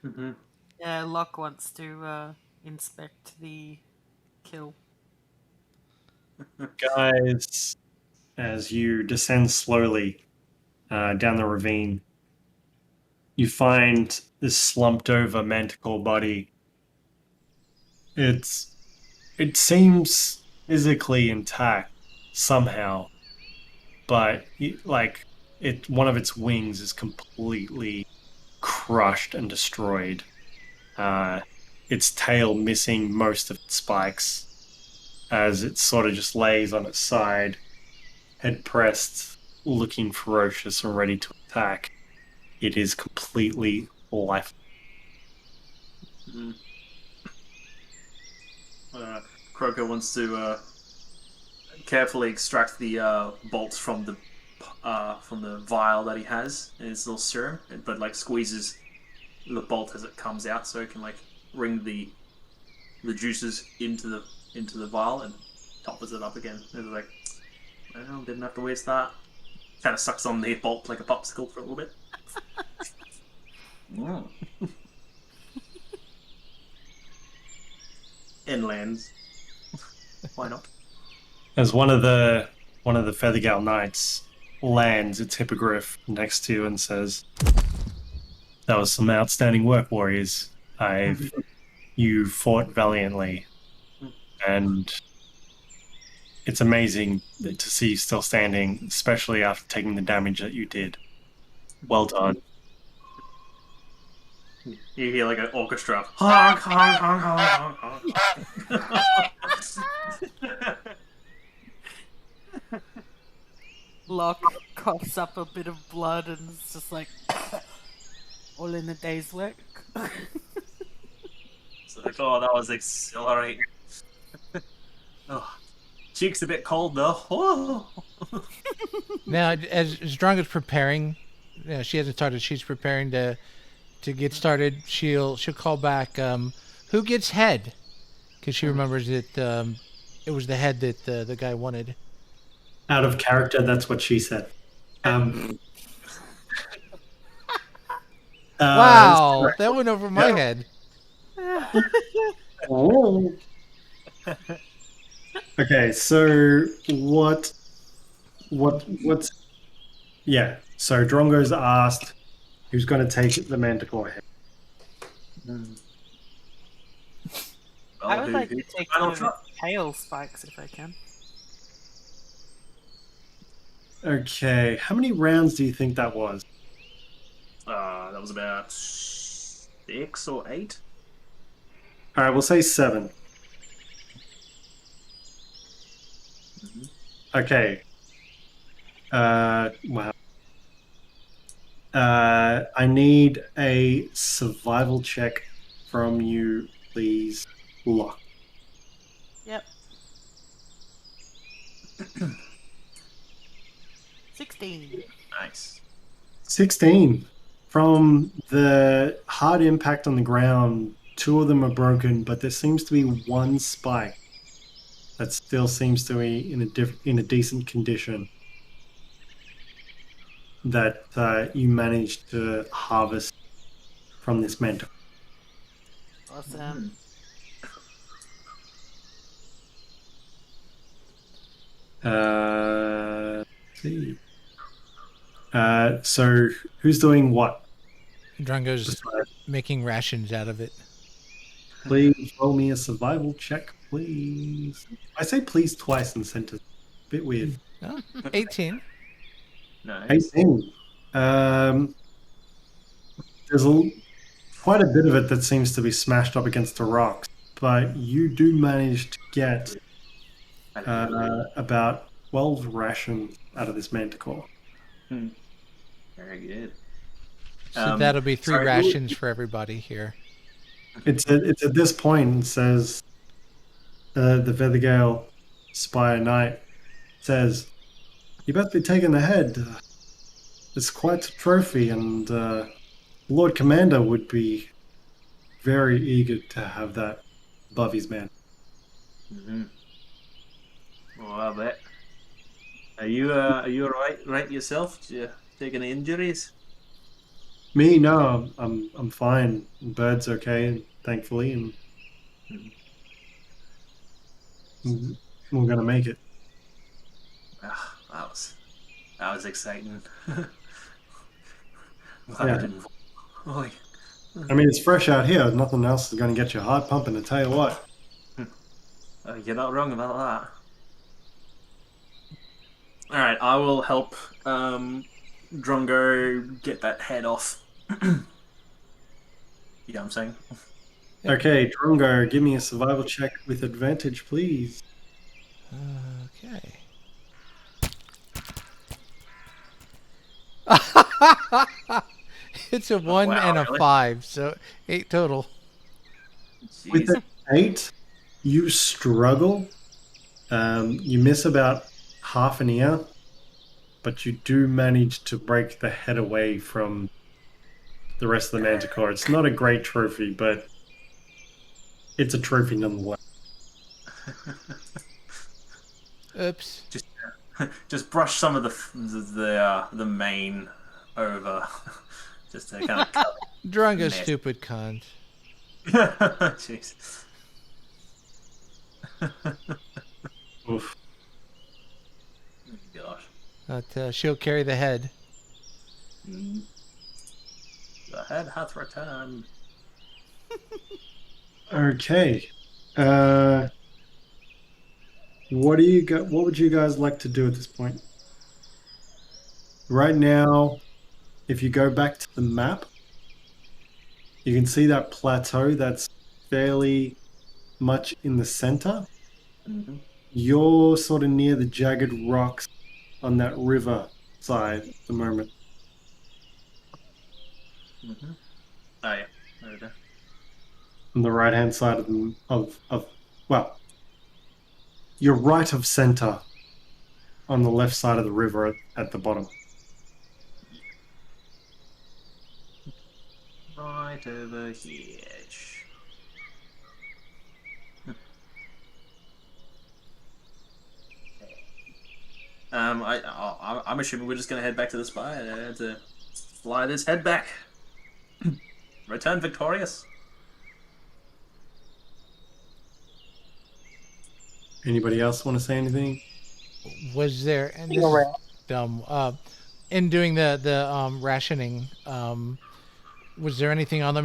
Mm-hmm. Yeah, Lokk wants to inspect the kill. Guys, as you descend slowly down the ravine, you find this slumped over manticore body. It seems physically intact somehow, but one of its wings is completely crushed and destroyed. Its tail missing most of its spikes as it sort of just lays on its side, head pressed, looking ferocious and ready to attack. It is completely lifeless. Mm. Croaker wants to carefully extract the bolts from the vial that he has in his little serum, but like squeezes the bolt as it comes out, so it can like wring the juices into the vial and toppers it up again. And it's like, well, didn't have to waste that. Kind of sucks on the bolt like a popsicle for a little bit. Inlands. Why not? As one of the Feathergale Knights lands its hippogriff next to you and says, "That was some outstanding work, warriors. You fought valiantly, and it's amazing to see you still standing, especially after taking the damage that you did. Well done." You hear like an orchestra. Honk, honk, honk, honk, honk, honk. Lokk coughs up a bit of blood and it's just like all in a day's work. It's like, oh, that was exhilarating. Oh, cheek's a bit cold though. Oh. Now, as Drongo's preparing, she hasn't started. She's preparing to get started. She'll call back. Who gets head? Because she remembers that it was the head that the guy wanted. Out of character, that's what she said. Wow, that went over my head. Oh. Okay, so what's yeah, so Drongo's asked who's going to take the manticore head. I would like to take one of the tail spikes if I can. Okay, how many rounds do you think that was? That was about 6 or 8. All right, we'll say 7. Okay. Wow. I need a survival check from you, please, Lokk. Yep. 16. Nice. 16. From the hard impact on the ground, 2 of them are broken, but there seems to be one spike that still seems to be in a decent condition that you managed to harvest from this mantle. Awesome. Let's see. So who's doing what? Drongo's making rations out of it. Please roll me a survival check, please. I say please twice in sentence. Bit weird. Oh, 18. Nice. 18. There's quite a bit of it that seems to be smashed up against the rocks, but you do manage to get about 12 rations out of this manticore. Very good. So that'll be 3 rations for everybody here. It's at this point, it says, the Feathergale Spire Knight says, "You best be taking the head. It's quite a trophy, and Lord Commander would be very eager to have that above his man." Well, I bet. Are you all right yourself? Did you take any injuries? Me, no, I'm fine. Bird's okay, thankfully, and we're gonna make it. That was exciting. Yeah. I mean, it's fresh out here. Nothing else is going to get your heart pumping, to tell you what. You're not wrong about that. All right, I will help Drongo get that head off. You know what I'm saying? Okay, Drongo, give me a survival check with advantage, please. Okay. It's a 1 and a 5, so 8 total. Jeez. With an 8, you struggle. You miss about half an ear, but you do manage to break the head away from the rest of the manticore. It's not a great trophy, but it's a trophy nonetheless. Oops. Just brush some of the mane over, just to kind of cover. Drongo's stupid cunt. Jeez. Oof. Gosh. But she'll carry the head. The head hath returned. Okay. What would you guys like to do at this point? Right now, if you go back to the map, you can see that plateau that's fairly much in the center. You're sort of near the jagged rocks on that river side at the moment. Oh yeah, over there. On the right-hand side well, you're right of center on the left side of the river at the bottom. Right over here. I'm assuming we're just gonna head back to the spire to fly this head back. Return victorious. Anybody else want to say anything? Was there, and this is dumb, in doing the rationing, was there anything on the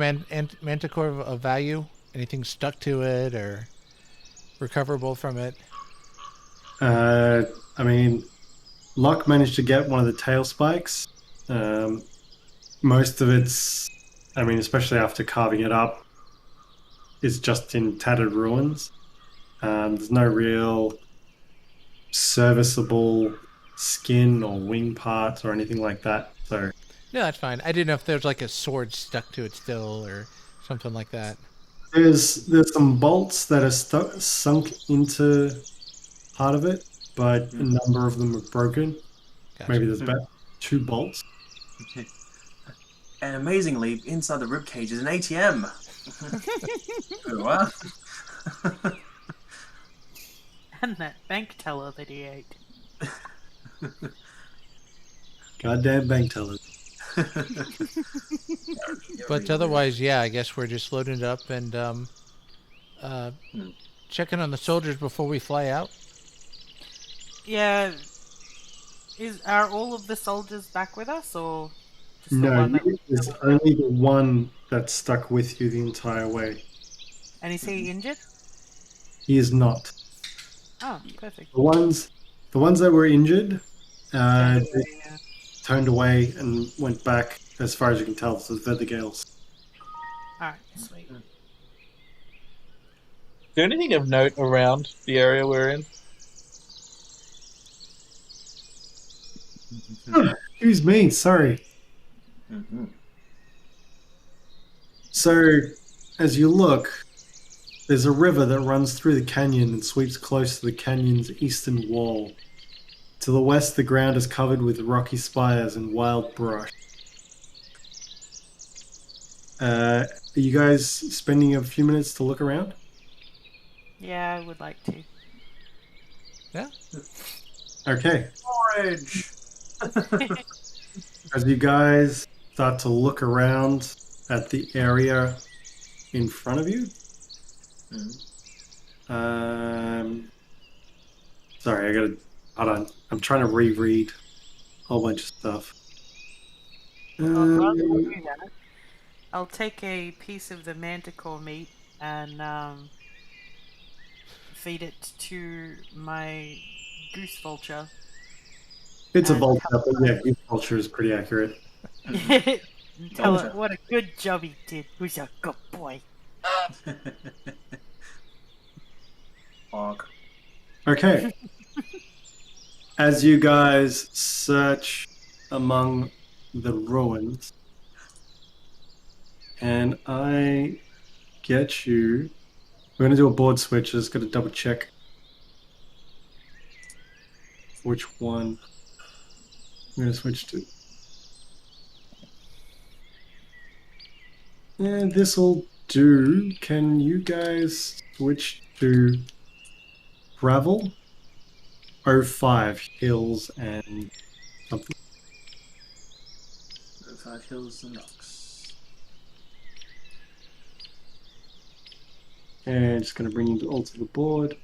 manticore of value? Anything stuck to it or recoverable from it? I mean, Lokk managed to get one of the tail spikes. Most of it's, I mean, especially after carving it up, is just in tattered ruins. There's no real serviceable skin or wing parts or anything like that. So no, that's fine. I didn't know if there's like a sword stuck to it still or something like that. there's some bolts that are sunk into part of it, but a number of them are broken. Gotcha. Maybe there's about 2 bolts. And amazingly, inside the ribcage is an ATM. What? And that bank teller that he ate. Goddamn bank tellers. But otherwise, yeah, I guess we're just loading it up and checking on the soldiers before we fly out. Yeah. Are all of the soldiers back with us, or just the No, one that it's only the one that's stuck with you the entire way. And is he injured? He is not. Oh, perfect. The ones that were injured, they Yeah. turned away and went back, as far as you can tell, to the Feathergales. Alright, sweet. Is there anything of note around the area we're in? Excuse me, sorry. So, as you look, there's a river that runs through the canyon and sweeps close to the canyon's eastern wall. To the west, the ground is covered with rocky spires and wild brush. Are you guys spending a few minutes to look around? Yeah, I would like to. Yeah. Okay. Orange. As you guys start to look around at the area in front of you, sorry, hold on. I'm trying to reread a whole bunch of stuff. Well, rather than do that, I'll take a piece of the manticore meat and feed it to my goose vulture. It's a And vulture, but yeah, your vulture is pretty accurate. Tell it what a good job he did. Who's a good boy. Fog. Okay. As you guys search among the ruins, and I get you. We're going to do a board switch. Just got to double check which one I'm going to switch to. And this will do. Can you guys switch to Gravel? 05 Hills and something. 5 Hills and Rocks. And just going to bring you all to the board.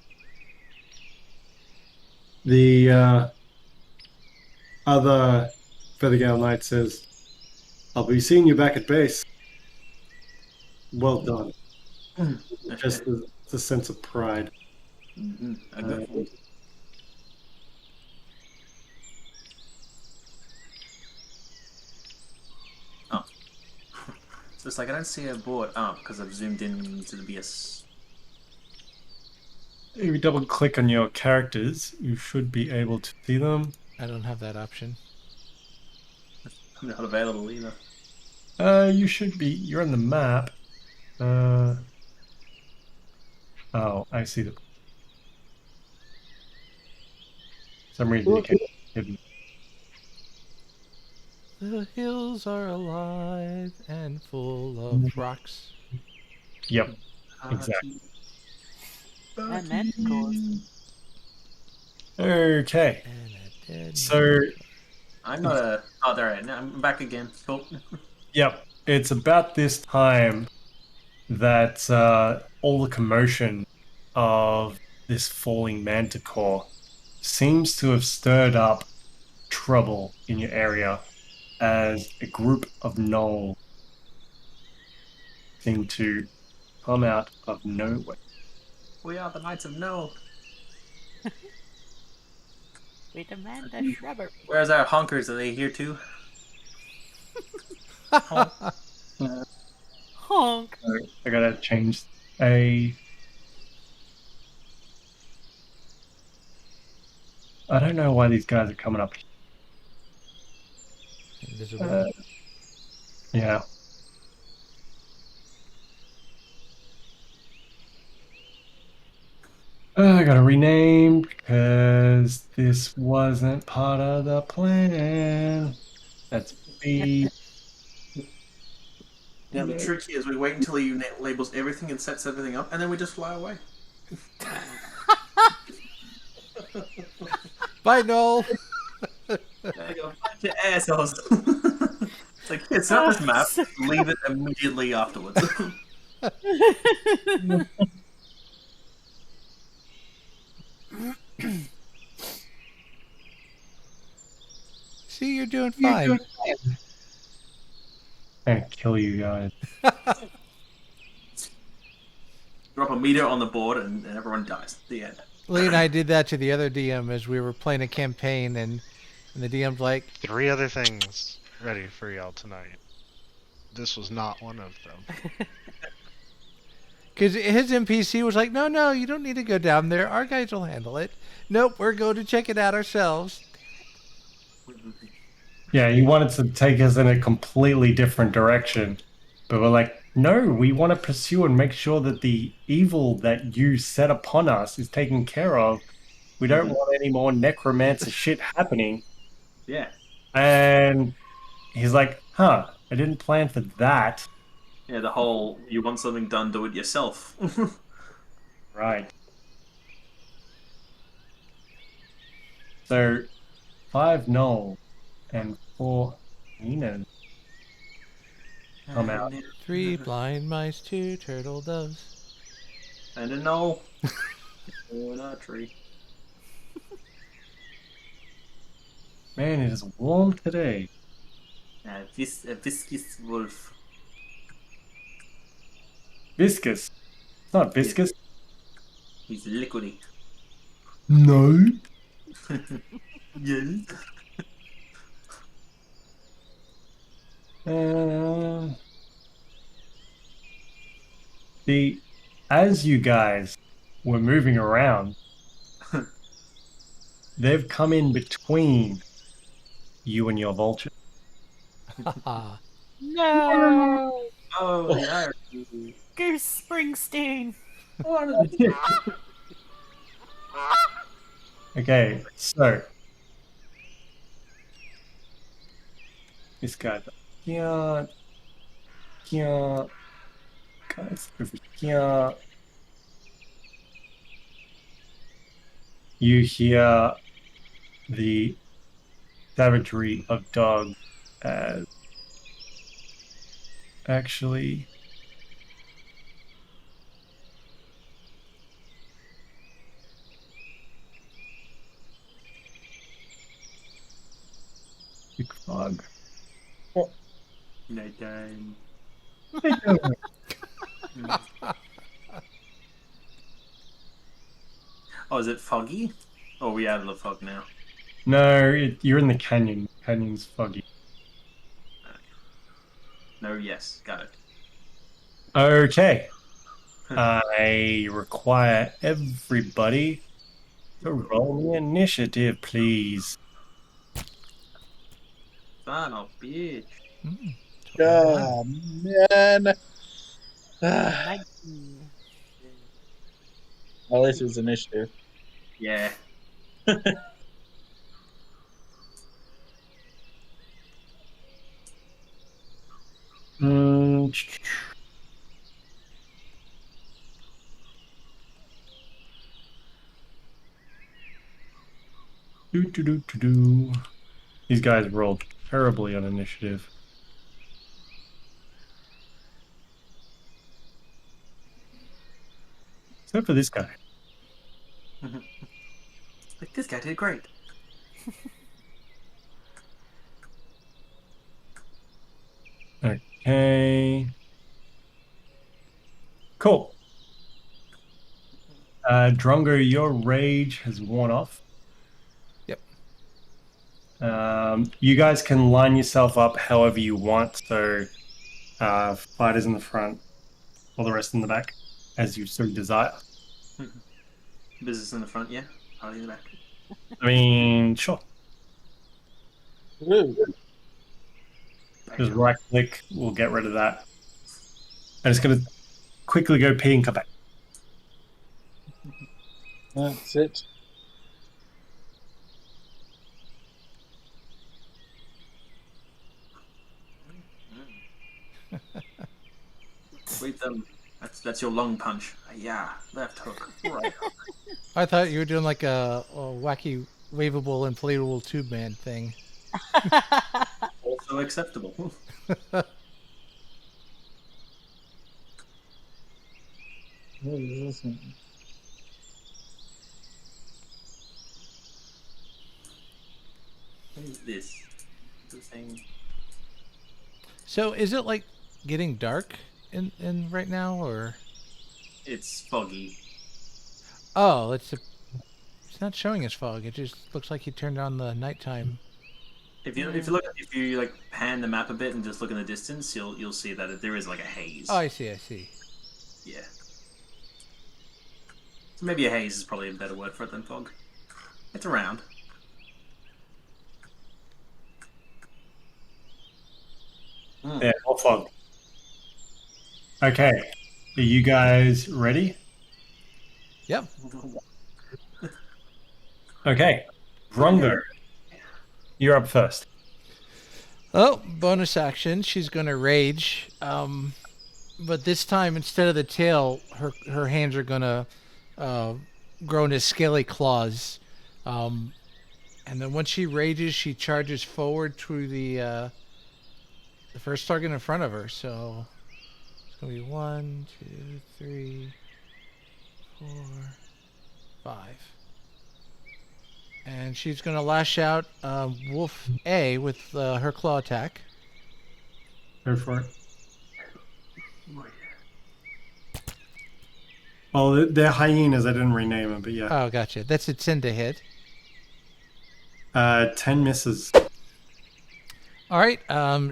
The other Feathergale Knight says, I'll be seeing you back at base. Well done. Just the sense of pride. A good one. Oh. So it's like I don't see a board. Oh, because I've zoomed in to the BS. If you double click on your characters, you should be able to see them. I don't have that option. I'm not available either. You should be. You're on the map. Oh, I see them. For some reason you can't hidden. The hills are alive and full of rocks. Yep, exactly. And manticores. Okay. And a dead So, I'm not a. Oh, there I am. I'm back again. Cool. yep, it's about this time that all the commotion of this falling manticore seems to have stirred up trouble in your area, as a group of gnolls seem to come out of nowhere. We are the Knights of No. We demand a shrubbery. Where's our honkers? Are they here too? Honk. I gotta change I don't know why these guys are coming up. invisible. Yeah. I gotta rename because this wasn't part of the plan. That's B. Now the trick here is we wait until he labels everything and sets everything up, and then we just fly away. Bye, Noel. There you go. Bunch of assholes. It's like, here, set up this map, leave it immediately afterwards. See, you're doing fine. I'm gonna kill you guys. Drop a meter on the board and everyone dies. The end. Lee and I did that to the other DM as we were playing a campaign, and the DM's like, 3 other things ready for y'all tonight. This was not one of them. because his NPC was like, no, you don't need to go down there. Our guys will handle it. Nope, we're going to check it out ourselves. Yeah, he wanted to take us in a completely different direction. But we're like, no, we want to pursue and make sure that the evil that you set upon us is taken care of. We don't want any more necromancer shit happening. Yeah. And he's like, I didn't plan for that. Yeah, the whole, you want something done, do it yourself. Right. So, 5 Noel and 4 Nina come out. 3 blind mice, 2 turtle doves. And a no. Oh, an archery. Man, it is warm today. A viscous wolf. Viscous. It's not viscous. He's liquidy. No. Yes. As you guys were moving around, they've come in between you and your vulture. No! Oh, yeah. Goose Springsteen! Okay, so this guy, guys, over here. You hear the savagery of dogs as actually big frog. Nighttime. Oh, is it foggy? Oh, we out of the fog now. No, you're in the canyon. Canyon's foggy. No, yes, got it. Okay. I require everybody to roll the initiative, please. Son of a bitch. Oh, man. At 19. least it was initiative. Yeah. These guys rolled terribly on initiative. Except for this guy. Like, this guy did great. Okay. Cool. Drongo, your rage has worn off. Yep. You guys can line yourself up however you want. So, fighters in the front, or the rest in the back, as you so desire. Business in the front, yeah. Party in the back. I mean, sure. Ooh. Just right click, we'll get rid of that. I'm just going to quickly go pee and come back. That's it. Hit them. That's your long punch. Yeah, left hook, right hook. I thought you were doing like a wacky, waveable, inflatable tube man thing. Also acceptable. What is this? What is this? The thing. So is it like getting dark in right now, or? It's foggy. Oh, it's not showing as fog. It just looks like he turned on the nighttime. If you like pan the map a bit and just look in the distance, you'll see that there is like a haze. Oh, I see. Yeah. So maybe a haze is probably a better word for it than fog. It's around. Yeah, more fog. Okay. Are you guys ready? Yep. Okay. Drongo, you're up first. Oh, bonus action. She's gonna rage. But this time, instead of the tail, her hands are gonna grow into scaly claws. And then once she rages, she charges forward to the first target in front of her. So it's gonna be 1, 2, 3, 4, 5. And she's gonna lash out Wolf A with her claw attack. Go for it. Well, they're hyenas. I didn't rename them, but yeah. Oh, gotcha. That's a 10 to hit. 10 misses. All right.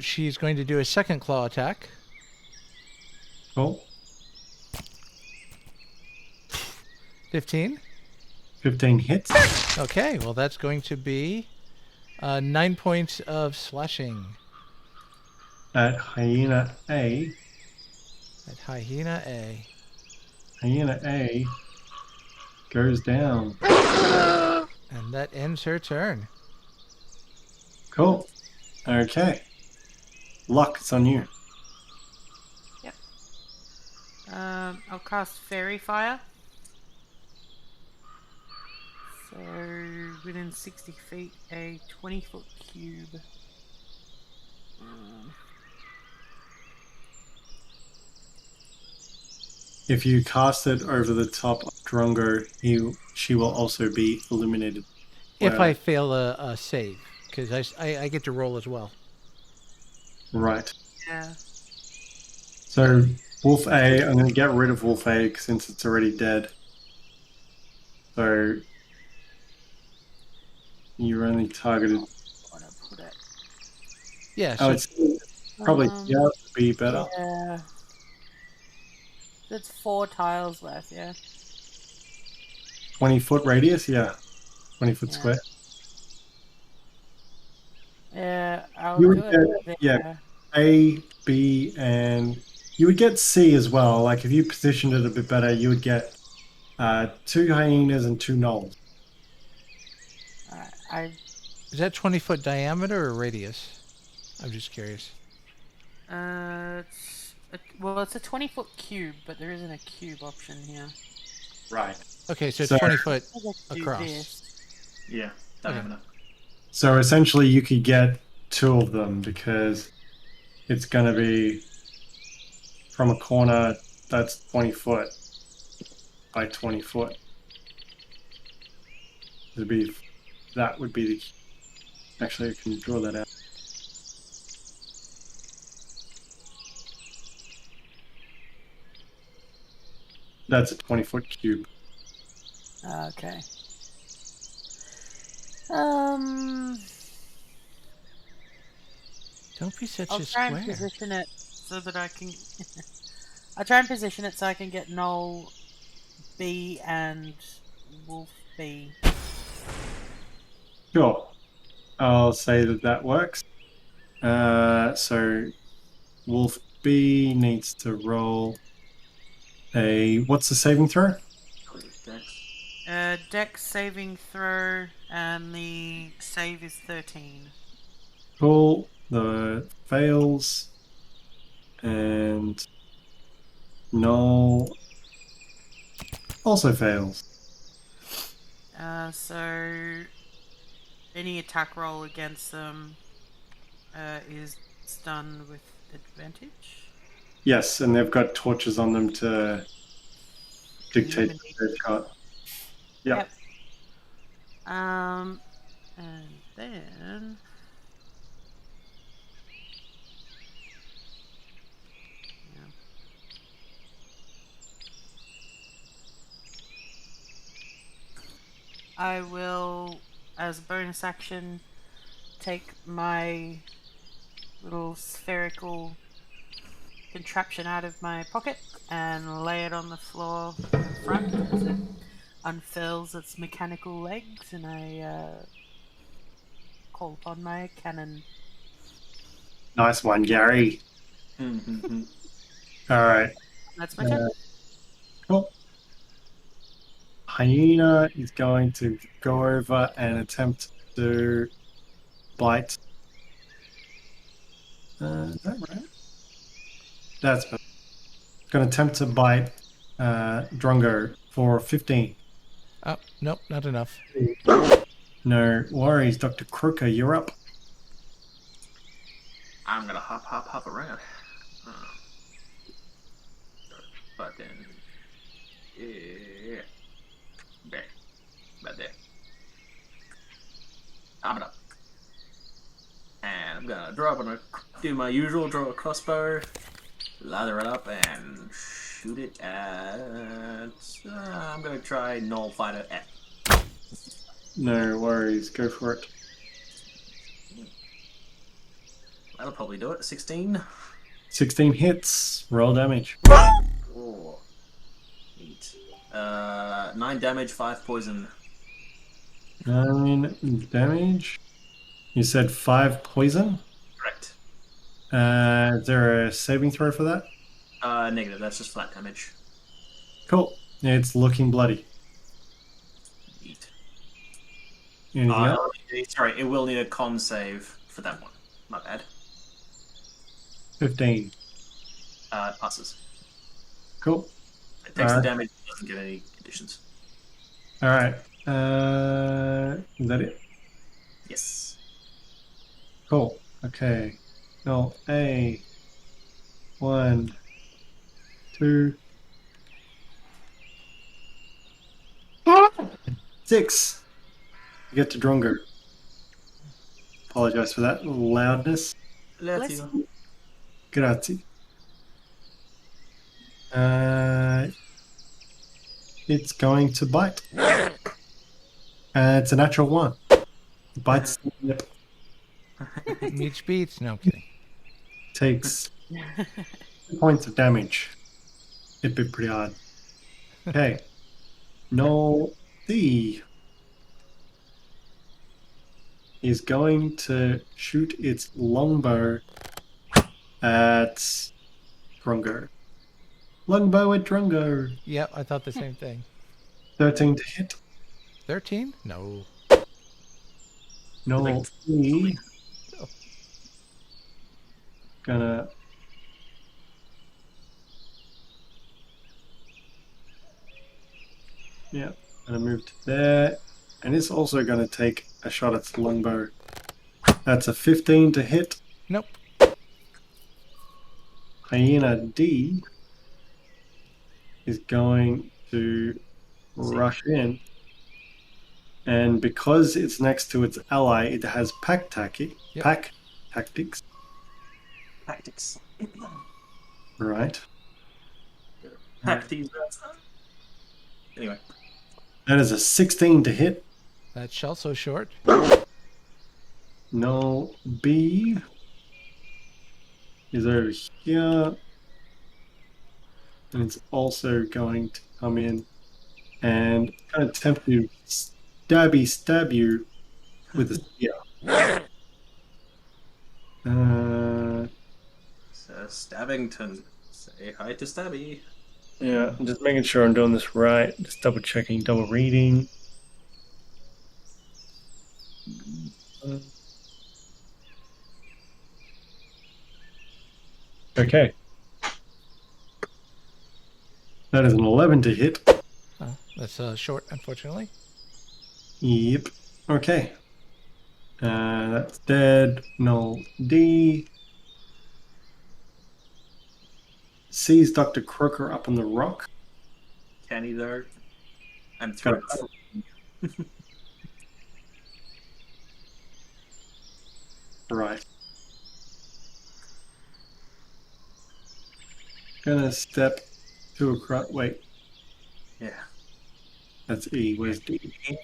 She's going to do a second claw attack. Cool. 15. 15 hits. Okay. Well, that's going to be 9 points of slashing. At hyena A. At Hyena A. Hyena A goes down. And that ends her turn. Cool. Okay. Lokk, it's on you. Yep. I'll cast Fairy Fire. So within 60 feet, a 20-foot cube. If you cast it over the top of Drongo, she will also be eliminated. If I fail a save, because I get to roll as well. Right. Yeah. So, Wolf A, I'm going to get rid of Wolf A since it's already dead. So, you're only targeted. Yeah, Oh, so it's probably yeah, would be better. Yeah. There's 4 tiles left, yeah. 20-foot radius, yeah. 20-foot square. Yeah, I'll You do would it. get, yeah, A, B, and you would get C as well. Like, if you positioned it a bit better, you would get 2 hyenas and 2 gnolls. Is that 20-foot diameter or radius? I'm just curious. It's a 20-foot cube, but there isn't a cube option here. Right. Okay, so it's 20 foot across. Yeah, diameter. So essentially, you could get 2 of them because it's going to be from a corner that's 20 foot by 20 foot. That would be the. Actually, I can draw that out. That's a 20-foot cube. Okay. Don't be such I'll a try square. and position it so that I can. I'll try and position it so I can get Gnoll B and Wolf B. Sure. I'll say that works. So Wolf B needs to roll a. What's the saving throw? Dex saving throw, and the save is 13. Cool. The fails. And No. Also fails. So any attack roll against them is done with advantage. Yes, and they've got torches on them to dictate what Illuminate. they've got. Yep. Yep. And then yeah. I will, as a bonus action, take my little spherical contraption out of my pocket and lay it on the floor in front as it unfurls its mechanical legs, and I call upon my cannon. Nice one, Gary. Mm-hmm. All right. That's my turn. Cool. Hyena is going to go over and attempt to bite. Is that right? That's going to attempt to bite Drongo for 15. Oh, nope, not enough. No worries, Dr. Croaker, you're up. I'm gonna hop around. But then, yeah, there, about there. I'm up, and I'm gonna do my usual, draw a crossbow, lather it up, and shoot it at. I'm gonna try null fighter F. No worries, go for it. That'll probably do it. 16. 16 hits, roll damage. Oh, 8. 9 damage, 5 poison. 9 damage. You said 5 poison? Correct. Is there a saving throw for that? Negative. That's just flat damage. Cool. It's looking bloody. Neat. Anything else? Sorry, it will need a con save for that one. My bad. 15. Passes. Cool. It takes the damage, doesn't get any additions. Alright. Is that it? Yes. Cool. Okay. No, A. 1, 2, 6. You get to Drongo. Apologize for that loudness. Bless you. Grazie. It's going to bite. It's a natural 1. It bites the lip. Meets beats. No, I'm kidding. Takes 2 points of damage. It bit pretty hard. Okay. No D is going to shoot its longbow at Drongo. Longbow at Drongo. Yep, I thought the same thing. 13 to hit. 13? No. No D. Gonna. Yeah, gonna move to there. And it's also gonna take a shot at the longbow. That's a 15 to hit. Nope. Hyena D is going to rush in. And because it's next to its ally, it has pack tactics. Tactics. Right. Tactics. Anyway. That is a 16 to hit. That shell so short. No B is over here. And it's also going to come in and kind of attempt to stab you with a spear. So, Stabbington. Say hi to Stabby. Yeah, I'm just making sure I'm doing this right. Just double checking, double reading. Okay. That is an 11 to hit. That's short, unfortunately. Yep. Okay. That's dead. Null D. Sees Dr. Croaker up on the rock. Can he though? I'm Got through. Right. Gonna step to across. Wait, Yeah. that's E. Where's D?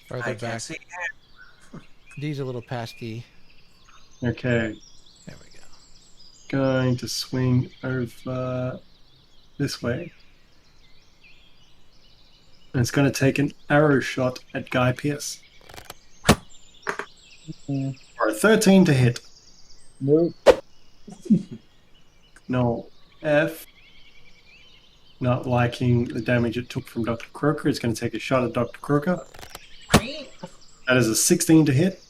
Farther I back. can't see. D's a little past D. Okay. There we go. Going to swing over this way. And it's going to take an arrow shot at Guy Pearce. For a 13 to hit. Nope. No F. Not liking the damage it took from Dr. Croaker. It's going to take a shot at Dr. Croaker. That is a 16 to hit.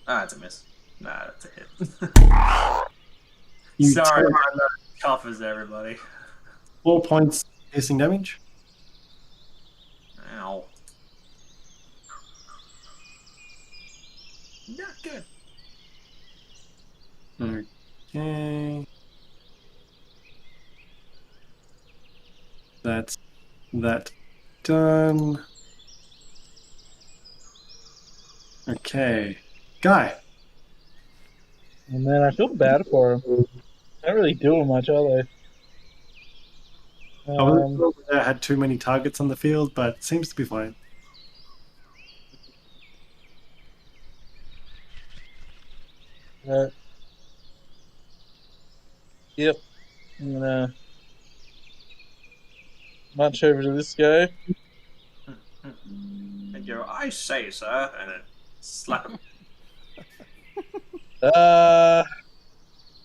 Ah, it's a miss. Nah, that's a hit. You Sorry, take I'm not tough as everybody. 4 points piercing damage. Ow. Not good. Okay. That's that done. Okay. Guy. Oh, man, I feel bad for him. Not really doing much, are they? I wasn't sure whether I had too many targets on the field, but it seems to be fine. Yep. I'm gonna march over to this guy. And go, I say, sir, and then slap him.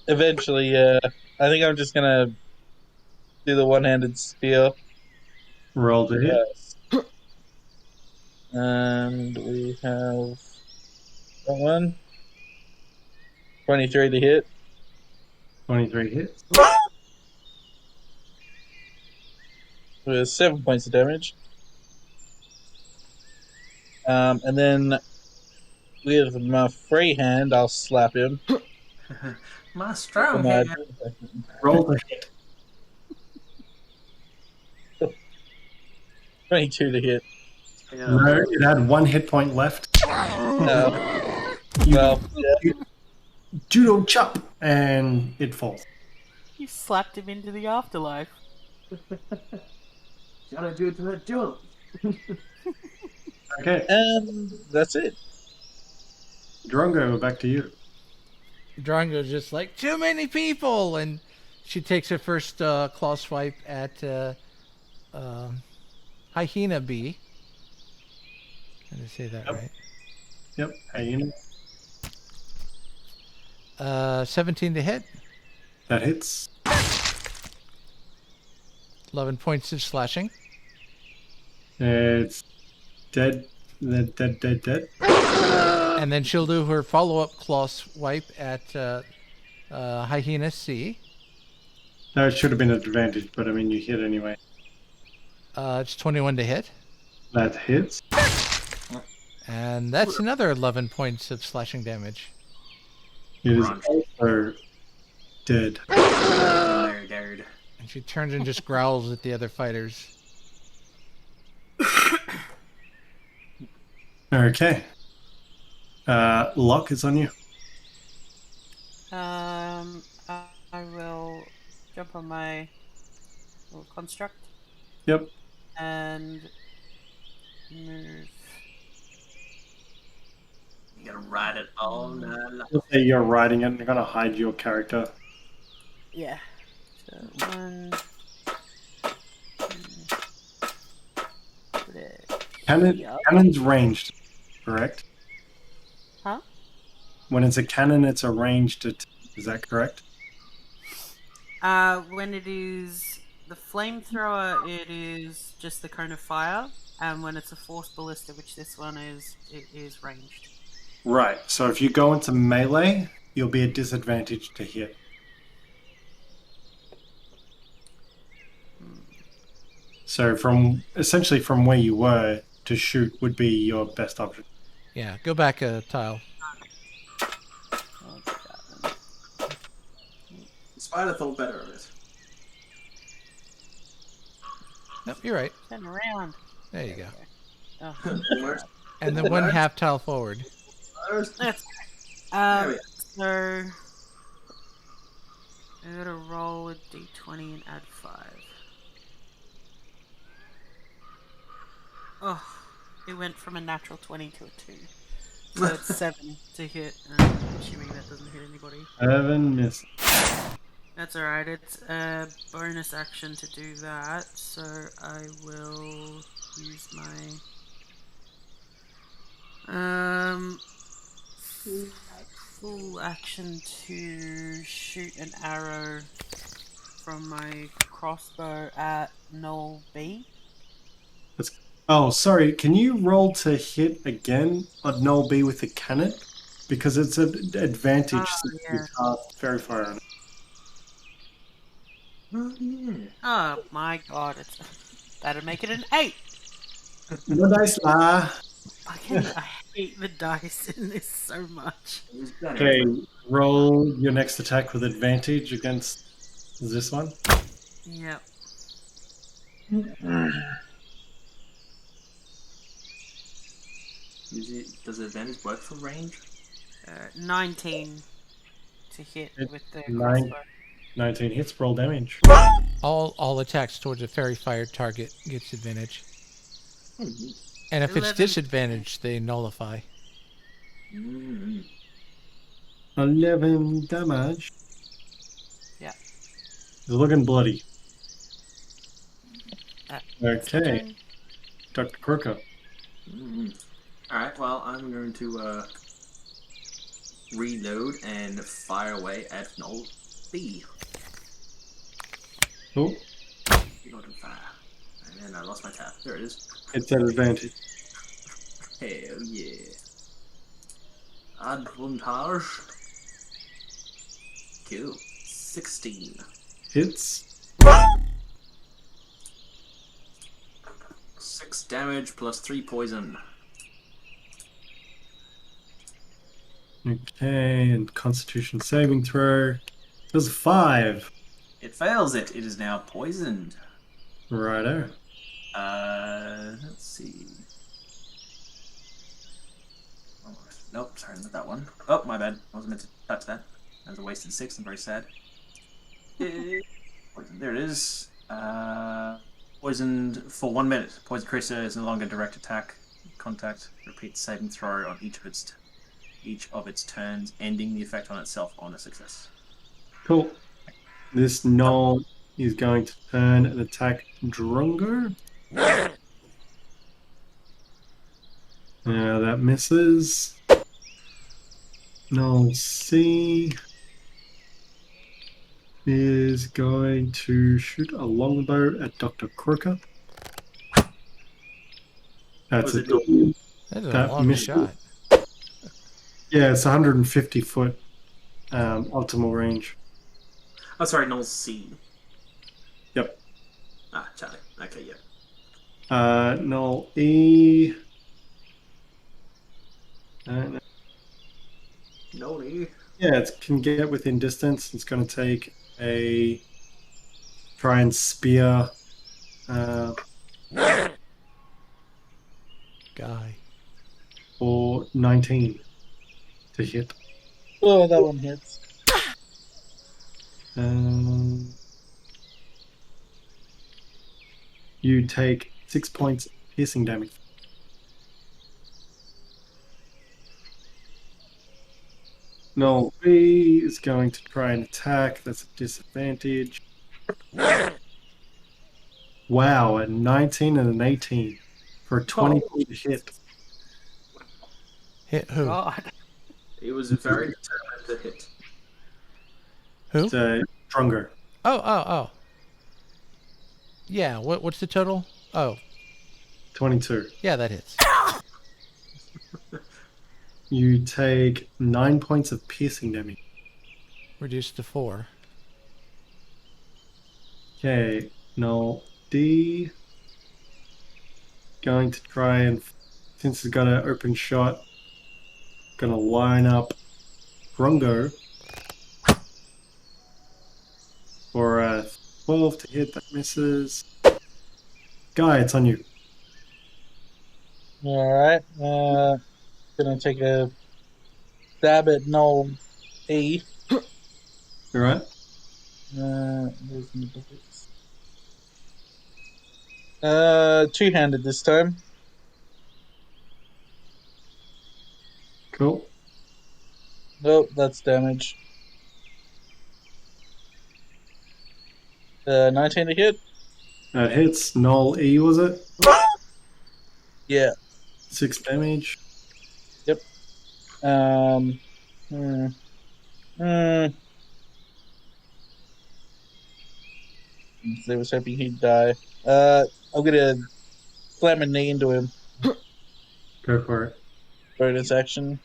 Eventually, yeah. I think I'm just gonna do the one-handed spear. Roll to hit. And we have that one. 23 to hit. 23 hits. With 7 points of damage. And then with my free hand, I'll slap him. My strong hand. Roll to hit. 22 to hit. No, it had 1 hit point left. No. You, Well, yeah. judo chop, and it falls. You slapped him into the afterlife. Gotta do it to the duel. Okay. And that's it. Drongo, back to you. Drongo's just like, too many people! And she takes her first claw swipe at Hyena B. Did I say that right? Yep, hyena. 17 to hit. That hits. 11 points of slashing. It's dead. Dead. And then she'll do her follow-up claw swipe at Hyena C. That should have been an advantage, but I mean, you hit anyway. It's 21 to hit. That hits. And that's another 11 points of slashing damage. It is also dead. Nerd. And she turns and just growls at the other fighters. Okay. Lokk is on you. I will jump on my little construct Yep. and move. You gotta ride it all night long. Let's say you're riding it and you're going to hide your character. Yeah. So 1. Put it here. Cannon's ranged, correct? Huh? When it's a cannon, it's a ranged. Is that correct? When it is the flamethrower, it is just the cone of fire, and when it's a force ballista, which this one is, it is ranged. Right. So if you go into melee, you'll be at disadvantage to hit. So essentially from where you were to shoot would be your best option. Yeah, go back a tile. I'll do that then. The spider thought better of it. Yep, you're right. Turn around. There you go. Oh, Where's- And then one half tile forward. that's There we go. so I gotta roll a d20 and add 5. Oh, it went from a natural 20 to a 2. So it's 7 to hit. Assuming that doesn't hit anybody. 7 miss. That's alright, it's a bonus action to do that, so I will use my full action to shoot an arrow from my crossbow at Null B. Oh, sorry. Can you roll to hit again on Null B with the cannon? Because it's an advantage since you cast Fairy Fire on it. Oh, yeah. Oh my god, that'd make it an 8! No dice la. I hate the dice in this so much. Okay, roll your next attack with advantage against this one. Yep. Does advantage work for range? 19 to hit with the Nine. crossbow. 19 hits, roll damage. All attacks towards a fairy fire target gets advantage. And if it's 11. disadvantaged, they nullify. 11 damage. Yeah. It's looking bloody. Okay. Okay, Dr. Croaker. Alright, well, I'm going to reload and fire away at Null B. Oh, Reload and fire. And then I lost my tab. There it is. it's at advantage. Hell yeah. Advantage. Cool. 16. Hits. 6 damage plus 3 poison. Okay, and Constitution saving throw. Does 5. It fails it. It is now poisoned. Righto. Let's see. Nope, sorry, not that one. Oh, my bad. I wasn't meant to touch that. That was a wasted 6. I'm very sad. Poison. There it is. Poisoned for 1 minute. Poison creature is no longer direct attack. Contact. Repeat saving throw on each of its turns, ending the effect on itself on a success. Cool. This Null is going to turn and attack Drongo. That misses. Null C is going to shoot a longbow at Dr. Croaker. That's Was a it double. That's a That long missed. shot. Yeah, it's 150 foot optimal range. Oh, sorry, Null C. Yep. Ah, Charlie. Okay, yeah. Null E. Null E. Yeah, it can get within distance. It's going to take a try and spear. Guy. For 19 to hit. Oh, that one hits. You take 6 points piercing damage. Null B is going to try and attack. That's a disadvantage. Wow, a 19 and an 18 for a 20 point hit. Hit who? God. It was very determined to hit. Who? It's Drongo. Oh. Yeah, what's the total? Oh, 22. yeah, that hits. You take 9 points of piercing damage. Reduced to 4. Okay, Null D going to try and, since he's got an open shot, gonna line up Drongo for a 12 to hit. That misses. Guy, it's on you. Alright. Gonna take a stab at Null E. All right. Where's my buckets? Two-handed this time. Cool. Nope, that's damage. 19 to hit? That hits. Null E, was it? Yeah. 6 damage. Yep. Hmm. I was hoping he'd die. I'm gonna slam a knee into him. Go for it. Bonus action.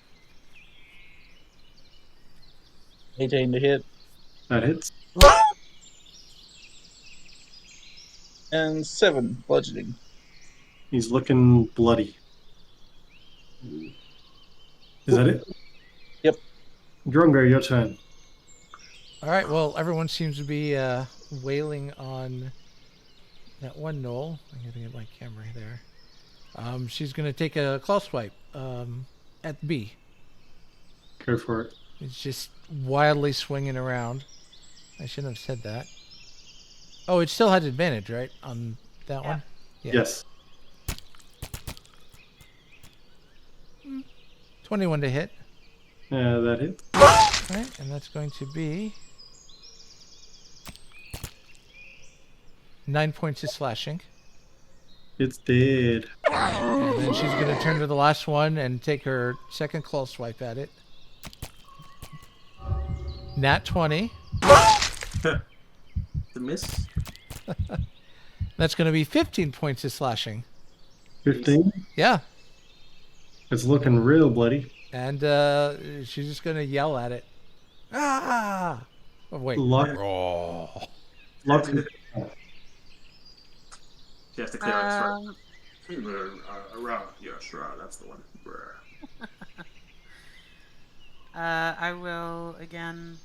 18 to hit. That hits. And 7 bludgeoning. He's looking bloody. Is that it? Yep. Drongo, your turn. All right. Well, everyone seems to be wailing on that one knoll. I gotta get my camera there. She's gonna take a claw swipe at B. Go for it. It's just wildly swinging around. I shouldn't have said that. Oh, it still has advantage, right, on that one? Yeah. Yes. 21 to hit. That hits. All right, and that's going to be 9 points of slashing. It's dead. And then she's going to turn to the last one and take her second claw swipe at it. Nat 20. The miss. That's going to be 15 points of slashing. 15. Yeah. It's looking real bloody. And she's just going to yell at it. Ah! Oh, wait. Lokk. Oh. Lokk. You have to clear out his throat. Yeah, sure, that's the one. I will again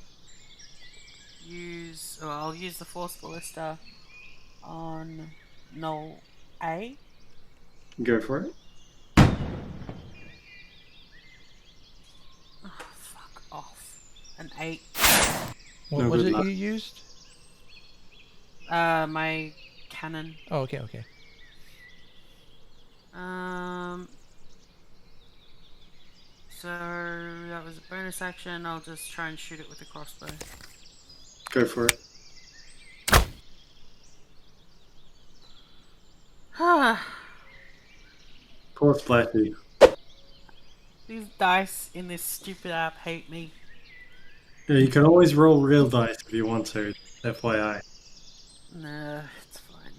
use. Well, I'll use the Force Ballista on Null A. Go for it. Oh, fuck off. An 8. What No was good it luck. you used? My cannon. Oh, okay, okay. So that was a bonus action. I'll just try and shoot it with a crossbow. Go for it. Poor Flatty. These dice in this stupid app hate me. Yeah, you can always roll real dice if you want to. FYI. Nah, it's fine.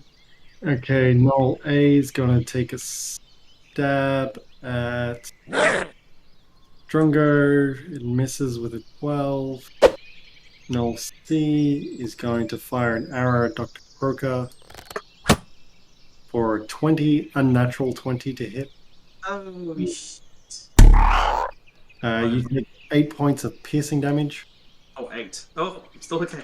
Okay, Null A is gonna take a stab at Drongo. It misses with a 12. Null C is going to fire an arrow at Dr. Croaker for a 20, unnatural 20 to hit. Oh, You take 8 points of piercing damage. Oh, 8. Oh, still okay.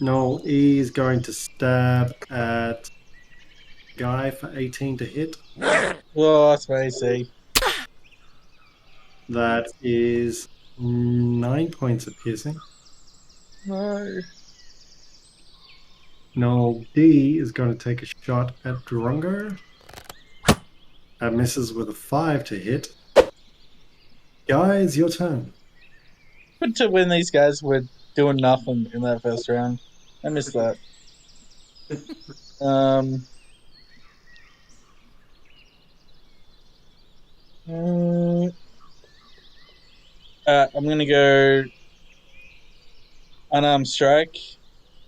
Null E is going to stab at Guy for 18 to hit. Oh, that's what I say. That is 9 points of piercing. No. Null D is going to take a shot at Drongo. That misses with a 5 to hit. Guys, your turn. Good to when these guys were doing nothing in that first round. I missed that. I'm gonna go unarmed strike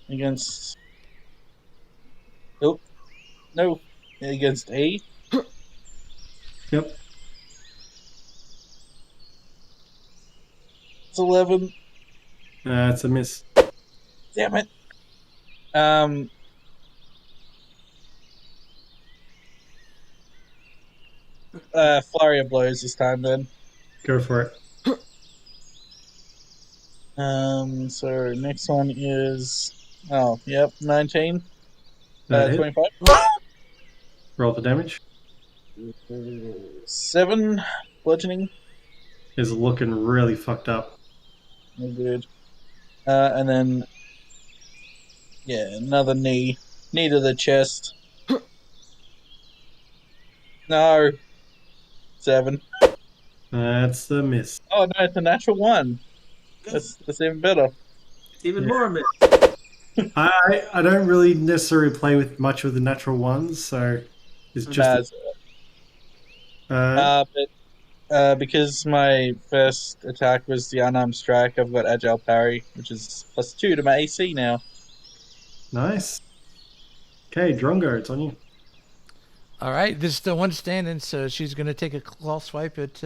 against. Oh, no, against A. Yep. It's 11. It's a miss. Damn it. flurry of blows this time then. Go for it. So next one is 19. That hit. 25. Roll the damage. 7 bludgeoning. Is looking really fucked up. No good. And then another knee to the chest. No. 7. That's a miss. Oh no, it's a natural 1. That's even better. Even more miss. I don't really necessarily play with much of the natural ones, so it's just because my first attack was the unarmed strike, I've got agile parry, which is +2 to my AC now. nice. Okay, Drongo, it's on you. All right, this is the one standing, so she's going to take a claw swipe at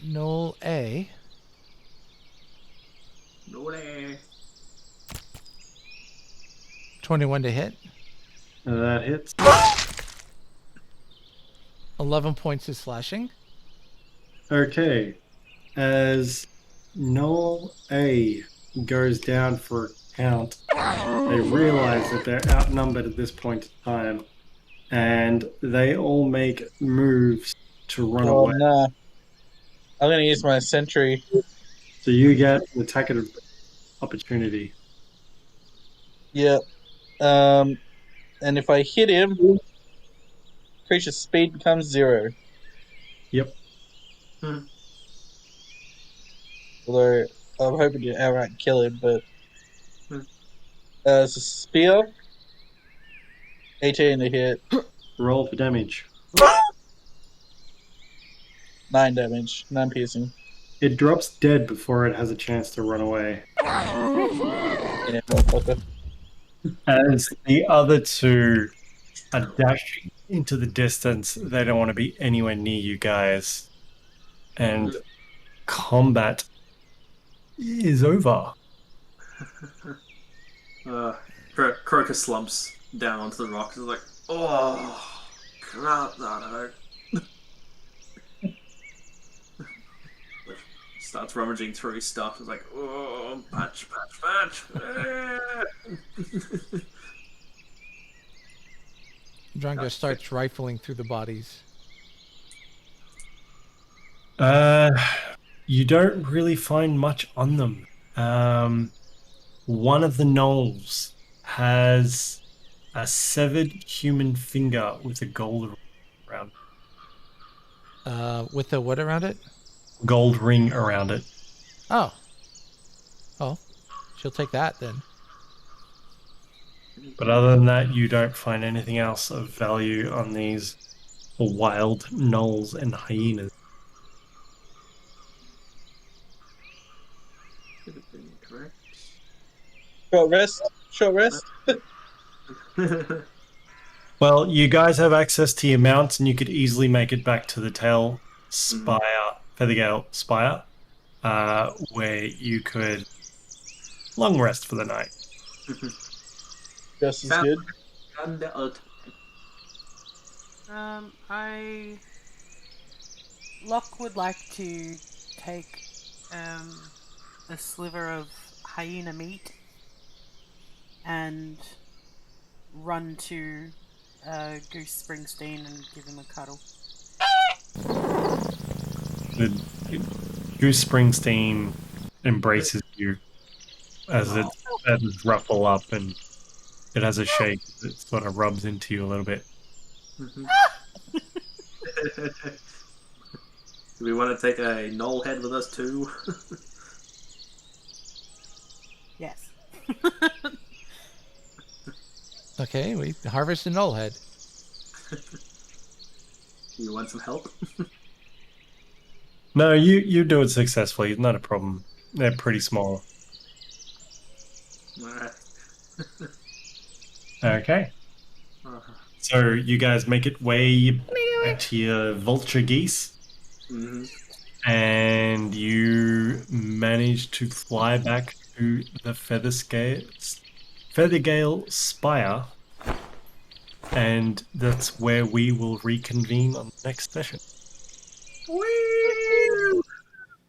Knoll A. No way. 21 to hit. That hits. 11 points of slashing. Okay, as Knoll A goes down for a count, they realize that they're outnumbered at this point in time, and they all make moves to run Oh away. no. I'm going to use my sentry. So you get an attack of opportunity. Yep. And if I hit him, creature's speed becomes 0. Yep. Although I'm hoping to outright kill him, but it's a spear. 18 to hit. Roll for damage. 9 damage. 9 piercing. It drops dead before it has a chance to run away. Yeah, motherfucker. As the other two are dashing into the distance, they don't want to be anywhere near you guys. And combat is over. Croaker slumps down onto the rock. He's like, oh, crap, that hurt. Starts rummaging through his stuff. He's like, oh, patch. Drongo starts rifling through the bodies. You don't really find much on them. One of the gnolls has a severed human finger with a gold around. With the what around it? Gold ring around it. Oh. Oh. She'll take that then. But other than that, you don't find anything else of value on these wild gnolls and hyenas. Correct. Short rest. Well, you guys have access to your mounts, and you could easily make it back to the Feathergale Spire, where you could long rest for the night. Just as good. Lokk would like to take a sliver of hyena meat and run to Goose Springsteen and give him a cuddle. The Goose Springsteen embraces you as it ruffle up, and it has a shake that sort of rubs into you a little bit. Do we want to take a gnoll head with us too? Yes. Okay, we harvest a null head. You want some help? No, you do it successfully. It's not a problem. They're pretty small. Alright. Okay. So you guys make it way back to your vulture geese, and you manage to fly back to the Feathergale Spire And that's where we will reconvene on the next session.